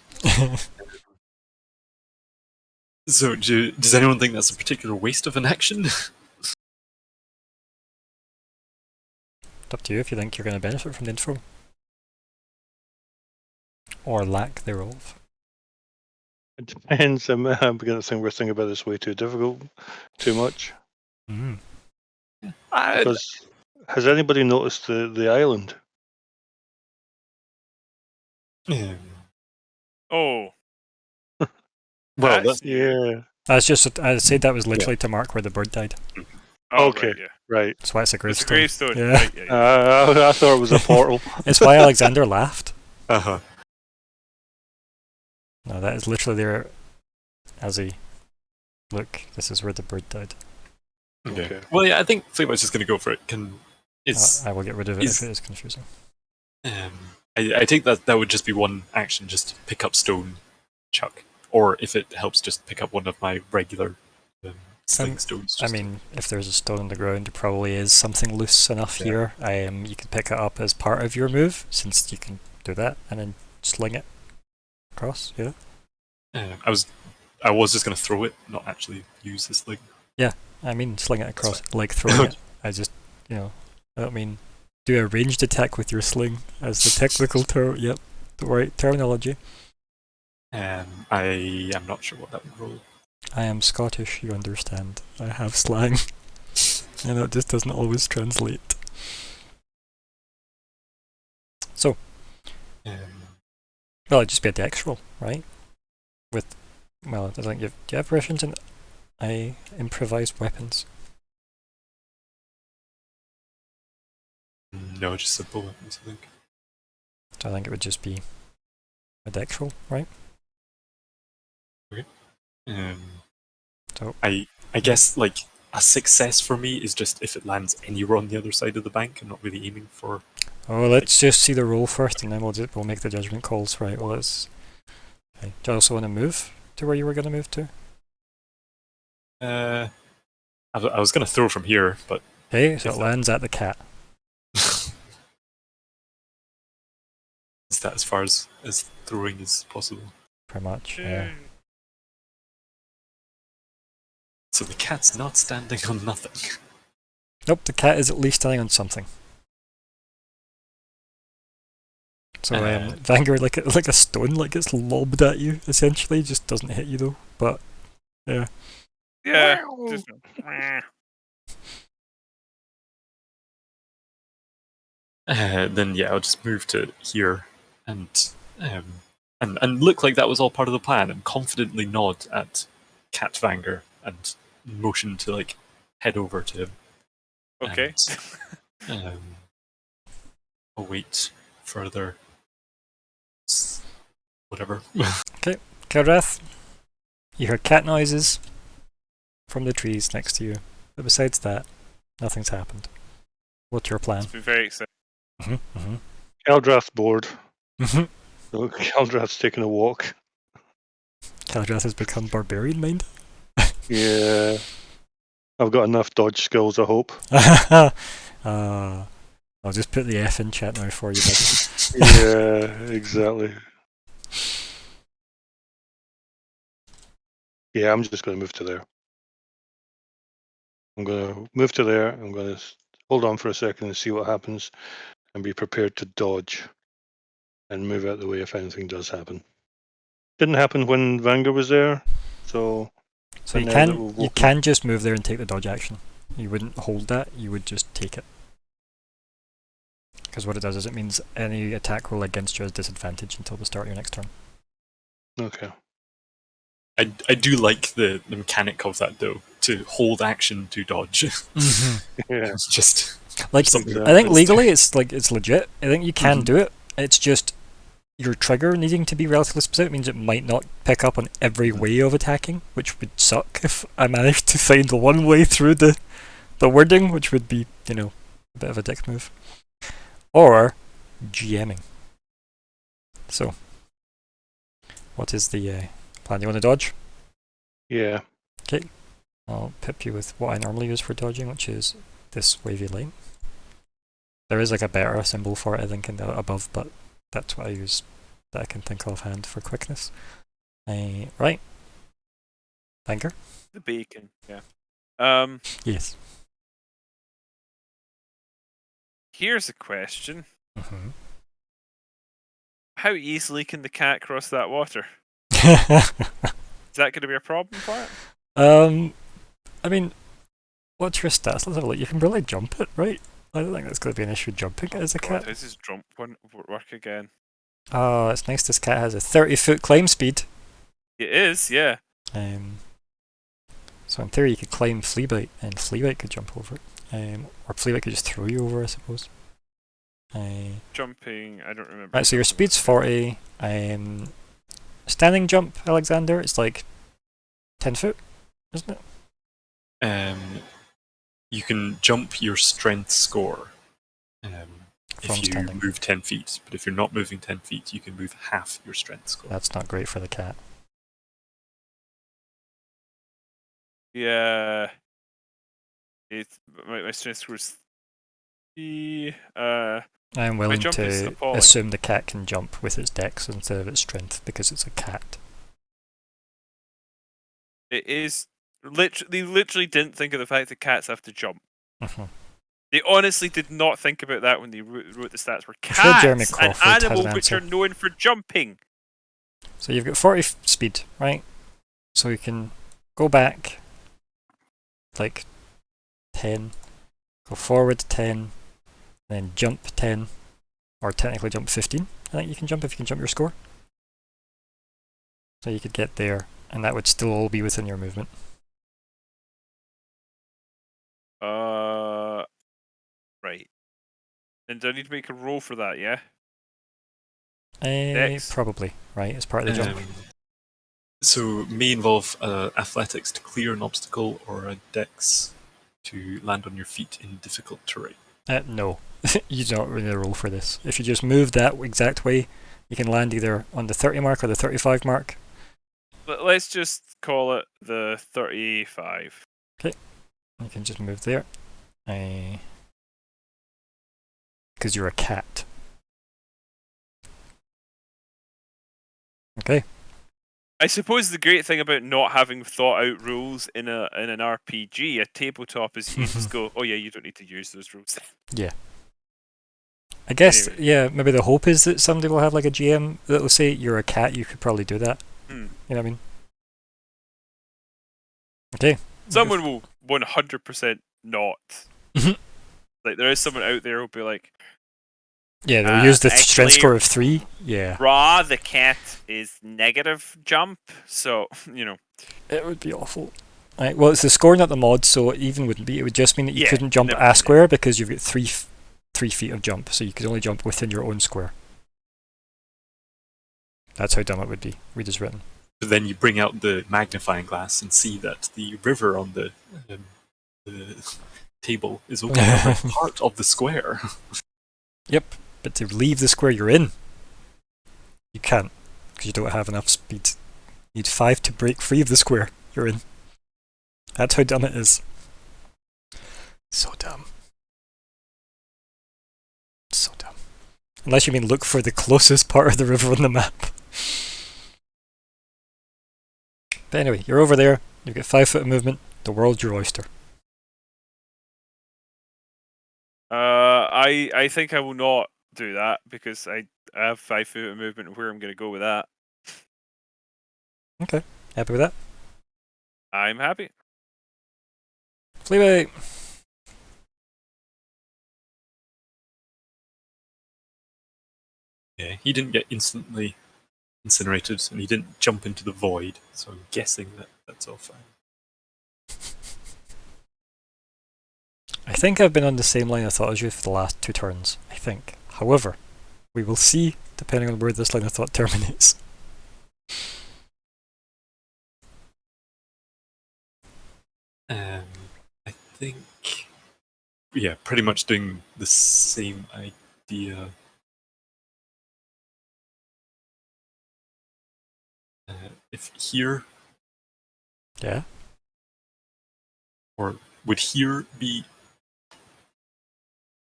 So, does anyone think that's a particular waste of an action? It's up to you if you think you're going to benefit from the info. Or lack thereof. It depends. I'm beginning to think we're thinking about this way too difficult, too much. Mm. Because has anybody noticed the island? Oh, Well, that's- Yeah. I said that was literally to mark where the bird died. oh, Okay. right, yeah. Right. That's why it's a It's a gravestone. gravestone. Yeah. Right, yeah. I thought it was a portal. It's why Alexander laughed. uh-huh. No, that is literally there as he... Look, this is where the bird died. Okay. Well, yeah, I think Fleabite's just going to go for it. I will get rid of it is- if it is confusing. I think that would just be one action, just pick up stone, chuck. Or if it helps, just pick up one of my regular sling stones. I just mean, if there's a stone on the ground, there probably is something loose enough here. You can pick it up as part of your move, since you can do that, and then sling it across, yeah? I was just going to throw it, not actually use this sling. I mean, sling it across, like throwing it. I just, I don't mean do a ranged attack with your sling as the technical term. Yep, the right terminology. I am not sure what that would roll. I am Scottish, you understand. I have slang. And it just doesn't always translate. So, well, it'd just be a dex roll, right? Well, I think do you have proficiency in improvised weapons? No, just simple weapons, I think. So I think it would just be a dex roll, right? So So- I guess like a success for me is just if it lands anywhere on the other side of the bank. I'm not really aiming for. Oh, let's just see the roll first, and then we'll make the judgment calls. Right. Well, let's. Okay. Do you also want to move to where you were going to move to? I was going to throw from here, but Okay, so Is it that- lands at the cat. is that as far as throwing is possible? Pretty much. Yeah. So the cat's not standing on nothing. Nope, the cat is at least standing on something. So Vanguard, like a stone, like gets lobbed at you. Essentially, just doesn't hit you though. But yeah. Yeah. Wow. Just, Then yeah, I'll just move to here and look like that was all part of the plan, and confidently nod at Cat Vanger and motion to like head over to him. okay. And, await further. Whatever. Kilrath, you hear cat noises from the trees next to you, but besides that, nothing's happened. What's your plan? It's been very exciting. Eldrath's bored. Mhm. So Eldrath's taking a walk. Kilrath has become barbarian mind. Yeah. I've got enough dodge skills, I hope. I'll just put the F in chat now for you, buddy. Yeah, exactly. Yeah, I'm just going to move to there. I'm going to move to there. I'm going to hold on for a second and see what happens and be prepared to dodge and move out the way if anything does happen. Didn't happen when Vanguard was there, so... So you now that can we've you woken- can just move there and take the dodge action. You wouldn't hold that, you would just take it. Because what it does is it means any attack roll against you has disadvantage until the start of your next turn. Okay. I do like the mechanic of that though, to hold action to dodge. Yeah. It's just Like something I think that's- legally it's legit. I think you can Mhm. do it. It's just your trigger needing to be relatively specific means it might not pick up on every way of attacking, which would suck if I managed to find the one way through the wording, which would be, a bit of a dick move. Or GMing. So what is the plan? You want to dodge? Yeah. I'll pip you with what I normally use for dodging, which is this wavy line. There is like a better symbol for it, I think, in the above, but that's what I use that I can think offhand for quickness. Right. Anger? The bacon. Yeah. Yes. Here's a question. Mm-hmm. How easily can the cat cross that water? Is that going to be a problem for it? I mean, what's your stats? Let's have a look. You can really jump it, right? I don't think that's going to be an issue jumping it as a God, cat. how's his jump one work again? Oh, it's nice this cat has a 30-foot climb speed. It is, yeah. So in theory you could climb Fleabite, and Fleabite could jump over it. Or Fleabite could just throw you over, I suppose. Jumping, I don't remember. Right, so your speed's 40. Standing jump, Alexander, it's like 10 foot, isn't it? You can jump your strength score From if you standing. move 10 feet, but if you're not moving 10 feet, you can move half your strength score. That's not great for the cat. Yeah. It's my strength score is 3. I'm willing jump is to appalling. assume the cat can jump with its dex instead of its strength because it's a cat. It is they literally didn't think of the fact that cats have to jump. Mhm. They honestly did not think about that when they wrote the stats. Were I'm sure Jeremy cats, an Crawford has animal an which answer. are known for jumping. So you've got 40 speed, right? So you can go back like 10, go forward 10, then jump 10, or technically jump 15. I think you can jump if you can jump your score. So you could get there, and that would still all be within your movement. Right. And do I need to make a roll for that? Yeah. Dex? Probably, right? As part of the jump. So may involve athletics to clear an obstacle or a dex to land on your feet in difficult terrain. No, you don't really roll for this. If you just move that exact way, you can land either on the 30 mark or the 35 mark. Let's just call it the 35. You can just move there. Because you're a cat. Okay. I suppose the great thing about not having thought out rules in an RPG, a tabletop, is you just go, oh yeah, you don't need to use those rules. I guess, Anyway. yeah, maybe the hope is that somebody will have like a GM that will say, you're a cat, you could probably do that. Hmm. You know what I mean? Okay. Someone will 100% not. Mhm. Like, there is someone out there who'll be like, Yeah, they'll use the strength actually- score of 3. Yeah. Ra, the cat, is negative jump, so, you know. It would be awful. Right, well, it's the score, not the mod, so it even wouldn't be. It would just mean that you Yeah, couldn't jump never a mind. square because you've got 3 feet of jump, so you could only jump within your own square. That's how dumb it would be. Read as written. But then you bring out the magnifying glass and see that the river on the table is only part of the square. Yep, but to leave the square you're in, you can't, because you don't have enough speed. You need 5 to break free of the square you're in. That's how dumb it is. So dumb. So dumb. Unless you mean look for the closest part of the river on the map. But anyway, you're over there, you've got 5 foot of movement, the world's your oyster. I think I will not do that because I have 5 foot of movement and where I'm going to go with that. Happy with that? I'm happy. Fleabag! Yeah, he didn't get instantly incinerated, and he didn't jump into the void, so I'm guessing that that's all fine. I think I've been on the same line of thought as you for the last 2 turns, I think. However, we will see depending on where this line of thought terminates. I think, yeah, pretty much doing the same idea. If here, Yeah? or would here be?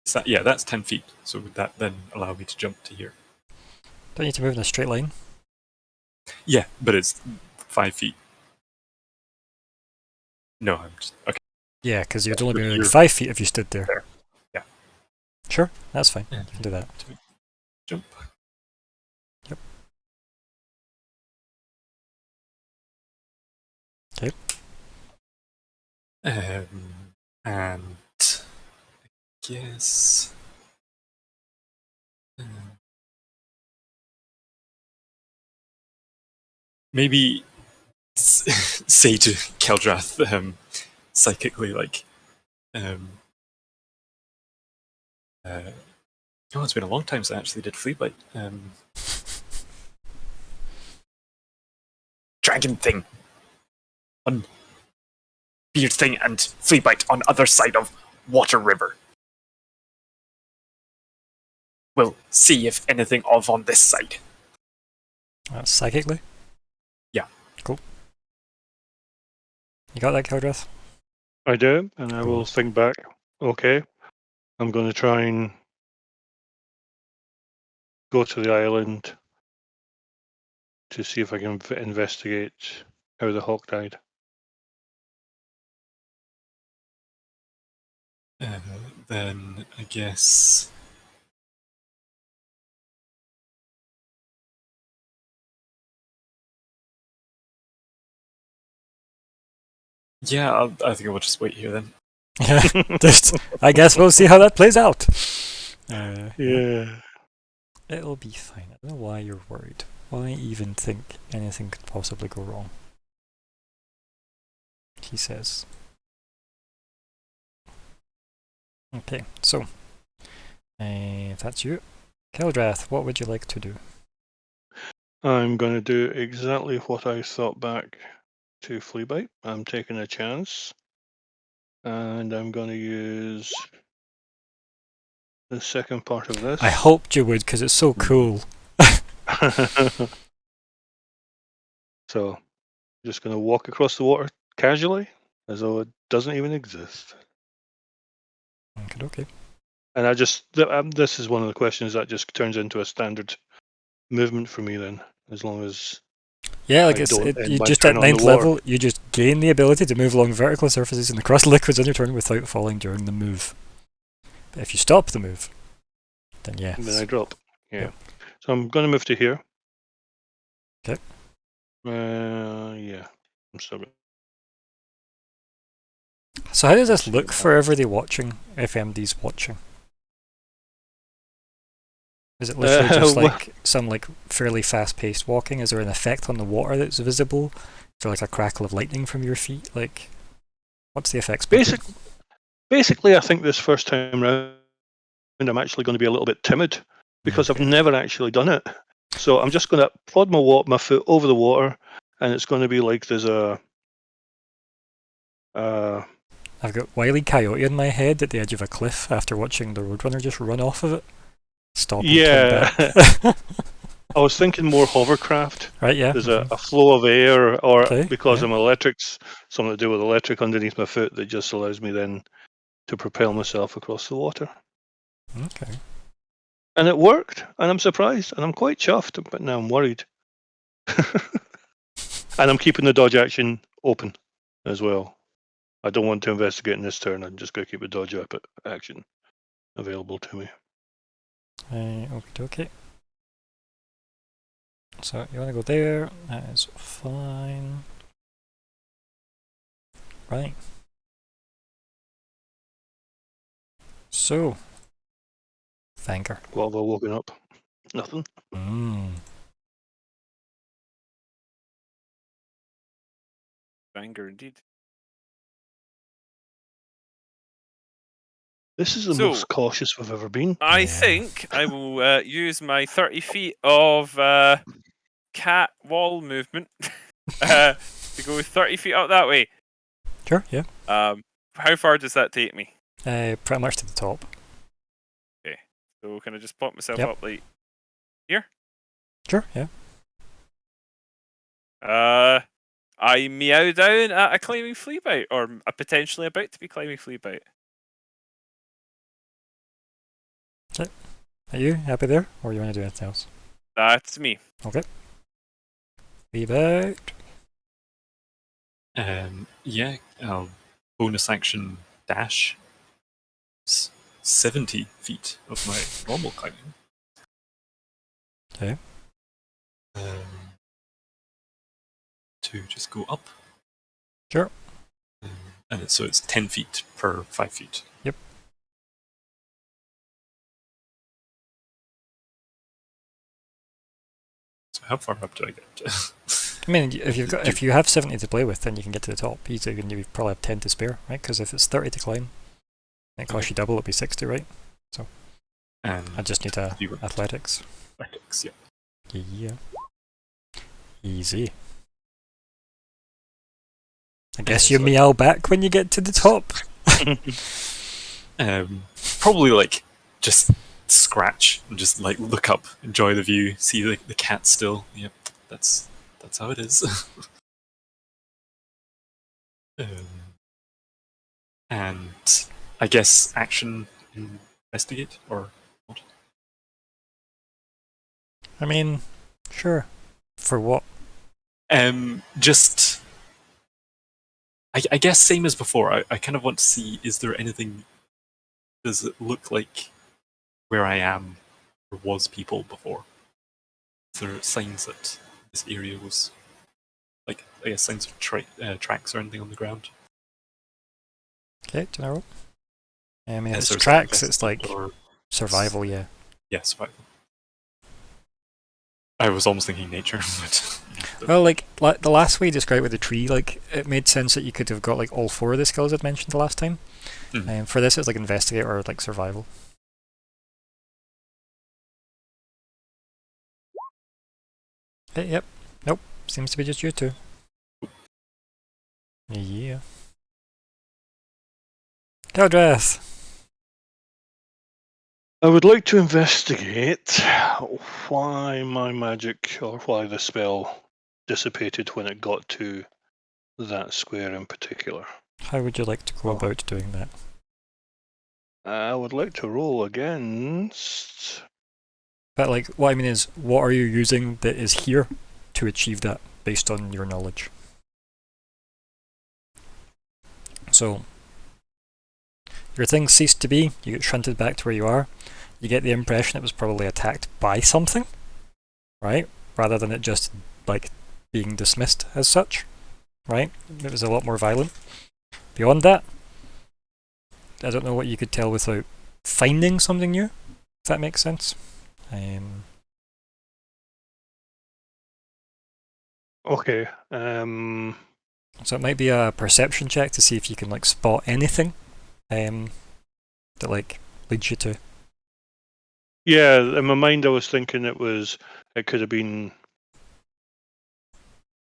Is that, yeah, that's 10 feet. So would that then allow me to jump to here? Don't need to move in a straight line. Yeah, but it's 5 feet. No, I'm just okay. Yeah, because you'd only be But moving you're 5 feet if you stood there. there. Yeah. Sure, that's fine. Yeah. You can do that. Jump. Yep. Okay. And I guess. Maybe say to Keldrath psychically, like, oh, it's been a long time since I actually did Fleabite. Dragon thing on beard thing and Fleabite on other side of Water River. We'll see if anything of on this side. That's psychically? Yeah. Cool. You got that, Keldrath? I do, and I will think back. Okay, I'm going to try and go to the island to see if I can investigate how the hawk died. Then I guess. Yeah, I think I will just wait here then. Yeah. I guess we'll see how that plays out. Yeah. It'll be fine. I don't know why you're worried. Why even think anything could possibly go wrong? He says. Okay, so if that's you, Keldrath, what would you like to do? I'm going to do exactly what I thought back to Fleabite. I'm taking a chance. And I'm going to use the second part of this. I hoped you would, because it's so cool. So, just going to walk across the water casually, as though it doesn't even exist. Okay. And this is one of the questions that just turns into a standard movement for me then, as long as Yeah, like I don't end you my just turn at on the 9th water. level, you just gain the ability to move along vertical surfaces and across liquids on your turn without falling during the move. But if you stop the move, then yes. Then I drop. Yeah. Yep. So I'm going to move to here. Okay. Yeah. I'm still going. So how does this See look what for everybody watching, if MD's watching? Is it literally just well- like some like fairly fast-paced walking? Is there an effect on the water that's visible? Is there like a crackle of lightning from your feet? Like, what's the effects? Basically, I think this first time round, I'm actually going to be a little bit timid because Okay. I've never actually done it. So I'm just going to plod my foot over the water, and it's going to be like there's a. I've got Wile E. Coyote in my head at the edge of a cliff after watching the Roadrunner just run off of it. Stop and Yeah. come back. I was thinking more hovercraft. Right, yeah. There's a flow of air, or Okay, because yeah. I'm electrics, something to do with electric underneath my foot that just allows me then to propel myself across the water. Okay. And it worked, and I'm surprised, and I'm quite chuffed, but now I'm worried. And I'm keeping the dodge action open as well. I don't want to investigate in this turn. I'm just going to keep the dodge action available to me. Okay. So you want to go there? That is fine. Right. So, Thanker. What have I woken up? Nothing. Banger indeed. This is the So- most cautious we've ever been. I Yeah. think I will use my 30 feet of cat wall movement to go 30 feet up that way. Sure, yeah. How far does that take me? Pretty much to the top. So can I just pop myself Yep. up like? Sure, yeah. I meow down at a climbing flea bite, or a potentially about to be climbing flea bite. Are you happy there, or you want to do anything else? That's me. Flea bite. Yeah, bonus action dash. 70 feet of my normal climbing. Okay. To just go up. Sure. And so it's 10 feet per 5 feet. Yep. So how far up do I get? I mean, if you have 70 to play with, then you can get to the top easily, and you probably have 10 to spare, right? Because if it's 30 to climb, it costs you double. It'll be 60, right? And I just need zero. athletics. Athletics, yeah. Yeah. Easy. I guess you so- meow back when you get to the top. Probably like just scratch and just like look up, enjoy the view, see the cat still. Yep, that's how it is. And I guess action investigate or what? I mean, sure. For what? Just I guess same as before. I kind of want to see, is there anything? Does it look like where I am there was people before? Is there signs that this area was like, I guess, signs of tracks or anything on the ground? Okay, do you know? I mean, if it's So tracks, it's like or survival, yeah. yeah, survival. I was almost thinking nature, but Well, like the last way you described with the tree, like it made sense that you could have got like all four of the skills I'd mentioned the last time. Mhm. For this, it's like investigate or like survival. Okay, yep. Nope. Seems to be just you two. Yeah. Dodreth! I would like to investigate why my magic, or why the spell dissipated when it got to that square in particular. How would you like to go Oh. about doing that? I would like to roll against. But like, what I mean is, what are you using that is here to achieve that based on your knowledge? So, your thing ceased to be, you get shunted back to where you are, you get the impression it was probably attacked by something, right? Rather than it just, like, being dismissed as such, right? It was a lot more violent. Beyond that, I don't know what you could tell without finding something new, if that makes sense. Okay. So it might be a perception check to see if you can like spot anything that like leads you to. Yeah, in my mind I was thinking it could have been.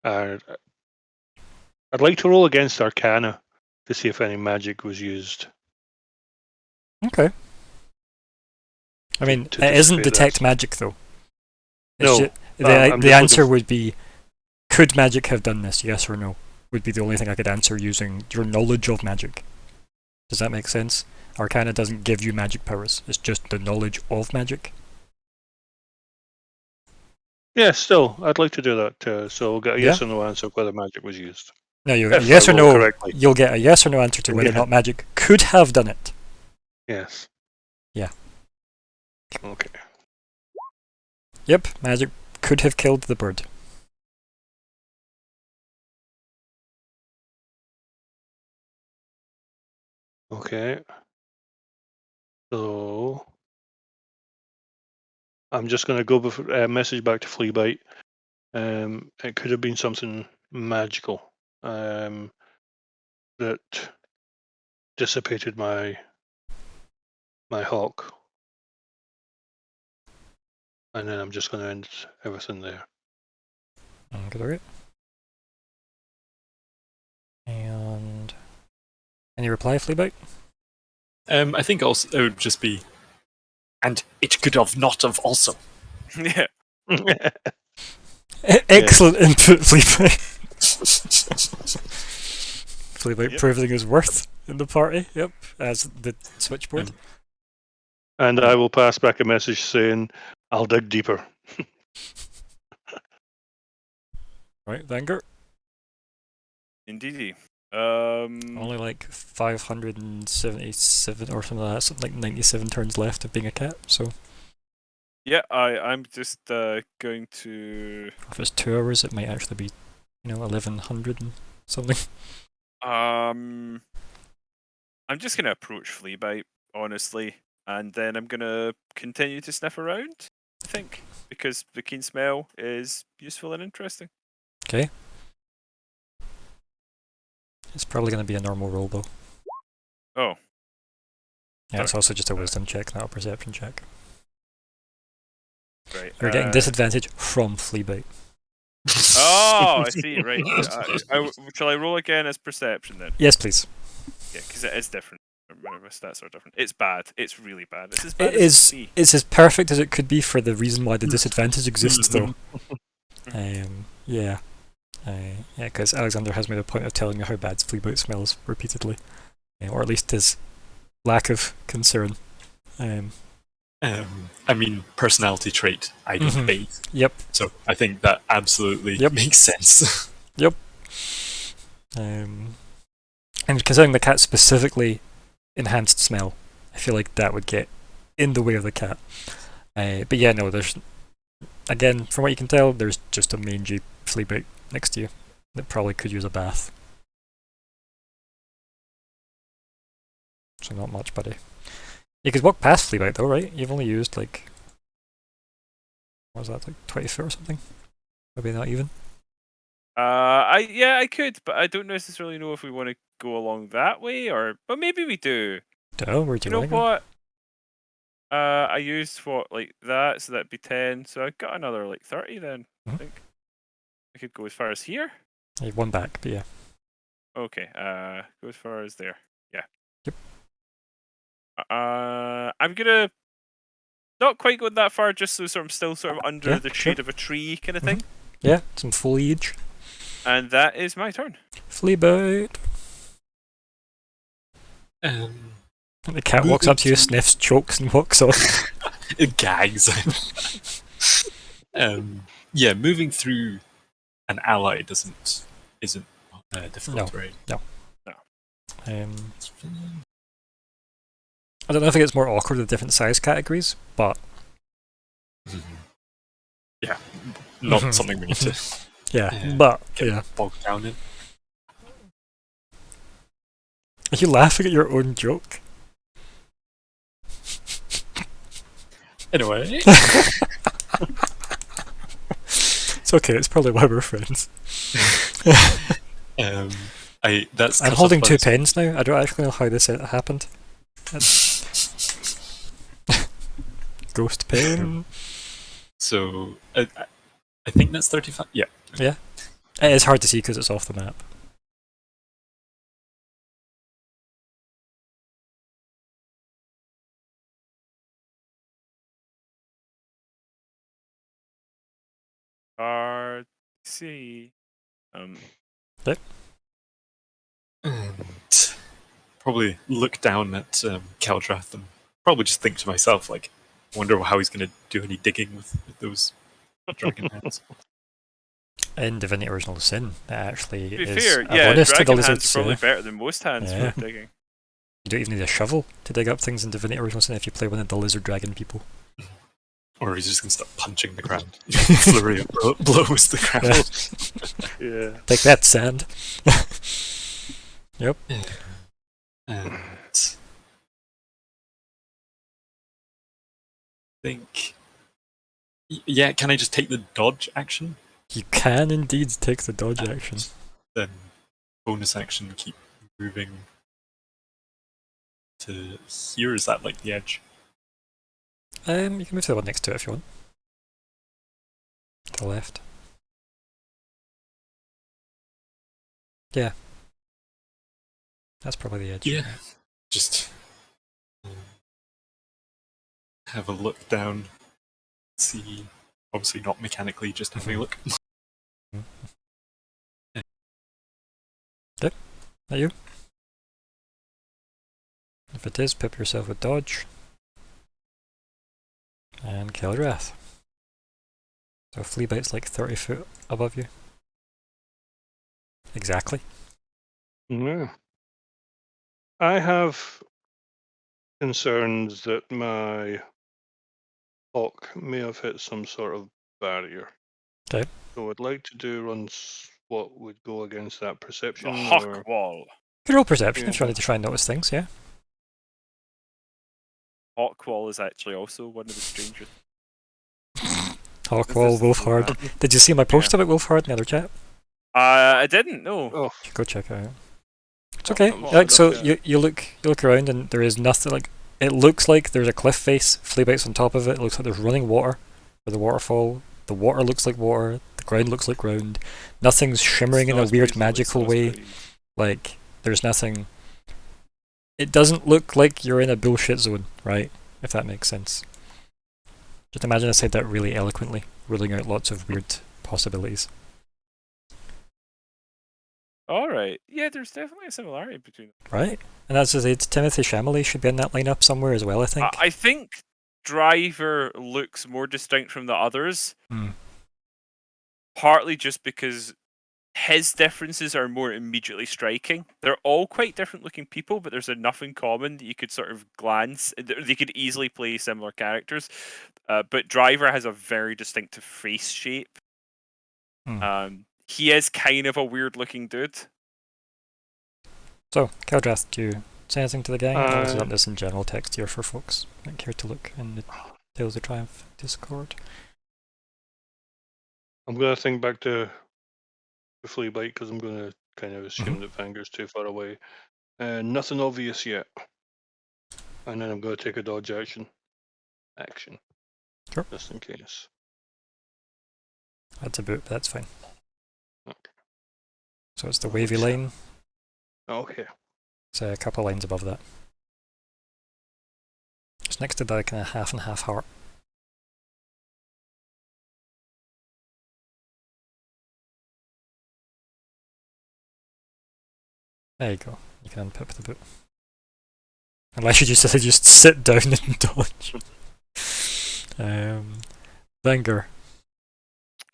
I'd like to roll against Arcana to see if any magic was used. Okay. I mean, to it isn't dissipate detect this. magic though. No, the I'm the just answer looking would be, could magic have done this? Yes or no? Would be the only thing I could answer using your knowledge of magic. Does that make sense? Arcana doesn't give you magic powers. It's just the knowledge of magic. Yeah, still, I'd like to do that. So we'll get a Yeah? yes or no answer whether magic was used. No, you'll get a If yes I or roll no. correctly. You'll get a yes or no answer to whether or Yeah. not magic could have done it. Yes. Yeah. Okay. Yep, magic could have killed the bird. Okay. So I'm just going to go message back to Fleabite. It could have been something magical that dissipated my hawk, and then I'm just going to end everything there. Okay. And any reply, Fleabite? I think also it would just be, and it could have not have also. Yeah. Excellent input, Fleabite. Fleabite Yep. proving his worth in the party. Yep, as the switchboard. And I will pass back a message saying, "I'll dig deeper." Right, Vanguard. Indeedy. Only like 577 or something like that. Something like 97 turns left of being a cat. So Yeah, I'm just going to. if it's 2 hours, it might actually be, 1100 and something. I'm just gonna approach Fleabite, honestly, and then I'm gonna continue to sniff around. I think because the keen smell is useful and interesting. Okay. It's probably going to be a normal roll though. Oh. Yeah, it's Sorry. also just a wisdom check, not a perception check. Right. You're getting disadvantage from Fleabite. Oh, I see. Right. Shall I roll again as perception then? Yes, please. Yeah, because it is different. My stats are different. It's bad. It's really bad. It's as bad It as is. me. It's as perfect as it could be for the reason why the disadvantage exists, though. Yeah. Yeah, because Alexander has made a point of telling me how bad Fleabite smells repeatedly, or at least his lack of concern. I mean, personality trait. I don't Mhm. bathe. Yep. So I think that absolutely Yep. makes sense. And considering the cat specifically enhanced smell, I feel like that would get in the way of the cat. But yeah, no, there's, again, from what you can tell, there's just a mangy Fleabite next to you that probably could use a bath. So not much, buddy. You could walk past Fleabite though, right? You've only used like, what was that, like 20 foot or something? Maybe not even. I could, but I don't necessarily know if we want to go along that way, but maybe we do. Oh, where do You you know want to go? what? I used like that, so that'd be 10. So I got another like 30 then. I Mhm. think I could go as far as here. You have one back, but yeah. Okay. Go as far as there. Yeah. Yep. I'm gonna not quite go that far, just so I'm still sort of under Yeah, the sure. shade of a tree kind of Mhm. thing. Yeah, some foliage. And that is my turn. Flea bite. The cat walks up to you, sniffs, chokes, and walks off. It gags. Yeah, moving through an ally isn't difficult, No. right? Um, I don't know if it gets more awkward with different size categories, but Yeah, not something we need to yeah, but get yeah. bogged down in. Are you laughing at your own joke? Anyway, It's okay. It's probably why we're friends. that's I'm cut holding off by 2 the- pens now. I don't actually know how this happened. Ghost pen. So I think that's 35. Yeah. It is hard to see because it's off the map. See. And probably look down at Keldrath and probably just think to myself, like, wonder how he's going to do any digging with those dragon hands. In Divinity Original Sin, that actually To be is fair, a yeah, bonus to the dragon hands lizards. are probably Yeah. better than most hands Yeah. for digging. You don't even need a shovel to dig up things in Divinity Original Sin if you play one of the lizard dragon people. Or he's just going to start punching the ground. Flurry of blows the ground. Yeah. Take that, sand. Yep. And think. Yeah, can I just take the dodge action? You can indeed take the dodge action. Then bonus action, keep moving to here. Is that like the edge? You can move to the one next to it if you want. To the left. Yeah. That's probably the edge. Yeah. Just have a look down. See. Obviously not mechanically, just having a look. Are you? If it is, pip yourself with dodge. And Keldrath. So flea bite's like 30 foot above you. Exactly. Yeah. I have concerns that my hawk may have hit some sort of barrier. Okay. So I'd like to do runs what would go against that perception. The or- hawk wall. You can roll perception if Yeah. you wanted to try and notice things, yeah. Hawk wall is actually also one of the strangest. Hawkwall, Wolfhard. Did you see my post about Wolfhard in the other chat? I didn't know. Oh, You should go check it out. It's Oh, okay. I'm Like, not so looking at you look around and there is nothing. Like, it looks like there's a cliff face, flea bites on top of it. It looks like there's running water for the waterfall. The water looks like water. The ground looks like ground. Nothing's shimmering in a weird magical way. Like, there's nothing. It doesn't look like you're in a bullshit zone, right? If that makes sense. Just imagine I said that really eloquently, ruling out lots of weird possibilities. Alright. Yeah, there's definitely a similarity between them. Right? And as I said, Timothy Chalamet should be in that lineup somewhere as well, I think. I think Driver looks more distinct from the others. Hmm. Partly just because his differences are more immediately striking. They're all quite different looking people, but there's enough in common that you could sort of glance. They could easily play similar characters. But Driver has a very distinctive face shape. Hmm. He is kind of a weird looking dude. So, Keldrath, do you say anything to the gang? I'll just Uh, up this in general text here for folks that care to look in the Tales of Triumph Discord. I'm going to think back to the flea bite because I'm going to kind of assume that Vanguard's too far away. Nothing obvious yet. And then I'm going to take a dodge action. Sure. Just in case. That's a boot, but that's fine. Okay. So it's the wavy line. Okay. It's a couple lines above that. next to the kind of half and half heart. There you go. You can unpip the boot. Unless you just sit down and dodge. Venger.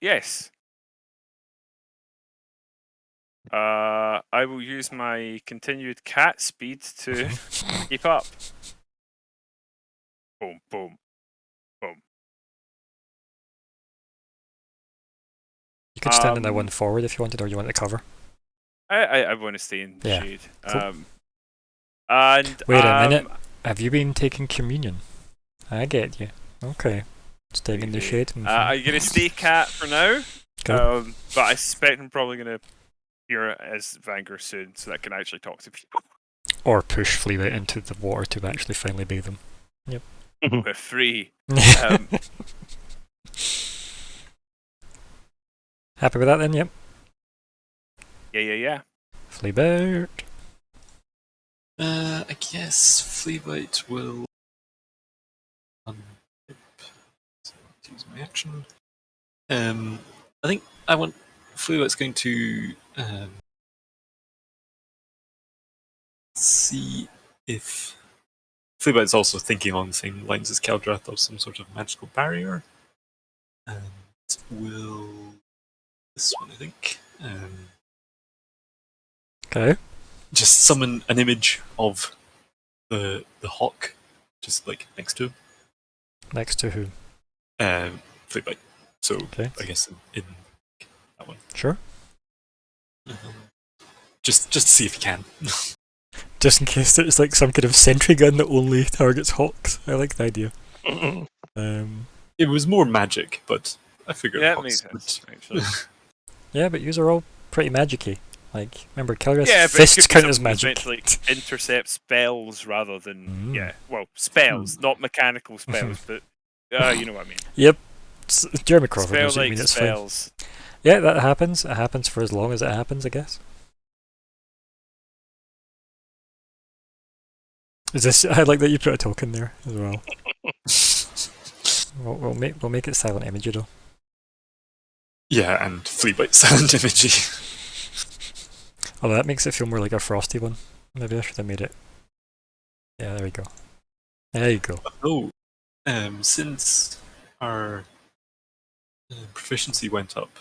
Yes. I will use my continued cat speed to keep up. Boom, boom, boom. You could stand in that one forward if you wanted, or you want to cover. I want to stay in the Yeah, shade. cool. And Wait a minute. Have you been taking communion? I get you. Okay. Staying in the shade. I'm gonna stay cat for now. Cool. But I suspect I'm probably gonna appear as Vanguard soon, so that I can actually talk to people. Or push Fleabit into the water to actually finally bathe them. Yep. We're free. Happy with that then? Yep. Yeah. Fleabit. I guess Fleabite will so I'll use my action. I think I want Fleabite's going to see if Fleabite's also thinking along the same lines as Keldrath of some sort of magical barrier, and will this one I think Okay. just summon an image of the hawk, just like next to him. Next to who? Fleabite. So Okay. I guess in that one. Sure. Just to see if you can. Just in case there's like some kind of sentry gun that only targets hawks. I like the idea. It was more magic, but I figured Yeah, it hawks makes sense, would- actually. Yeah, but yous are all pretty magic-y. Like, remember, Keldrath's Yeah, but it fists could be count as something that's magic. meant to, like, intercept spells rather than Mm. spells, not mechanical spells, but you know what I mean. Yep. Jeremy Crawford Spell knows what you like mean, it's fine. spells. Yeah, that happens. It happens for as long as it happens, I guess. Is this? I like that you put a token there as well. we'll make it silent imagery though. Yeah, and Fleabite sound imagery. Although that makes it feel more like a frosty one. Maybe I should have made it. Yeah, there we go. There you go. Oh, since our proficiency went up,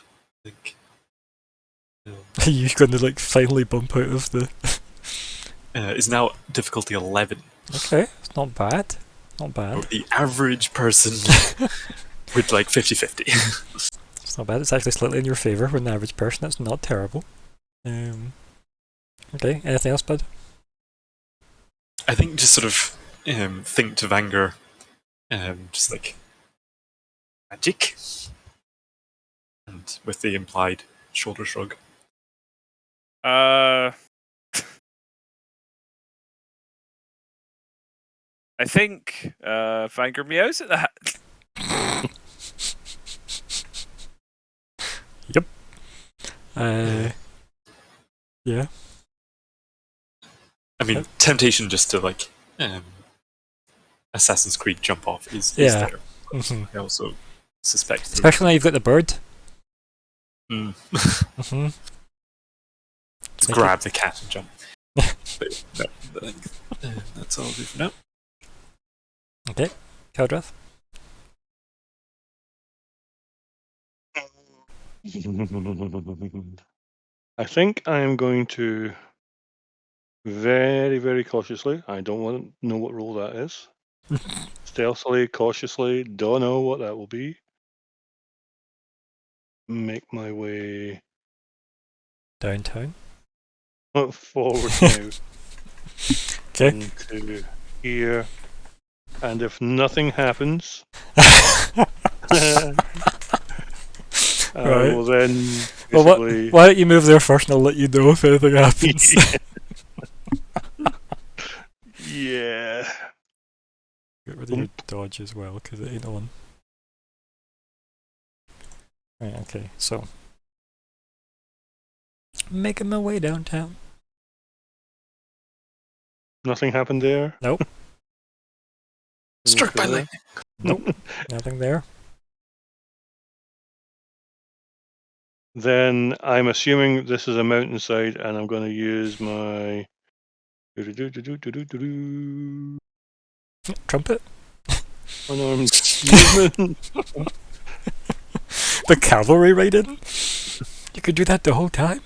I think You're going to like finally bump out of the. is now difficulty 11. Okay, it's not bad. Not So bad. the average person with like 50-50. It's not bad. It's actually slightly in your favour with an average person. That's not terrible. Okay, anything else, bud? I think just sort of think to Vanger, just like magic, and with the implied shoulder shrug. I think Vanguard meows at that. Yeah. I mean, temptation just to like Assassin's Creed jump off is Yeah. there. But Mhm. I also suspect, Especially now you've got the bird. Mm. Mm-hmm. just grab the cat and jump. But, no, I think, that's all I'll do for now. Okay, Keldrath. I think I am going to very, very cautiously. I don't want to know what role that is. Stealthily, cautiously, don't know what that will be. Make my way Downtown. forward now Okay. into here. And if nothing happens, I Right. will then Well, basically. why don't you move there first and I'll let you know if anything happens. Yeah. Get rid of your dodge as well, because it ain't on. Right, okay, so. Making my way downtown. Nothing happened there. Nope. Struck by Anything there? lightning. Nothing there. Then I'm assuming this is a mountainside, and I'm going to use my unarmed Trumpet. movement. The cavalry riding. You could do that the whole time.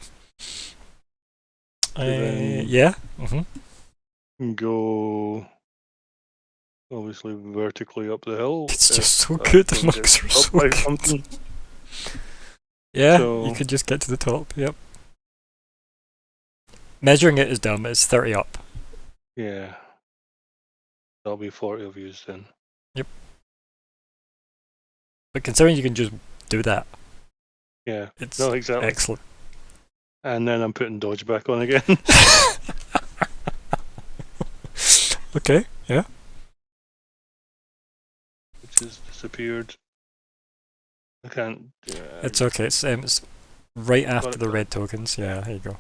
then- Yeah. hmm And go obviously vertically up the hill. It's if just so I good. The don't looks get are stopped so by good. something. Yeah, So- you could just get to the top. Yep. Measuring it is dumb. It's 30 up. Yeah. That'll be 40 of yous then. But considering you can just do that, Yeah. it's No, exactly. excellent. And then I'm putting dodge back on again. Okay. Yeah. Which has disappeared. I can't. It's okay. It's right after it, the got red tokens. Yeah. There you go.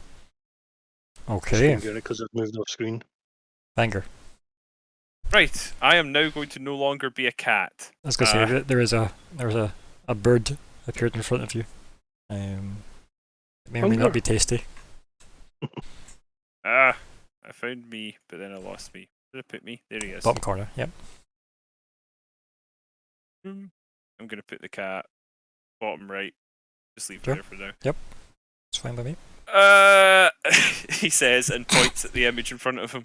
Just Okay. can't get it because it's moved off screen. Banger. Right, I am now going to no longer be a cat. I was gonna say that there was a bird appeared in front of you. It may or may not Hunger. be tasty. I found me, but then I lost me. Where did it put me? There he is. Bottom corner. Yep. I'm going to put the cat bottom right. Just leave Sure. it there for now. It's fine by me. He says and points at the image in front of him.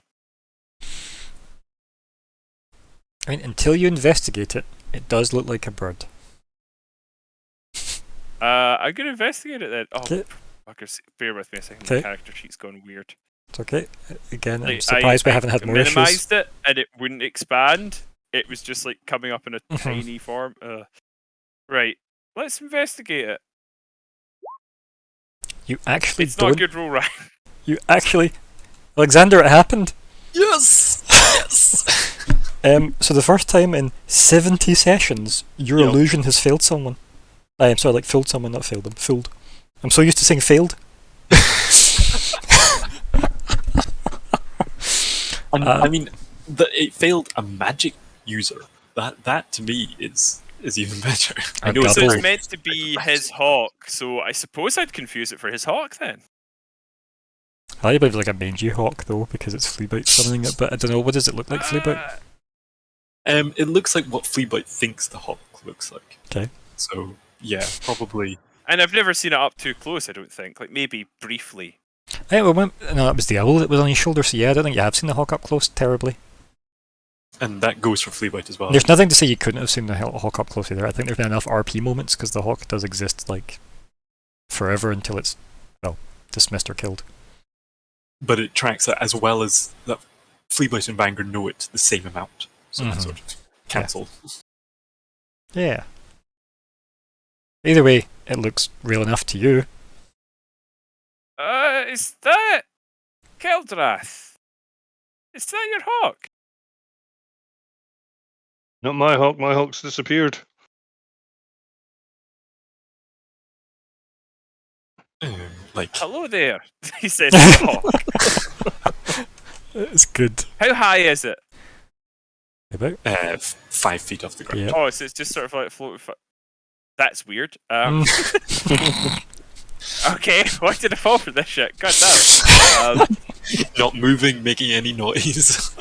I mean, until you investigate it, it does look like a bird. I'm going to investigate it then. Oh, Okay. fuckers. Bear with me a second. Okay. The character sheet's gone weird. It's okay. Again, I'm Like, surprised we haven't had more issues. minimized it and it wouldn't expand. It was just like coming up in a Mhm. tiny form. Right. Let's investigate it. You actually It's not a don't. good roll, right? You actually, Alexander, it happened. Yes! Yes! So the first time in 70 sessions, your Yep. illusion has failed someone. I'm sorry, like fooled someone, not failed them. Fooled. I'm so used to saying failed. I mean, it failed a magic user. That to me is even better. I A know So double. it's meant to be his hawk, so I suppose I'd confuse it for his hawk then. I believe like a mangy hawk though, because it's Fleabite summoning it, but I don't know, what does it look like, Fleabite? It looks like what Fleabite thinks the hawk looks like. Okay. So yeah, probably. And I've never seen it up too close, I don't think. Like maybe briefly. No, it was the owl that was on his shoulder, so yeah, I don't think you have seen the hawk up close terribly. And that goes for Fleabite as well. There's nothing to say you couldn't have seen the hawk up close either. I think there's been enough RP moments, because the hawk does exist, like, forever until it's, well, dismissed or killed. But it tracks it as well as that Fleabite and Vanguard know it the same amount. So Mhm. it's sort of cancelled. Yeah. Either way, it looks real enough to you. Is that Keldrath? Is that your hawk? Not my hawk. My hawk's disappeared. Like Hello there, he says to the hawk. It's good. How high is it? About. 5 feet off the ground. Yeah. Oh, so it's just sort of like floating. That's weird. Okay, why did I fall for this shit? God damn. Not moving, making any noise.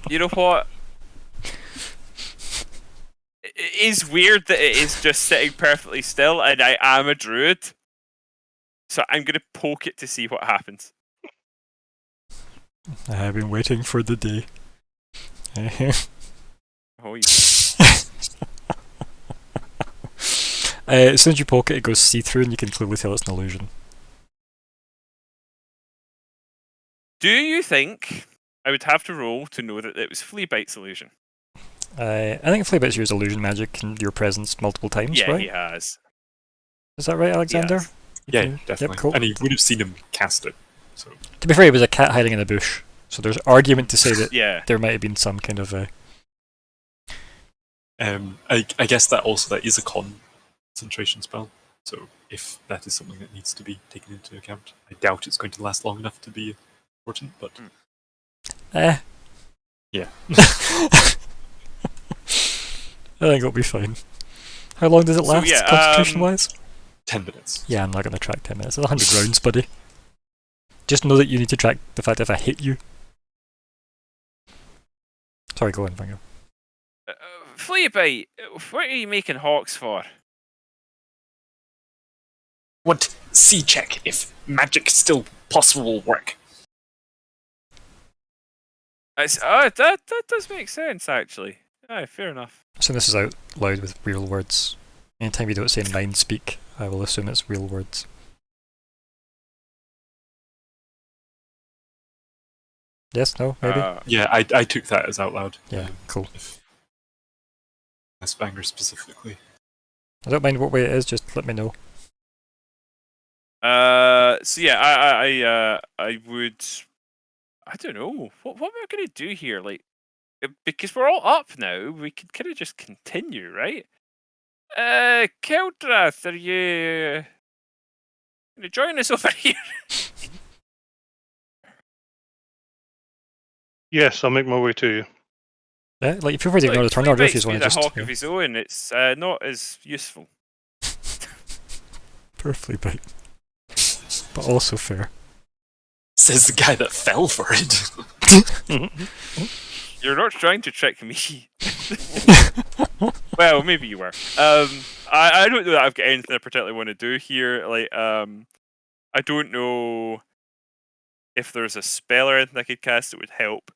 You know what? It is weird that it is just sitting perfectly still, and I am a druid. So I'm gonna poke it to see what happens. I have been waiting for the day. Oh, you As soon as you poke it, it goes see-through, and you can clearly tell it's an illusion. Do you think I would have to roll to know that it was Fleabite's illusion? I think Fleabite's used illusion magic in your presence multiple times, Yeah, right? he has. Is that right, Alexander? has. You Yeah, can- definitely. Yep, cool. And he would have seen him cast it. So To be fair, it was a cat hiding in a bush, so there's argument to say that Yeah. there might have been some kind of a... I guess that is a concentration spell. So if that is something that needs to be taken into account, I doubt it's going to last long enough to be important. But Yeah. I think it'll be fine. How long does it So, last, yeah, concentration-wise? 10 minutes. Yeah, I'm not going to track 10 minutes. It's 100 rounds, buddy. Just know that you need to track the fact if I hit you. Sorry, go on, Finger. Fleabite, what are you making hawks for? Want to see check if magic still possible work. That does make sense, actually. Aye, fair enough. So this is out loud with real words. Anytime you don't say mind speak, I will assume it's real words. Yes, no, maybe? Yeah, I took that as out loud. Yeah, cool. As Banger specifically. I don't mind what way it is, just let me know. So yeah, I would. I don't know. What am I going to do here? Like, because we're all up now, we could kind of just continue, right? Keldrath, are you going to join us over here? Yes, I'll make my way to you. Yeah, like, feel free to ignore the turn order if you Fleabite's want made to a just... hawk of his own. It's not as useful. Poor Fleabite. But also fair. Says the guy that fell for it. You're not trying to trick me. Well, maybe you were. I don't know that I've got anything I particularly want to do here. Like, I don't know if there's a spell or anything I could cast that would help.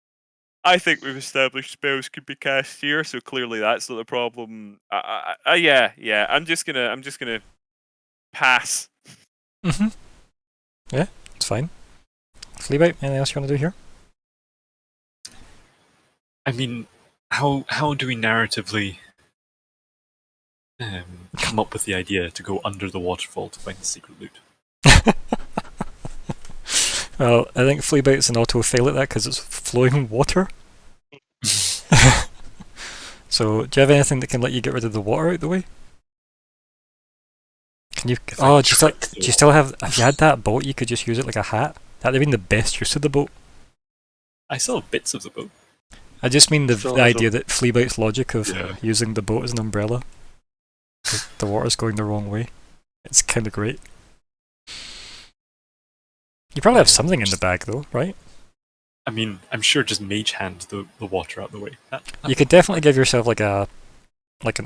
I think we've established spells could be cast here, so clearly that's not the problem. Yeah. I'm just gonna pass. Mm-hmm. Yeah, it's fine. Fleabite, anything else you want to do here? I mean, how do we narratively come up with the idea to go under the waterfall to find the secret loot? Well, I think Fleabite's an auto fail at that because it's flowing water. So, do you have anything that can let you get rid of the water out the way? Can you? Oh, do you still have? If you had that boat, you could just use it like a hat. That'd have been the best use of the boat. I saw bits of the boat. I just mean the So- idea that Fleabite's logic of Yeah. using the boat as an umbrella. 'Cause the water's going the wrong way. It's kind of great. You probably have something in the bag though, right? I mean, I'm sure just mage hand the water out the way. You could definitely give yourself like an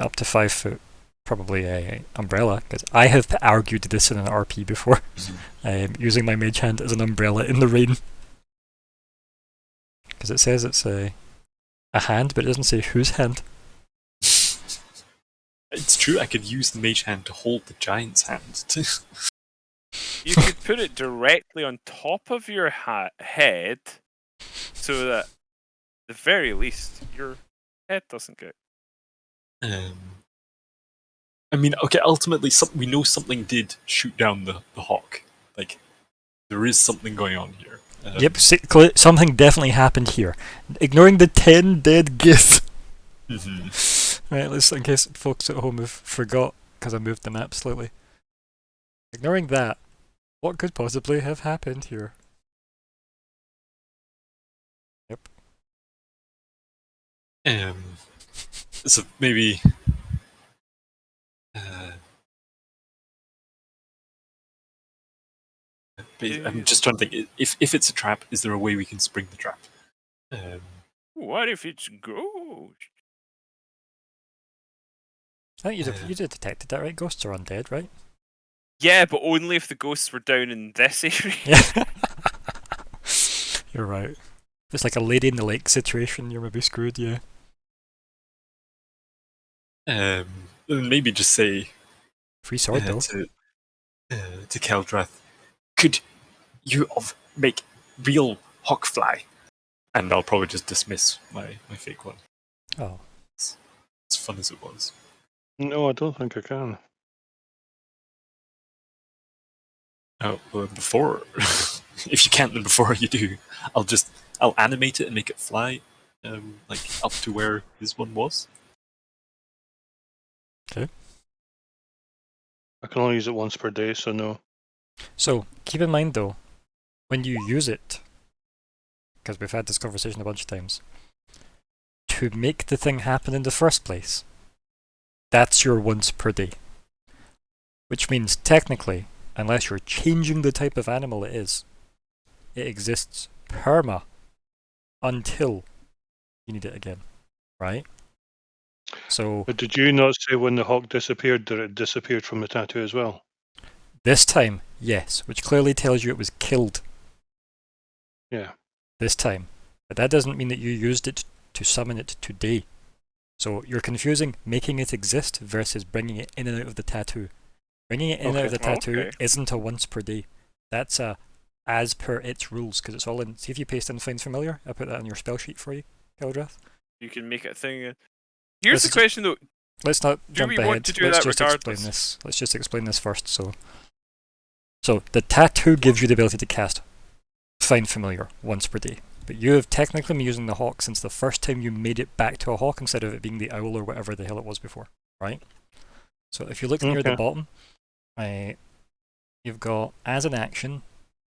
up to 5 foot, probably a umbrella. Because I have argued this in an RP before, using my mage hand as an umbrella in the rain. Because it says it's a hand, but it doesn't say whose hand. It's true, I could use the mage hand to hold the giant's hand. You could put it directly on top of your head, so that, at the very least, your head doesn't get. I mean, okay, ultimately, we know something did shoot down the hawk. Like, there is something going on here. Yep, something definitely happened here. Ignoring the 10 dead gith. Right, let's, in case folks at home have forgot, because I moved the map slightly. Ignoring that, what could possibly have happened here? Yep. So maybe... I'm just trying to think, if it's a trap, is there a way we can spring the trap? What if it's ghost? I think you'd have detected that, right? Ghosts are undead, right? Yeah, but only if the ghosts were down in this area. Yeah. You're right. If it's like a lady in the lake situation, you're maybe screwed, yeah. Maybe just say Free sword, though. to Keldrath, could you make real hawkfly? And I'll probably just dismiss my fake one. Oh. As fun as it was. No, I don't think I can. Oh, well, before, if you can't, then before you do, I'll animate it and make it fly, like up to where his one was. Okay. I can only use it once per day, so no. So, keep in mind though, when you use it, because we've had this conversation a bunch of times, to make the thing happen in the first place, that's your once per day. Which means, technically, unless you're changing the type of animal it is, it exists perma until you need it again, right? So But did you not say when the hawk disappeared that it disappeared from the tattoo as well? this time, yes, which clearly tells you it was killed Yeah. this time. But that doesn't mean that you used it to summon it today. So you're confusing making it exist versus bringing it in and out of the tattoo. Bringing it in and out of the tattoo Okay. isn't a once per day. That's a as per its rules, because it's all in. See if you paste in Find Familiar. I put that on your spell sheet for you, Keldrath. You can make it a thing. Here's This the is- question though. Let's not Do jump we ahead. want to do Let's that just regardless? explain this. Let's just explain this first. So the tattoo gives you the ability to cast Find Familiar once per day. But you have technically been using the hawk since the first time you made it back to a hawk instead of it being the owl or whatever the hell it was before, right? So if you look near the Okay. bottom, you've got, as an action,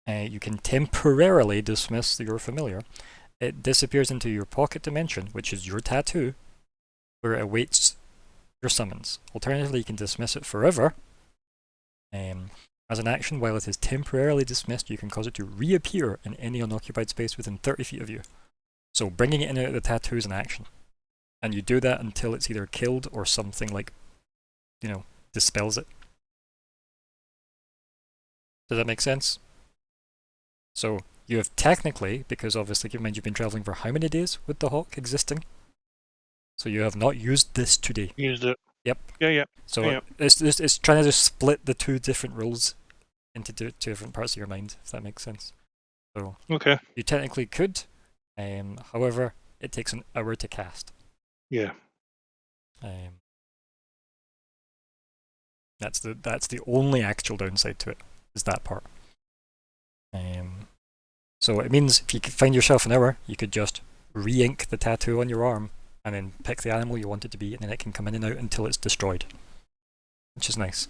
you can temporarily dismiss your familiar. It disappears into your pocket dimension, which is your tattoo, where it awaits your summons. Alternatively, you can dismiss it forever. As an action, while it is temporarily dismissed, you can cause it to reappear in any unoccupied space within 30 feet of you. So bringing it in and out of the tattoo is an action. And you do that until it's either killed or something like, dispels it. Does that make sense? So you have technically, because obviously keep in mind you've been travelling for how many days with the hawk existing? So you have not used this today. Used it. Yep. Yeah. So Yeah. it's trying to just split the two different rules into two different parts of your mind, if that makes sense. So Okay. you technically could, however, it takes an hour to cast. Yeah. That's the only actual downside to it, is that part. So it means if you could find yourself an hour, you could just re-ink the tattoo on your arm and then pick the animal you want it to be, and then it can come in and out until it's destroyed, which is nice.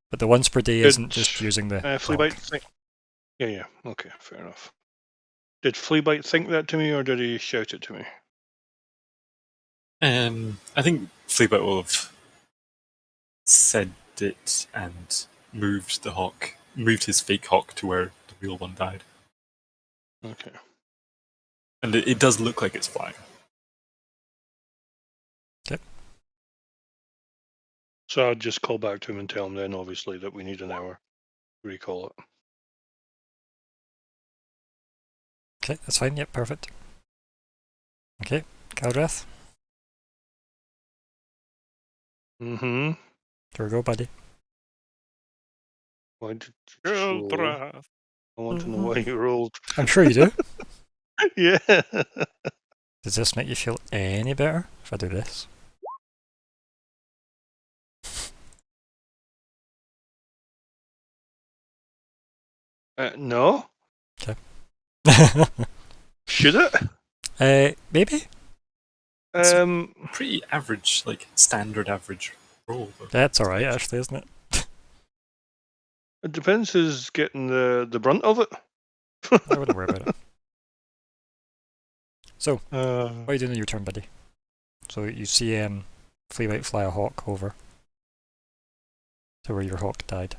But the once per day Did, isn't just using the Fleabite hawk. think? Yeah. Okay, fair enough. Did Fleabite think that to me, or did he shout it to me? I think Fleabite will have said it and moved his fake hawk to where the real one died. Okay. And it does look like it's flying. So I'll just call back to him and tell him then, obviously, that we need an hour to recall it. Okay, that's fine. Yep, perfect. Okay, Caldrath, Mm-hmm. here we go, buddy. Why did you roll? Keldrath. I want to know why you rolled. I'm sure you do. Yeah. Does this make you feel any better if I do this? No. Should it? Maybe? Pretty average, like standard average roll. Though. That's alright, actually, isn't it? It depends who's getting the brunt of it. I wouldn't worry about it. So, Uh, what are you doing in your turn, buddy? So you see Fleabite fly a hawk over to where your hawk died.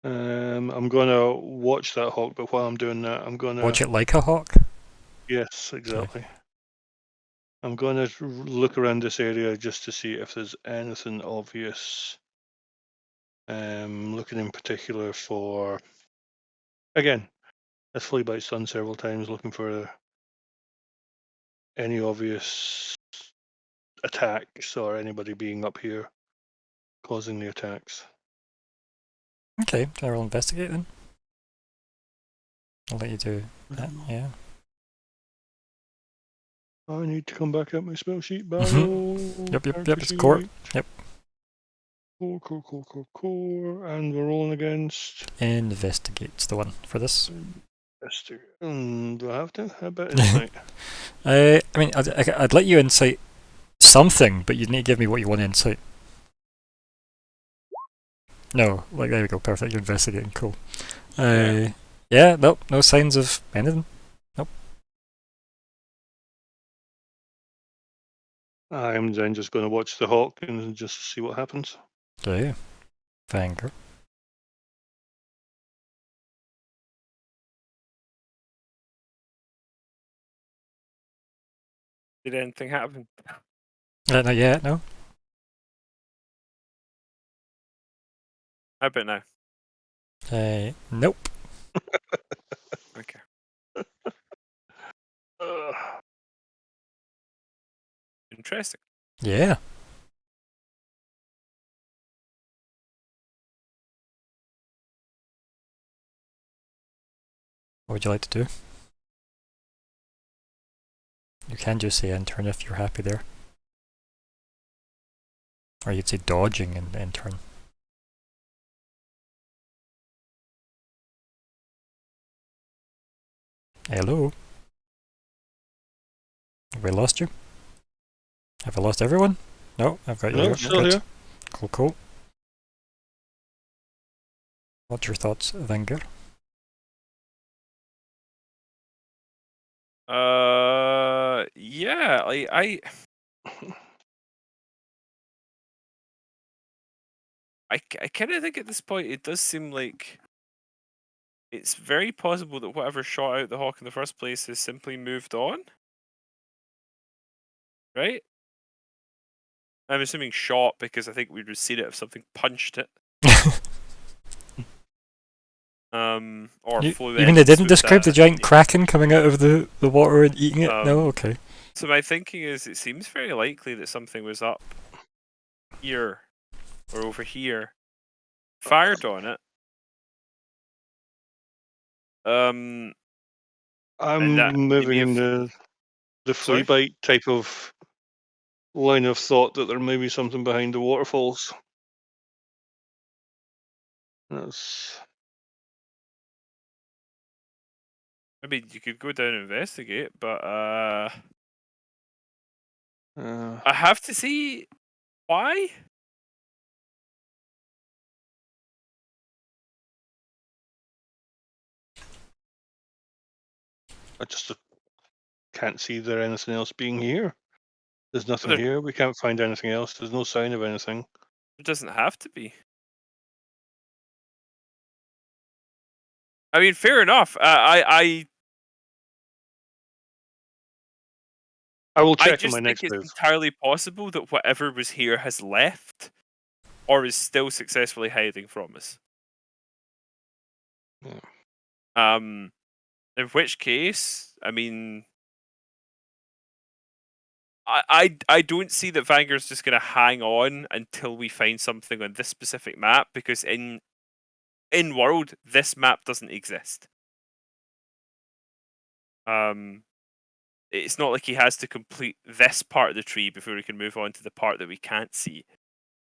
I'm gonna watch that hawk, but while I'm doing that, I'm gonna Watch it like a hawk? Yes, exactly. I'm gonna look around this area just to see if there's anything obvious. Looking in particular for, again, as Fleabite's done several times, looking for any obvious attacks or anybody being up here causing the attacks. Okay, can I roll investigate then? I'll let you do that, yeah. I need to come back up my spell sheet battle. Yep, it's core. Yep. Core. And we're rolling against. Investigate's the one for this. Do I have to? How about insight? I mean, I'd let you insight something, but you'd need to give me what you want to insight. No, like there we go, perfect. You're investigating, cool. Yeah, nope, no signs of anything. Nope. I'm then just going to watch the hawk and just see what happens. Okay. Vanger. Did anything happen? Not yet, no? How about now? Nope. Okay. Interesting. Yeah. What would you like to do? You can just say intern if you're happy there. Or you'd say dodging and intern. Hello? Have we lost you? Have I lost everyone? No, I've got you No, here. still Good. here. Cool, cool. What's your thoughts, Vanger? Yeah, I kind of think at this point it does seem like it's very possible that whatever shot out the hawk in the first place has simply moved on. Right? I'm assuming shot because I think we'd have seen it if something punched it. Or flew You in mean they and didn't swooped describe at the it. giant kraken coming out of the water and eating it? No? Okay. So my thinking is it seems very likely that something was up here or over here, fired on it. And I'm that moving in maybe the flea Sorry? bite type of line of thought that there may be something behind the waterfalls. That's maybe you could go down and investigate, but uh, I have to see why. I just can't see there anything else being here. There's nothing There, here. We can't find anything else. There's no sign of anything. it doesn't have to be. I mean, fair enough. I will I check in my just think next it's move. entirely possible that whatever was here has left, or is still successfully hiding from us. Yeah. In which case, I mean, I don't see that Vanguard's just going to hang on until we find something on this specific map, because in world this map doesn't exist. It's not like he has to complete this part of the tree before he can move on to the part that we can't see.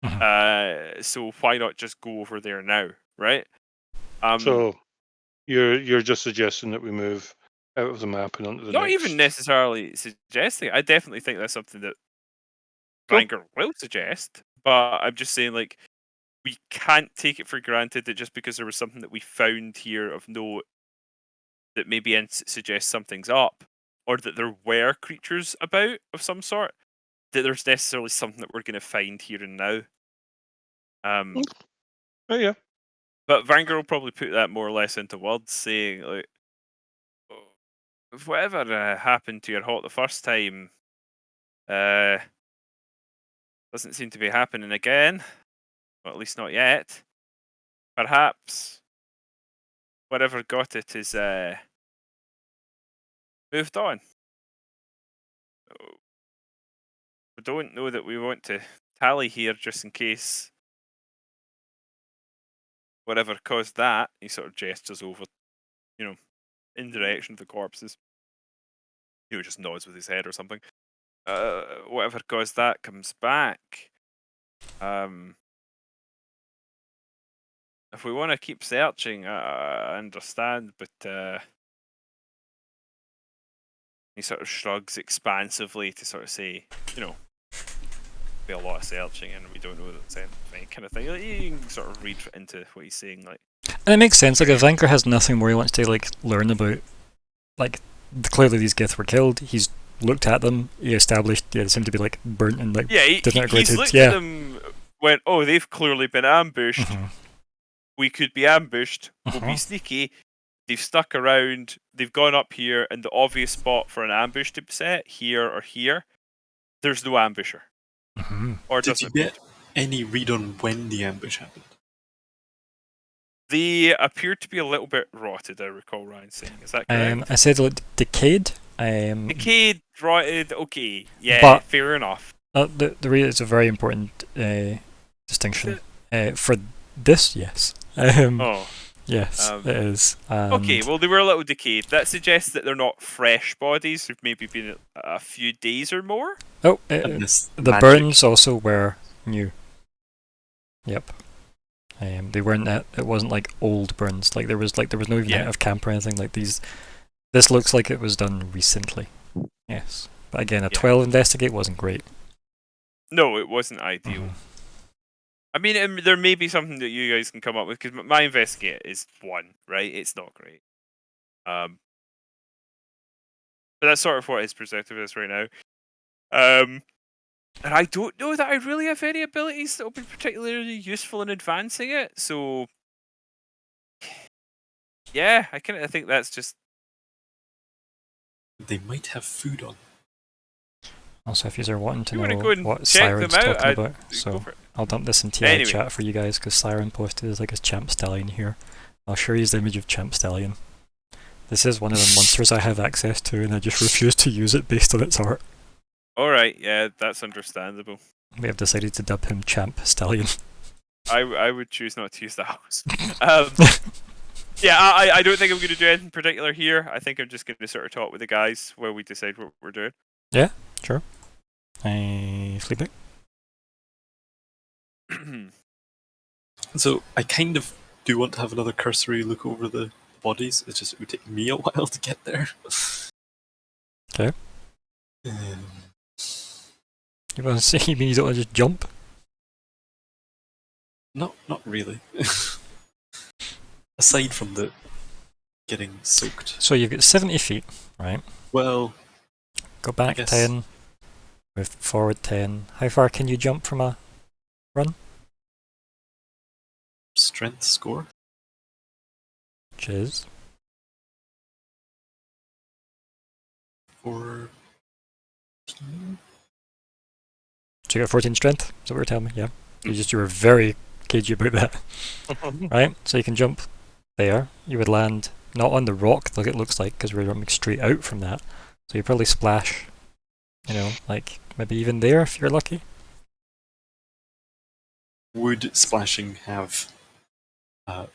So why not just go over there now, right? So you're just suggesting that we move out of the map and onto the Not next. even necessarily suggesting. I definitely think that's something that Cool. Vanguard will suggest, but I'm just saying, like, we can't take it for granted that just because there was something that we found here of note that maybe suggests something's up, or that there were creatures about of some sort, that there's necessarily something that we're going to find here and now. Oh yeah. But Vanguard will probably put that more or less into words, saying, like, whatever happened to your hawk the first time doesn't seem to be happening again. Well, at least not yet. Perhaps whatever got it is moved on. We don't know that we want to tally here just in case whatever caused that. He sort of gestures over, in the direction of the corpses. Just nods with his head or something. Whatever caused that comes back. If we want to keep searching, I understand, but he sort of shrugs expansively to sort of say, be a lot of searching and we don't know that's anything, kind of thing. Like, you can sort of read into what he's saying, like. And it makes sense. Like, if Vanker has nothing more he wants to learn about, like, clearly these Gith were killed. He's looked at them, he established they seemed to be like burnt and like Yeah, he's disintegrated. looked Yeah. at them, went, oh, they've clearly been ambushed. Mhm. We could be ambushed. We'll be Mhm. sneaky. They've stuck around. They've gone up here, and the obvious spot for an ambush to be set, here or here, there's no ambusher. Mhm. Or Did doesn't you appear get any read on when the ambush happened? They appear to be a little bit rotted, I recall Ryan saying. Is that correct? I said like decayed. Decayed, rotted, okay. Yeah, But- fair enough. The read is a very important distinction. For this, yes. Oh, Yes, Um, it is. okay, And well, they were a little decayed. That suggests that they're not fresh bodies who've maybe been a few days or more. oh, And this the magic- burns also were new. Yep. They weren't. It wasn't like old burns. Like there was no even Yeah. hint of camp or anything like these. This looks like it was done recently. Yes, but again, a Yeah. 12 investigate wasn't great. No, it wasn't ideal. Mhm. I mean, there may be something that you guys can come up with, because my investigate is 1, right? It's not great. But that's sort of what his perspective is right now. And I don't know that I really have any abilities that will be particularly useful in advancing it. So, yeah, I think that's just They might have food on. Also, if you're wanting to You wanna know go and what check Siren's them out, talking I'd about, go so for it. I'll dump this in TI Anyway. chat for you guys because Siren posted as like his Champ Stallion here. I'll show you his image of Champ Stallion. This is one of the monsters I have access to, and I just refuse to use it based on its art. All right, yeah, that's understandable. We have decided to dub him Champ Stallion. I would choose not to use the house. Yeah, I don't think I'm going to do anything particular here. I think I'm just going to sort of talk with the guys while we decide what we're doing. Sleeping. So I kind of do want to have another cursory look over the bodies. It's just it would take me a while to get there. Okay. Um, You want to say? You mean you don't want to just jump? not really. Aside from the getting soaked. So you've got 70 feet, right? Well, Go back guess- 10. Move forward 10. How far can you jump from a strength score. which is? 14. So you got 14 strength? Is that what you're telling me? Yeah. You were very cagey about that. Right? So you can jump there. You would land not on the rock like it looks like because we're jumping straight out from that. So you probably splash, like maybe even there if you're lucky. Would splashing have a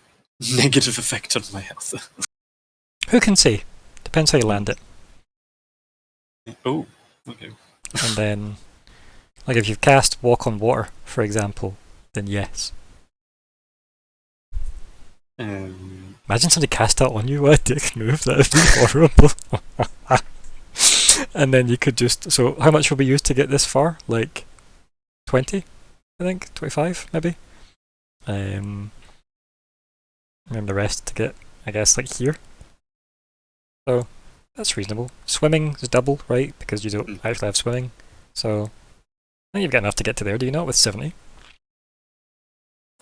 negative effect on my health? Who can say? Depends how you land it. Oh, okay. And then, like if you've cast Walk on Water, for example, then yes. Imagine somebody cast that on you. What a dick move. That would be horrible. And then you could just. So, how much will we use to get this far? Like 20, I think? 25, maybe? And the rest to get, I guess, like here. So, that's reasonable. Swimming is double, right? Because you don't actually have swimming. So, I think you've got enough to get to there, do you not, with 70?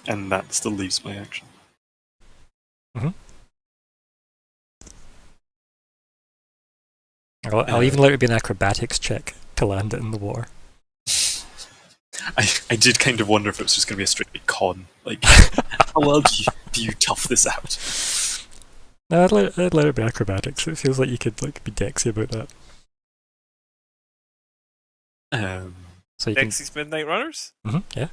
And that still leaves my action. I'll even let it be an acrobatics check to land it in the water. I did kind of wonder if it was just going to be a straight con. Like, how well do you tough this out? No, I'd let it be acrobatics. It feels like you could like be dexy about that. So you Dexys Midnight Runners? can. Yeah.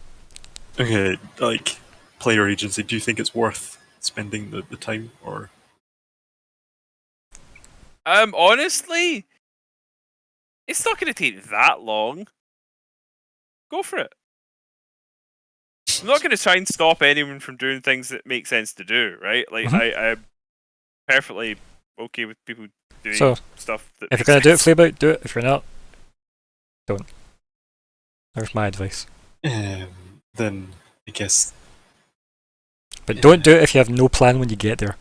Okay, like, player agency, do you think it's worth spending the time, or... Honestly, it's not going to take that long. Go for it. I'm not going to try and stop anyone from doing things that make sense to do, right? Like, I'm perfectly okay with people doing So, stuff that If makes you're going to do it, sense. Fleabite, do it. If you're not, don't. There's my advice. then, I guess... But don't do it if you have no plan when you get there.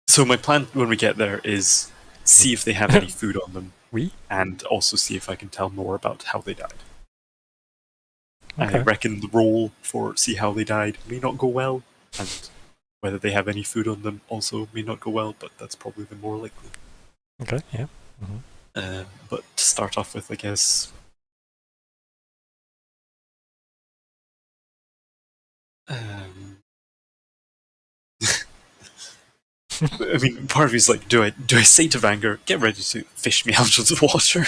So my plan when we get there is see if they have any food on them, We? and also see if I can tell more about how they died. I Okay. reckon the roll for see how they died may not go well, and whether they have any food on them also may not go well, but that's probably the more likely. Okay, yeah. But to start off with, I guess. I mean, part of me's like, do I say to Vanger, get ready to fish me out of the water?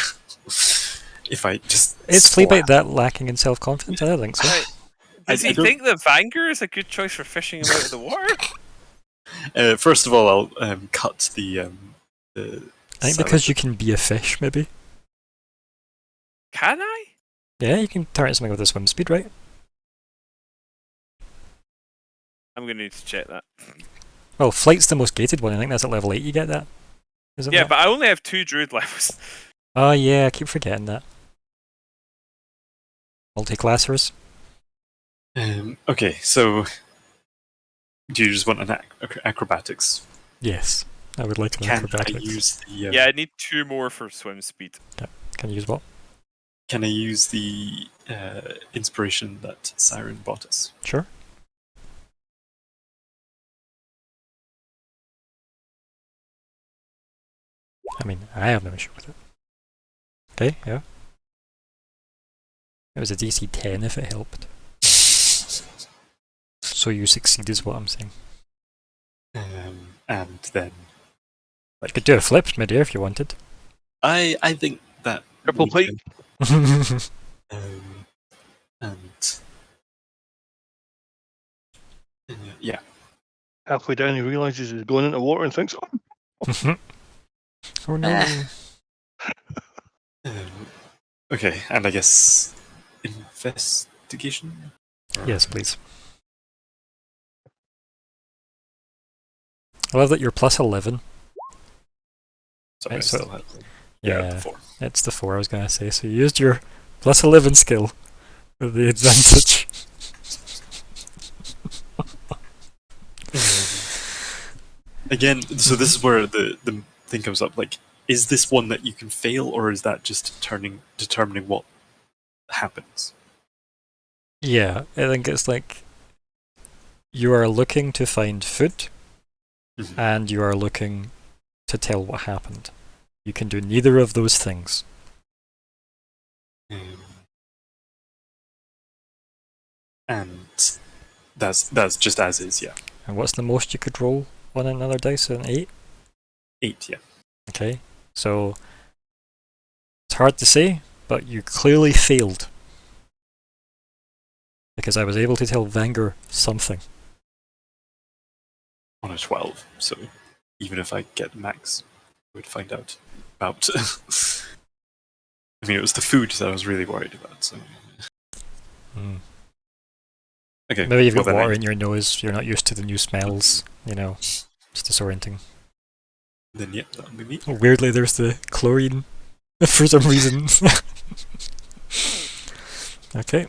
If I just Is splat. Fleabite that lacking in self-confidence? I don't think so. Right. Does I he don't- think that Vanger is a good choice for fishing him out of the water? First of all, I'll cut the. I think because you can be a fish, maybe. Can I? Yeah, you can turn it something with a swim speed, right? I'm going to need to check that. Well, flight's the most gated one. I think that's at level 8 you get that. Is it Yeah, not? but I only have 2 druid levels. Oh yeah, I keep forgetting that. Multi-classers. Okay, so do you just want an acrobatics? Yes, I would like an Can I acrobatics. use the? Yeah, I need 2 more for swim speed. Can you use what? Can I use the inspiration that Siren bought us? Sure. I mean, I have no issue with it. Okay, yeah. It was a DC 10 if it helped. So you succeed is what I'm saying. And then You could do a flip mid-air if you wanted. I think that Triple we plate. can, and yeah, Halfway down, he realizes he's going into water and thinks, oh, Oh no. okay, and I guess investigation. Yes, please. I love that you're plus 11. Sorry, I Right, so- still had Yeah, the 4. it's the 4 I was going to say. So you used your plus 11 skill with the advantage. Again, so this is where the thing comes up. Like, is this one that you can fail, or is that just determining what happens? Yeah, I think it's like you are looking to find food Mhm. and you are looking to tell what happened. You can do neither of those things. And that's just as is, yeah. And what's the most you could roll on another dice? An 8? 8, yeah. Okay, so it's hard to say, but you clearly failed. Because I was able to tell Vanger something. On a 12, so even if I get max, I would find out about. I mean, it was the food that I was really worried about. So okay, Maybe you've well got then water in your nose, you're not used to the new smells, you know. It's disorienting. then yeah, that'll be me. Weirdly, there's the chlorine for some reason. Okay.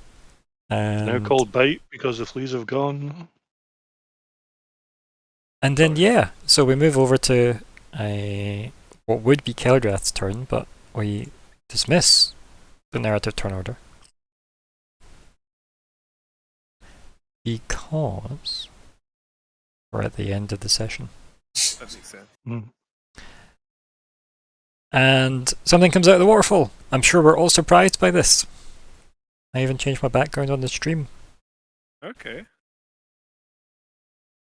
now And, called bite because the fleas have gone. and then, yeah, so we move over to what would be Keldrath's turn, but we dismiss the narrative turn order. Because we're at the end of the session. That makes sense. And something comes out of the waterfall. I'm sure we're all surprised by this. I even changed my background on the stream. Okay.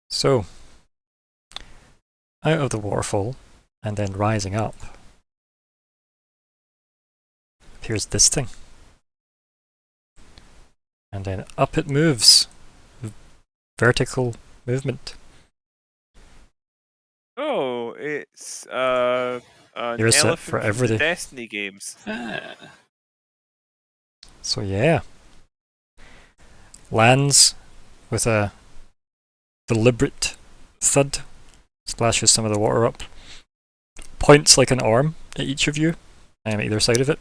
So, out of the waterfall, and then rising up, appears this thing. And then up it moves. Vertical movement. Oh, it's an You're set elephant for from everything. the Destiny games. So yeah. Lands with a deliberate thud. Splashes some of the water up. Points like an arm at each of you, either side of it.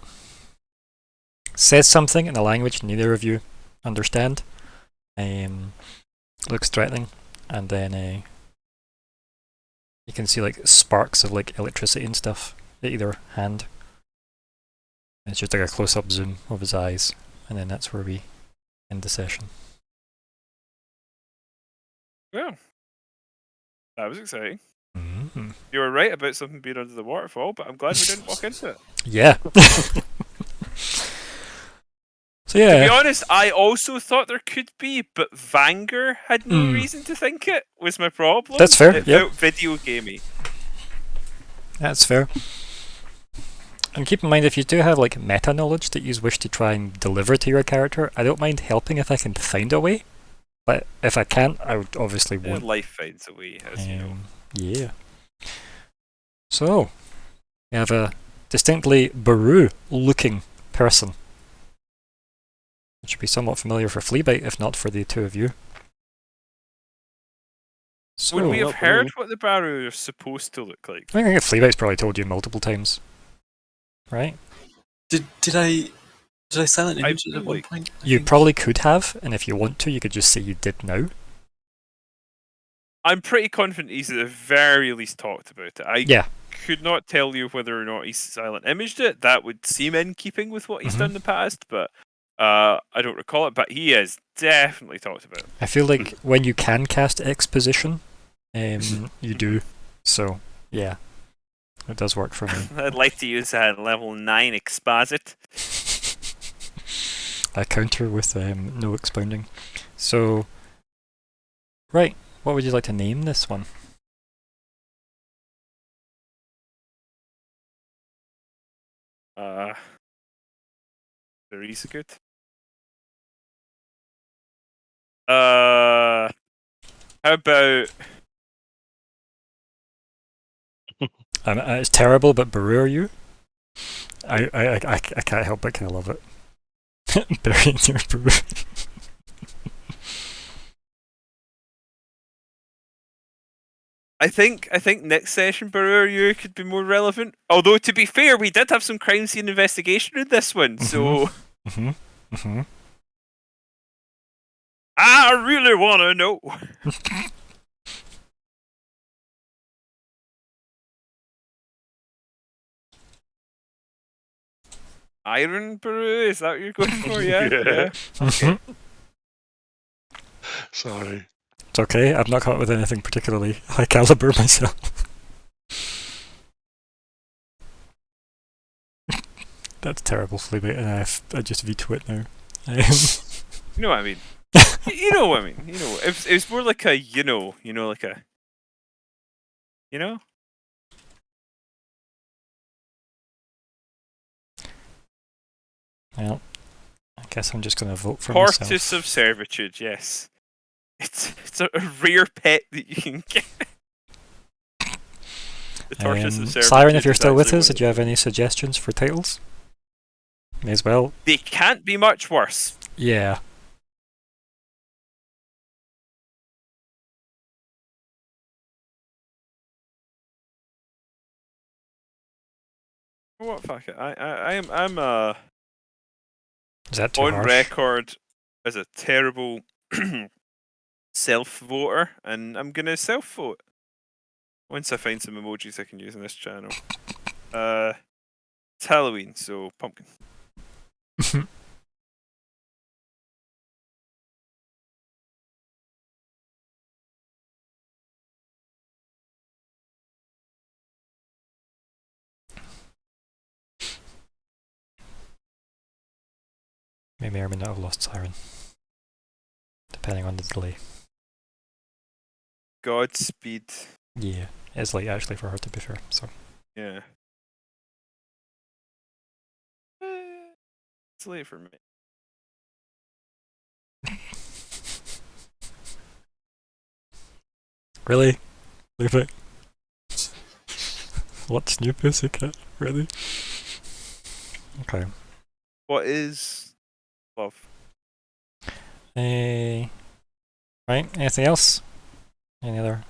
Says something in a language neither of you understand. Looks threatening, and then you can see like sparks of like electricity and stuff at either hand. It's just like a close-up zoom of his eyes, and then that's where we end the session. Well, that was exciting. Mm. You were right about something being under the waterfall, but I'm glad we didn't walk into it. Yeah. So To be yeah, honest, I also thought there could be, but Vanger had no Hmm. reason to think it, was my problem. That's fair, It yep. felt video gamey. that's fair. And keep in mind, if you do have like meta knowledge that you wish to try and deliver to your character, I don't mind helping if I can find a way. But if I can't, I would obviously won't. Life finds a way, as you know. Yeah. So, we have a distinctly Baru-looking person. It should be somewhat familiar for Fleabite, if not for the two of you. So, Would we have not for heard me. what the Baru are supposed to look like? I think Fleabite's probably told you multiple times, right? Did I silent I image it at one believe- point? I You think? probably could have, and if you want to, you could just say you did now. I'm pretty confident he's at the very least talked about it. I Yeah. could not tell you whether or not he's silent imaged it. That would seem in keeping with what he's Mhm. done in the past, but I don't recall it. But he has definitely talked about it. I feel like when you can cast exposition, you do. So, yeah. It does work for me. I'd like to use that level 9 exposit. I counter with no expounding. So, right. What would you like to name this one? There is good. How about It's terrible, but Baru are you? I can't help but kind of love it. Burying your Baru. I think next session Baru you could be more relevant. Although to be fair, we did have some crime scene investigation in this one, so Mm-hmm. Mm-hmm. I really want to know. Iron Baru, is that what you're going for? Yeah. Yeah. Okay. Sorry. It's okay. I've not come up with anything particularly high caliber myself. That's terrible, Fleabite, and I just veto it now. You know what I mean? You know what I mean? You know, it was more like a like a, you know. Well, I guess I'm just going to vote for Tortoise myself. of servitude, yes. It's a rare pet that you can get. The tortoise of servitude. Siren, if you're is still with actually us, one did you have any suggestions for titles? May as well. They can't be much worse. Yeah. What fuck it? I'm Is that too on harsh? record as a terrible self voter, and I'm gonna self vote once I find some emojis I can use in this channel. It's Halloween, so pumpkin. May or may not have lost Siren, depending on the delay. Godspeed. Yeah, it's late actually for her, to be fair. So Yeah. It's late for me. really, leave it. What's new, pussycat? Really? Okay. What is love? Right. Anything else? Any other?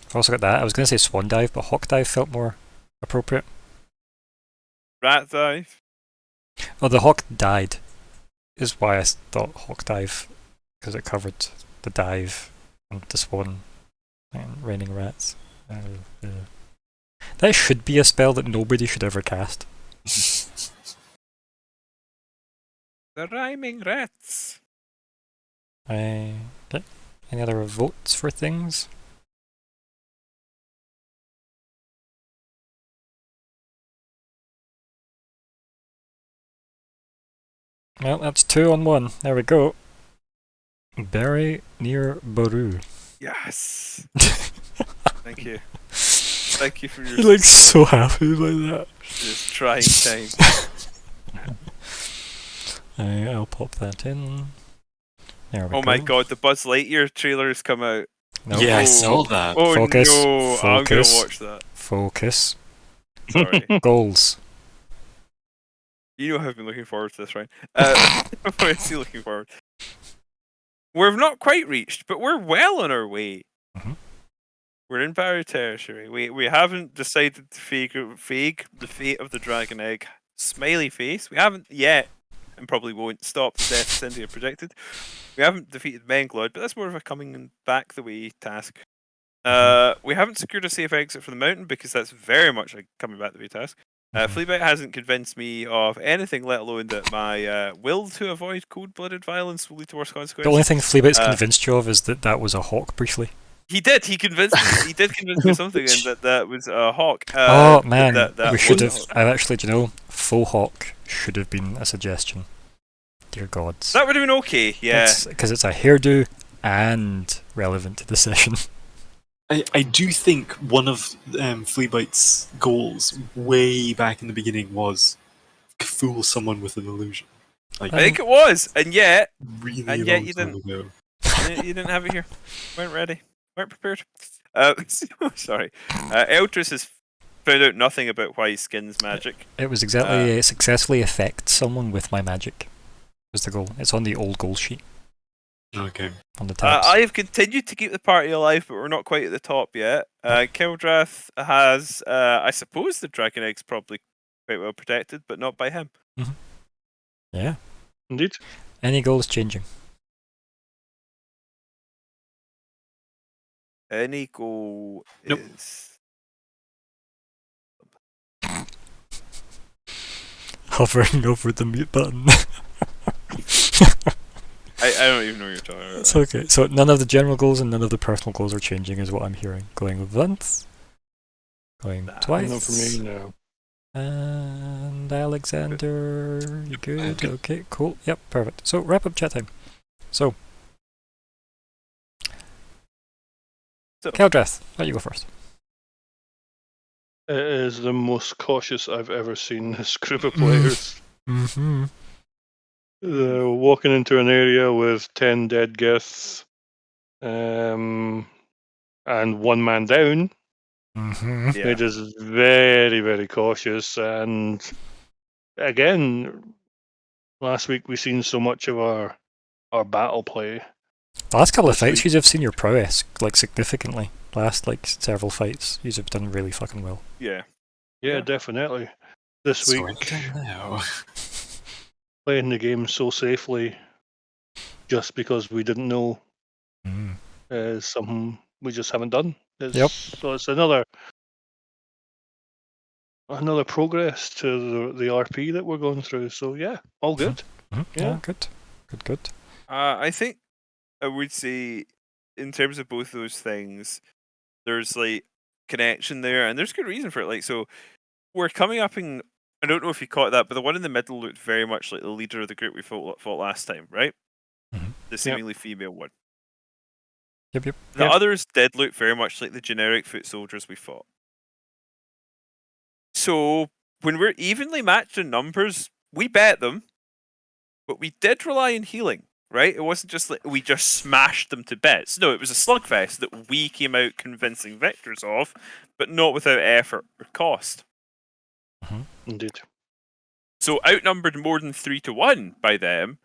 I've also got that. I was going to say Swan Dive, but Hawk Dive felt more appropriate. Rat dive? Oh, the Hawk died, is why I thought Hawk Dive, because it covered the dive and the swan and raining rats. That should be a spell that nobody should ever cast. The rhyming rats. Okay. Any other votes for things? Well, that's 2 on 1. There we go. Bury near Baru. Yes. Thank you. Thank you for your He looks so support happy like that. this trying time. I'll pop that in. There we go. Oh my god, the Buzz Lightyear trailer has come out. No. Yeah, I Oh. saw that. Oh Focus, no, I'm gonna focus. watch that. Focus. Sorry. Goals. You know I've been looking forward to this, right? What is he looking forward? We've not quite reached, but we're well on our way. Mhm. We're in Barrow territory. We haven't decided to fake the fate of the Dragon Egg. Smiley face. We haven't yet, and probably won't stop the death Cynthia predicted. We haven't defeated Menglod, but that's more of a coming back the way task. We haven't secured a safe exit from the mountain because that's very much a coming back the way task. Fleabite hasn't convinced me of anything, let alone that my will to avoid cold-blooded violence will lead to worse consequences. The only thing Fleabite's Uh, convinced you of is that was a hawk briefly. He did. He convinced me. He did convince me of something, and that was a hawk. Oh man, that we should have. was a hawk. I actually, do you know, faux hawk should have been a suggestion. Dear gods. That would have been okay. Yeah. Because it's a hairdo and relevant to the session. I do think one of Fleabite's goals way back in the beginning was fool someone with an illusion. Like, I think it was, and yet really and long yet you time didn't. ago. you didn't have it here. Weren't ready. Weren't prepared. Sorry. Eltrus has found out nothing about why he skins magic. It was exactly successfully affect someone with my magic. Was the goal. It's on the old goal sheet Okay. on the tabs. I have continued to keep the party alive, but we're not quite at the top yet. Kildrath has, I suppose, the Dragon Egg's probably quite well protected, but not by him. Yeah. Indeed. Any goals changing? Any goal Nope. is. Hovering over the mute button. I don't even know what you're talking about. It's okay. So none of the general goals and none of the personal goals are changing, is what I'm hearing. Going once. Going Nah, twice. Not for me now. And Alexander, you good? Okay, cool. Yep, perfect. So wrap up chat time. So, Keldrath, why don't you go first? It is the most cautious I've ever seen this group of players. Mm-hmm. Walking into an area with 10 dead Giths, and one man down. Mm-hmm. Yeah. It is very, very cautious. And again, last week we seen so much of our battle play. The last couple of This fights, week- you've seen your prowess, like, significantly. Last, like, several fights, you've done really fucking well. Yeah. Yeah, Yeah. definitely. This So week, now. playing the game so safely, just because we didn't know, Mm. is something we just haven't done. Yep. So it's another progress to the RP that we're going through. So yeah, all good. Mhm. Yeah. Yeah, good. Good. I think I would say, in terms of both those things, there's like connection there, and there's good reason for it. Like, so we're coming up in. I don't know if you caught that, but the one in the middle looked very much like the leader of the group we fought last time, right? Mhm. The seemingly female one. Yep. The Yep. others did look very much like the generic foot soldiers we fought. So when we're evenly matched in numbers, we bet them, but we did rely on healing, right? It wasn't just like we just smashed them to bits. No, it was a slugfest that we came out convincing victors of, but not without effort or cost. Indeed. So outnumbered more than 3-1 by them.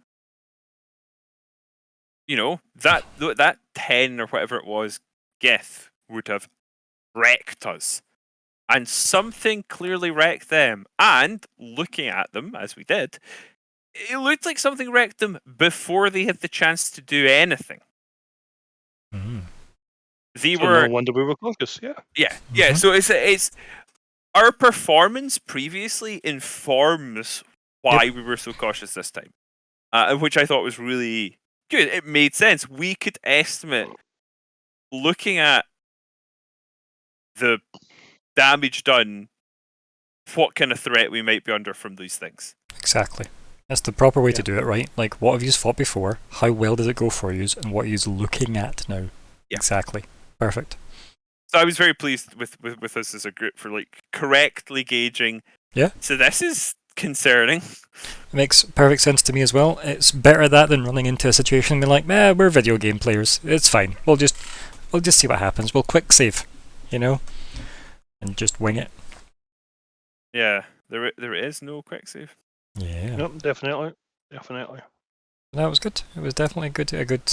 You know, that 10 or whatever it was, Gith would have wrecked us. And something clearly wrecked them. And looking at them, as we did, it looked like something wrecked them before they had the chance to do anything. Mm. they So were no wonder we were cautious. Yeah. yeah. Mhm. So it's our performance previously informs why we were so cautious this time, which I thought was really good. It made sense. We could estimate, looking at the damage done, what kind of threat we might be under from these things. Exactly. That's the proper way to Yeah. do it, right? Like, what have you fought before? How well did it go for you? And what are you looking at now? Yeah. Exactly. Perfect. So I was very pleased with us as a group for like correctly gauging. Yeah. So this is concerning. It makes perfect sense to me as well. It's better that than running into a situation and being like, we're video game players. It's fine. We'll just see what happens. We'll quick save, you know? And just wing it. Yeah, there is no quick save. Yeah. Yep. Definitely. That was good. It was definitely a good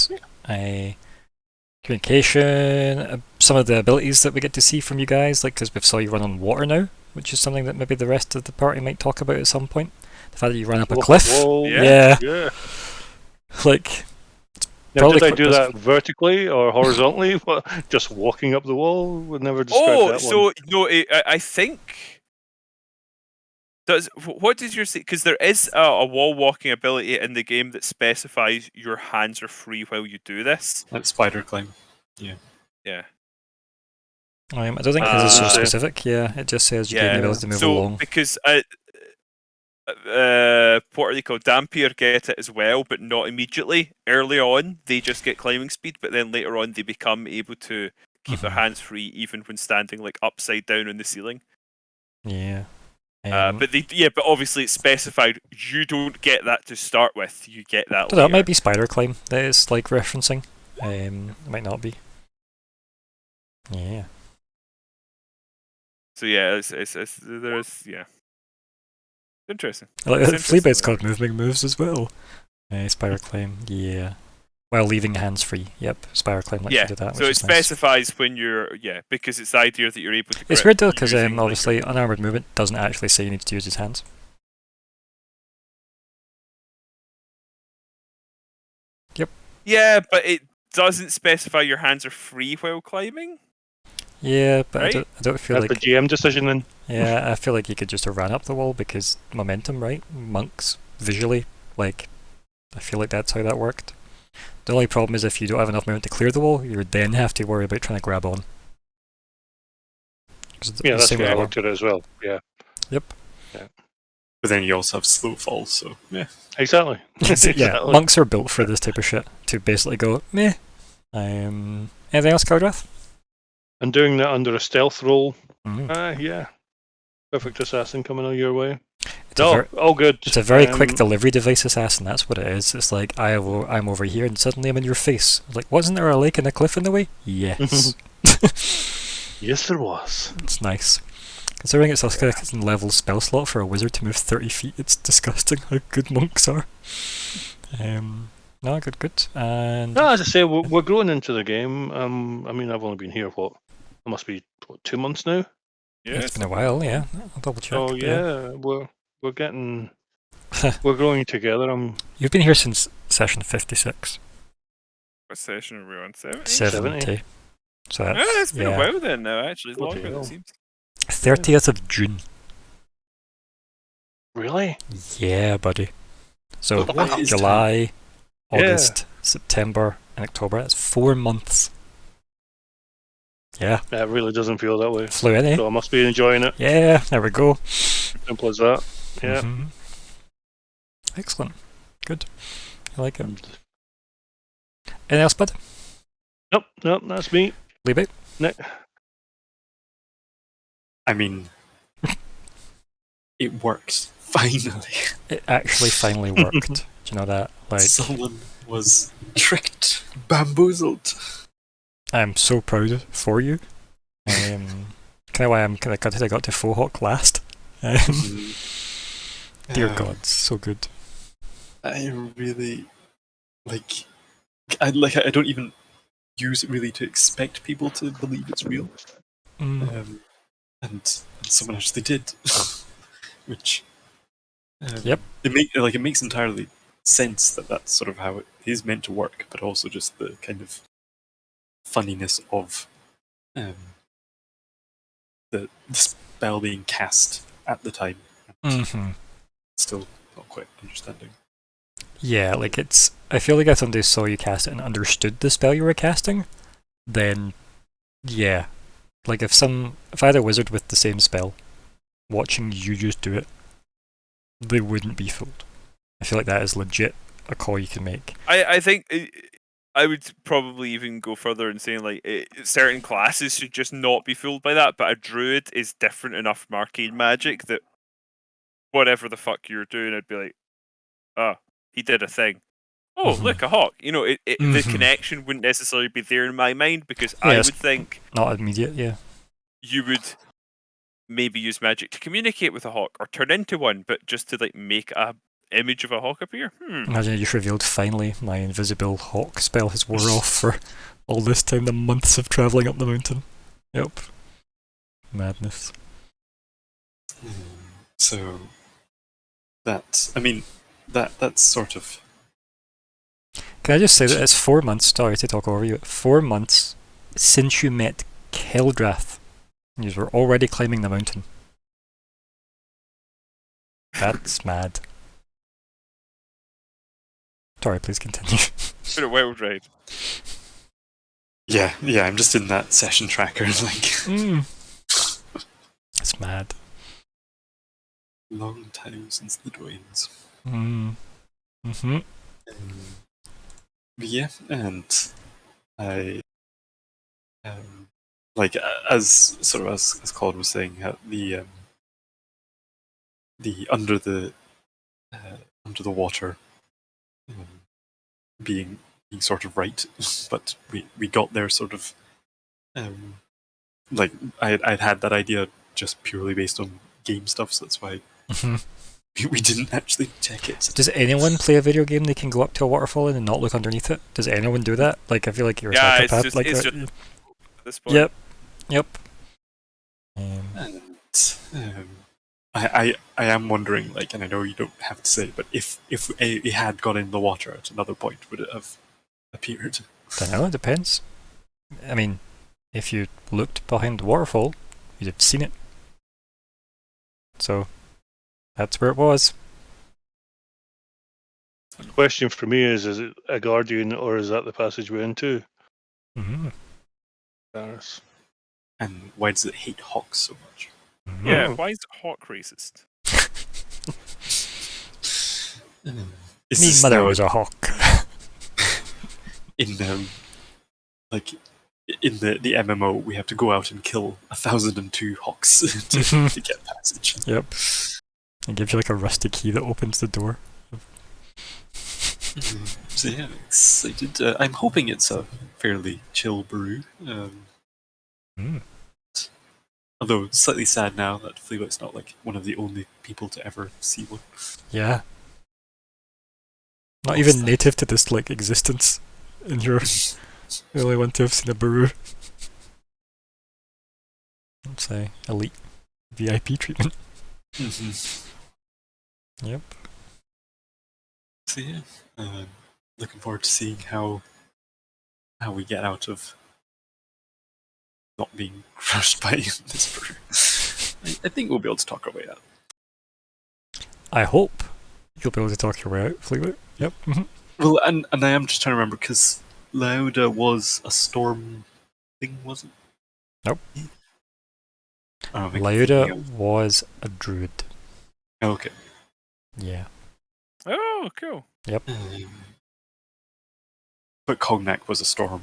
communication. Some of the abilities that we get to see from you guys, like because we've saw you run on water now, which is something that maybe the rest of the party might talk about at some point. The fact that you run up a Walk cliff. wall. Yeah. Yeah. Like, Now, Probably did I quite do possible. that vertically or horizontally? What, just walking up the wall? Would never describe Oh, that one. so no, I think. What did you say? Because there is a wall walking ability in the game that specifies your hands are free while you do this. That spider climb. Yeah. I don't think his is so Doesn't say. specific. Yeah, it just says you gain the Yeah. ability to move So along. because what are they called? Dampier get it as well, but not immediately. Early on, they just get climbing speed, but then later on, they become able to keep their Mhm. hands free even when standing like upside down on the ceiling. Yeah. But obviously it's specified. You don't get that to start with. You get that So later. that might be spider climb that is like referencing. It might not be. Yeah. So yeah, there's interesting. Like, It's Fleabed's interesting. got moving moves as well. Spider climb. Yeah. While leaving hands free. Yep. Spider climb lets you do that. So which it is nice. specifies when you're because it's the idea that you're able to. It's grip weird though because using, like, obviously your- unarmored movement doesn't actually say you need to use his hands. Yeah, but it doesn't specify your hands are free while climbing. Yeah, but Right? I don't feel That's like. the GM decision then. Yeah, I feel like you could just have ran up the wall because momentum, right? Monks visually, like, I feel like that's how that worked. The only problem is if you don't have enough movement to clear the wall, you would then have to worry about trying to grab on. Yeah, that's Same the way with I armor. looked at it as well. Yeah, But then you also have slow falls, so yeah. exactly. Yeah, Exactly. monks are built for this type of shit to basically go meh. Anything else, Cowdrath? And doing that under a stealth roll. Mm. Yeah. Perfect assassin coming on your way. It's a No, ver- all good. It's a very quick Um, delivery device assassin. That's what it is. It's like I'm over here and suddenly I'm in your face. It's like, wasn't there a lake and a cliff in the way? Yes. Yes, there was. It's nice. Considering it's a second level spell slot for a wizard to move 30 feet, it's disgusting how good monks are. No, good. And No, as I say, we're growing into the game. I mean, I've only been here, it must be 2 months now? it's been a while, yeah. I'll double check. Oh but yeah, we're getting, we're growing together. You've been here since session 56. What session are we on? 70? 70. So that's, Yeah, it's been a while then now. Actually, it's Bloody longer than hell. it seems. 30th of June. Really? Yeah, buddy. So What is July, Yeah. August, September, and October. That's 4 months. Yeah, It really doesn't feel that way. flew in, eh? So I must be enjoying it. Yeah, there we go. Simple as that. Yeah. Mhm. Excellent. Good. I like it. Anything else, bud? Nope, that's me. Leave it. I mean, it works. Finally. It actually finally worked. Do you know that? Like, Someone was tricked, bamboozled. I'm so proud for you. Kind of why I'm kind of gutted I got to Fohawk last. Dear God, so good. I really I don't even use it really to expect people to believe it's real. And someone actually did, which Yep. it makes entirely sense that that's sort of how it is meant to work, but also just the kind of funniness of the spell being cast at the time. Mm-hmm. Still not quite understanding. Yeah, like I feel like if somebody saw you cast it and understood the spell you were casting, then yeah. Like if I had a wizard with the same spell, watching you just do it, they wouldn't be fooled. I feel like that is legit a call you can make. I think I would probably even go further in saying like certain classes should just not be fooled by that, but a druid is different enough from arcane magic that whatever the fuck you're doing, I'd be like, oh, he did a thing. Oh, Mhm. look, a hawk. You know, the Mhm. connection wouldn't necessarily be there in my mind because Yeah, I it's- would think Not immediate, yeah. you would maybe use magic to communicate with a hawk or turn into one, but just to like make a image of a hawk appear. Imagine you just revealed finally my invisible hawk spell has wore off for all this time, the months of travelling up the mountain. Yep. Madness. So that's sort of Can I just say that it's 4 months, sorry to talk over you, 4 months since you met Keldrath. And you were already climbing the mountain. That's mad. Sorry, please continue. It's been a wild ride. yeah. I'm just in that session tracker, like It's mad. long time since the Dwaynes. Mm-hmm. Yeah, and I like as Colin was saying, the under the water being sort of right, but we got there sort of like I'd had that idea just purely based on game stuff, so that's why we didn't actually check it. Does anyone play a video game they can go up to a waterfall in and not look underneath it? Does anyone do that? Like, I feel like you're a Yeah, psychopath. it's like just that. at this point. Yep. And I am wondering, like, and I know you don't have to say, but if it had gone in the water at another point, would it have appeared? Don't know, it depends. I mean, if you looked behind the waterfall, you'd have seen it. So, that's where it was. The question for me is it a guardian or is that the passage we're into? Mm-hmm. Paris. And why does it hate hawks so much? Mm-hmm. Yeah, Oh. why is hawk racist? Me mother was a hawk. in like in the MMO, we have to go out and kill 1,002 hawks to get passage. Yep. It gives you like a rusty key that opens the door. So yeah, excited. I'm hoping it's a fairly chill brew. Although slightly sad now that Fleetwood's not like one of the only people to ever see one. Yeah. Not What's even that? native to this like existence. And you're the only one to have seen a Baru. Let's say elite VIP treatment. Yep. So yeah, looking forward to seeing how we get out of not being crushed by this brew. I think we'll be able to talk our way out. I hope you'll be able to talk your way out, Fleetwood. Yep. Well, and I am just trying to remember because Lauda was a storm thing, wasn't it? Nope. Oh, I'm Lauda thinking was a druid. of- okay. Yeah. Oh, cool. But Cognac was a storm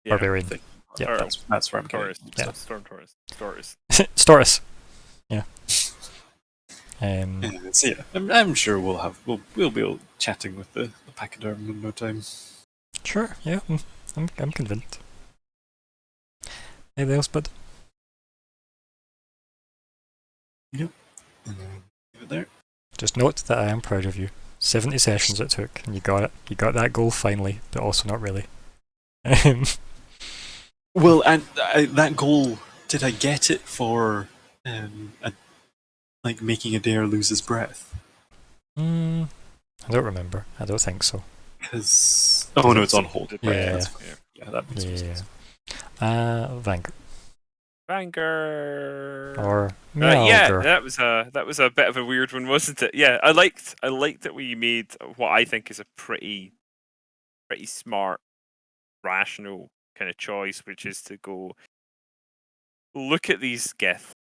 Yeah. Barbarian. thing. Yeah. Or That's where I'm going. Taurus. Yeah. Storm Taurus. Taurus. Storis. Yeah. So yeah, I'm sure we'll be able chatting with the pachyderm in no time. Sure, yeah. I'm convinced. Anything else, bud? Leave it there. Just note that I am proud of you. 70 sessions it took, and you got it. You got that goal finally, but also not really. Well, and that goal, did I get it for like making Adair lose his breath? I don't remember. I don't think so. Because no, it's on hold. Yeah. Yeah, that makes more Yeah. sense. Vanguard. Vanguard. Or Yeah, Meowger. that was a bit of a weird one, wasn't it? Yeah, I liked that we made what I think is a pretty smart, rational kind of choice, which is to go look at these geth.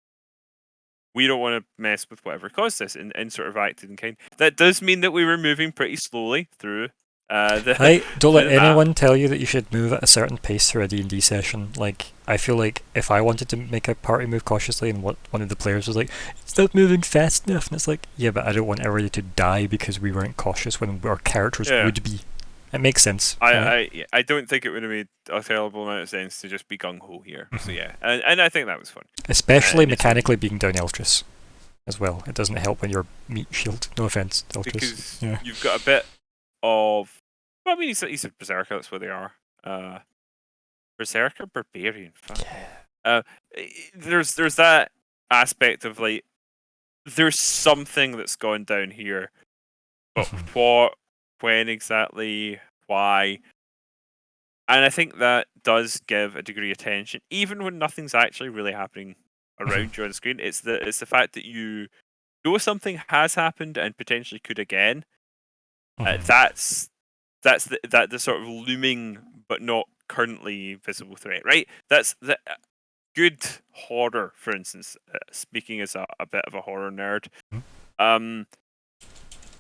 We don't want to mess with whatever caused this, and sort of acted in kind. That does mean that we were moving pretty slowly through the. Hey, don't let the map. anyone tell you that you should move at a certain pace through a D&D session. Like, I feel like if I wanted to make a party move cautiously and one of the players was like, it's not moving fast enough, and it's like, yeah, but I don't want everybody to die because we weren't cautious when our characters Yeah. would be. It makes sense. right? I don't think it would have made a terrible amount of sense to just be gung ho here. So yeah, and I think that was fun. Especially it's- mechanically being down Eltress as well. It doesn't help when you're meat shield. No offense, Eltress. Because Yeah. you've got a bit of. Well, I mean, he's a berserker. That's what they are. Berserker, barbarian. Fuck. Yeah. There's that aspect of like, there's something that's gone down here, but Mhm. what, when exactly, why? And I think that does give a degree of tension, even when nothing's actually really happening around you on the screen. It's the fact that you know something has happened and potentially could again. Mhm. That's the sort of looming but not currently visible threat, right? That's the good horror, for instance. Speaking as a bit of a horror nerd,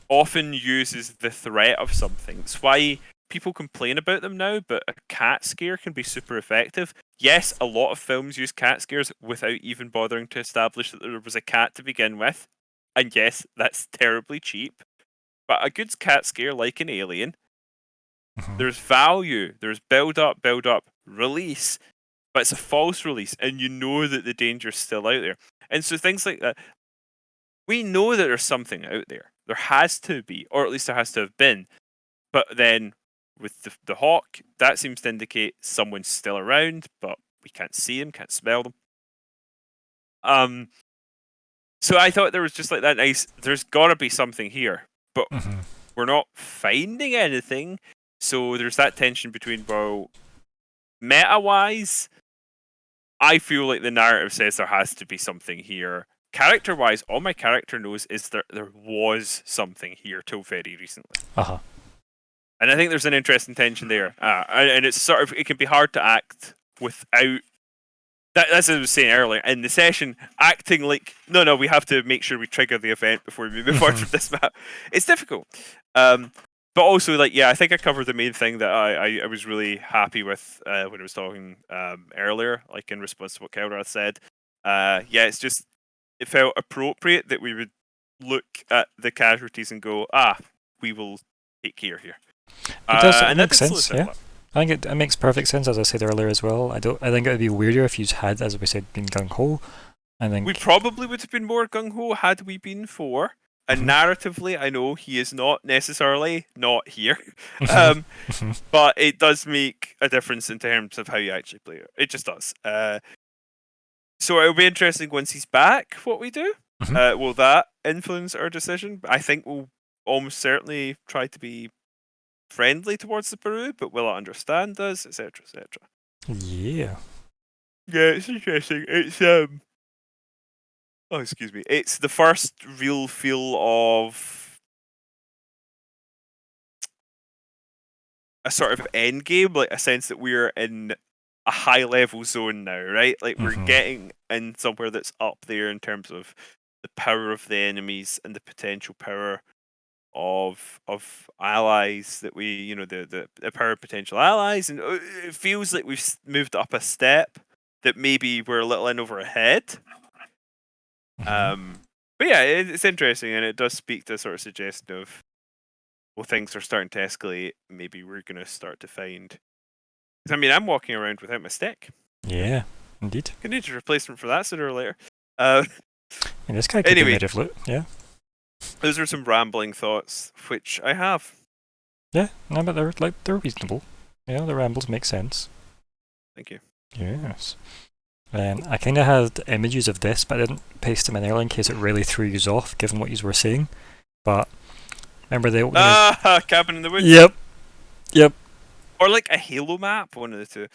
often uses the threat of something. That's why people complain about them now, but a cat scare can be super effective. Yes, a lot of films use cat scares without even bothering to establish that there was a cat to begin with. And yes, that's terribly cheap. But a good cat scare, like an Alien, Mhm. there's value, there's build up, release, but it's a false release, and you know that the danger's still out there. And so things like that, we know that there's something out there. There has to be, or at least there has to have been. But then with the hawk, that seems to indicate someone's still around, but we can't see them, can't smell them. So I thought there was just like that nice. There's got to be something here, but Mhm. we're not finding anything. So there's that tension between, well, meta-wise, I feel like the narrative says there has to be something here. Character-wise, all my character knows is there was something here till very recently. Uh-huh. And I think there's an interesting tension there. And it's sort of, it can be hard to act without, that's what I was saying earlier, in the session, acting like, no, we have to make sure we trigger the event before we move forward from this map. It's difficult. But also, like, yeah, I think I covered the main thing that I was really happy with when I was talking earlier, like in response to what Kelrath said. Yeah, it's just, it felt appropriate that we would look at the casualties and go, we will take care here. It does. It and that makes did slow sense. us down a Yeah. I think it makes perfect sense, as I said earlier as well. I think it would be weirder if you had, as we said, been gung ho. I think We probably would have been more gung ho had we been 4. And narratively, I know he is not necessarily not here, Mhm. but it does make a difference in terms of how you actually play it. It just does. So it'll be interesting once he's back what we do. Will that influence our decision? I think we'll almost certainly try to be friendly towards the Peru, but will it understand us, etc., etc. Yeah. Yeah, it's interesting. It's oh, excuse me. It's the first real feel of a sort of end game, like a sense that we're in a high level zone now, right? Like we're Mhm. getting in somewhere that's up there in terms of the power of the enemies and the potential power of allies that we, you know, the power of potential allies, and it feels like we've moved up a step that maybe we're a little in over our head. Mhm. But yeah, it's interesting, and it does speak to a sort of suggestion of, well, things are starting to escalate. Maybe we're going to start to find. 'Cause, I mean, I'm walking around without my stick. Yeah. Indeed. I need a replacement for that sooner or later. And this guy could Anyway. be made of loot. Yeah. Those are some rambling thoughts, which I have. Yeah. No, but they're reasonable. Yeah, the rambles make sense. Thank you. Yes. I kind of had images of this, but I didn't paste them in early in case it really threw you off, given what you were saying. But remember the opening? Cabin in the Woods. Yep. Or like a Halo map, one of the two.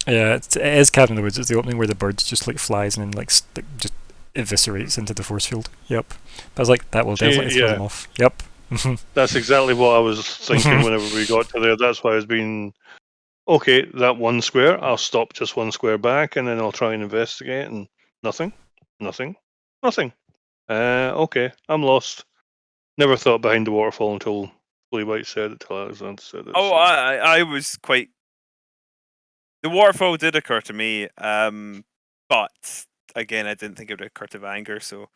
Yeah, it is Cabin in the Woods. It's the opening where the bird just like flies and then like just eviscerates into the force field. Yep. But I was like, that will See, definitely throw yeah. them off. Yep. That's exactly what I was thinking whenever we got to there. That's why I was being, okay, that one square, I'll stop just one square back and then I'll try and investigate and nothing. Okay, I'm lost. Never thought behind the waterfall until Fleabite said it, till Alexander said it. Oh, so. I was quite. The waterfall did occur to me, but again, I didn't think it would occur to Vanger. So,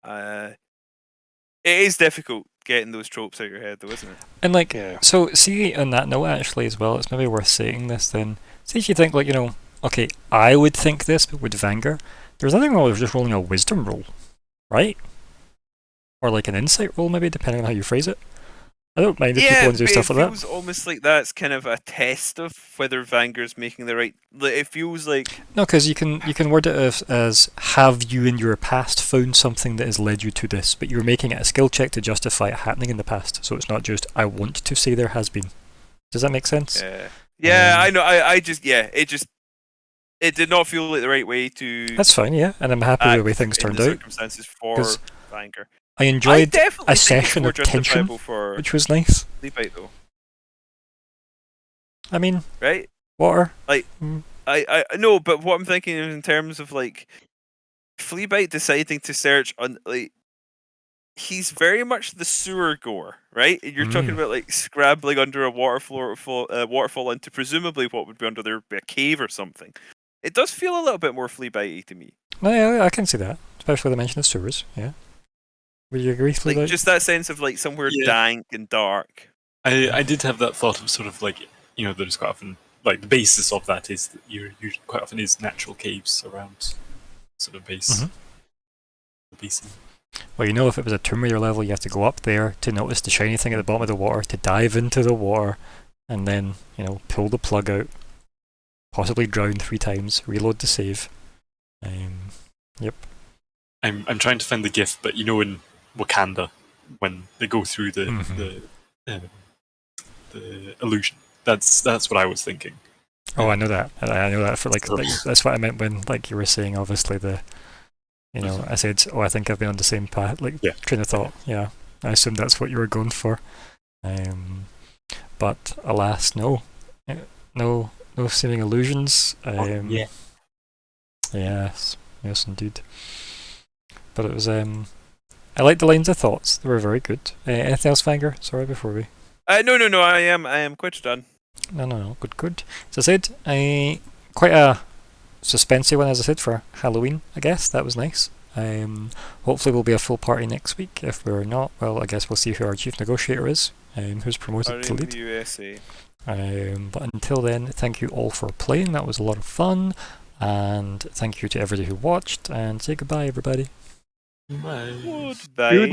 it is difficult getting those tropes out of your head, though, isn't it? And like, Yeah. so see on that note actually as well, it's maybe worth saying this then. See if you think like, okay, I would think this, but with Vanger, there's nothing wrong with just rolling a wisdom roll, right? Or like an insight roll maybe, depending on how you phrase it. I don't mind if people want to do but stuff it like that. feels almost like that's kind of a test of whether Vanger's making the right. It feels like No, because you can word it as have you in your past found something that has led you to this, but you're making it a skill check to justify it happening in the past. So it's not just I want to say there has been. Does that make sense? yeah, I know. I just it did not feel like the right way to. That's fine, yeah, and I'm happy with the way act things in turned the out. circumstances for 'cause Vanger. I I enjoyed definitely a think it's session more of tension, justifiable for which was nice. Fleabite, though, I mean, right? water. I no, but what I'm thinking is in terms of like Fleabite deciding to search on like he's very much the sewer goer, right? You're talking about like scrabbling under a waterfall into presumably what would be under there, a cave or something. It does feel a little bit more Fleabite to me. No, yeah, I can see that, especially the mention of sewers. Yeah, would you agree, Fleabite? Like just that sense of like somewhere Yeah. dank and dark. I did have that thought of sort of like, there's quite often, like the basis of that is that you quite often is natural caves around sort of base. Mhm. The basin. Well, if it was a Tomb Raider level, you have to go up there to notice the shiny thing at the bottom of the water, to dive into the water, and then, pull the plug out, possibly drown 3 times, reload the save. Yep. I'm trying to find the GIF, but in Wakanda when they go through the illusion. That's what I was thinking. Oh, I know that. I know that for like that's what I meant when you were saying obviously the, I said, I think I've been on the same path, train of thought. Yeah, I assumed that's what you were going for. But alas, no seeming illusions. Yeah. Yes, indeed. But it was I liked the lines of thoughts. They were very good. Anything else, Vanger? Sorry, before we. No. I am quite done. No. Good. As I said, quite a suspensey one, as I said, for Halloween. I guess that was nice. Hopefully, we'll be a full party next week. If we're not, well, I guess we'll see who our chief negotiator is, who's promoted to lead. USA. But until then, thank you all for playing. That was a lot of fun, and thank you to everybody who watched. And say goodbye, everybody. Bye. Goodbye.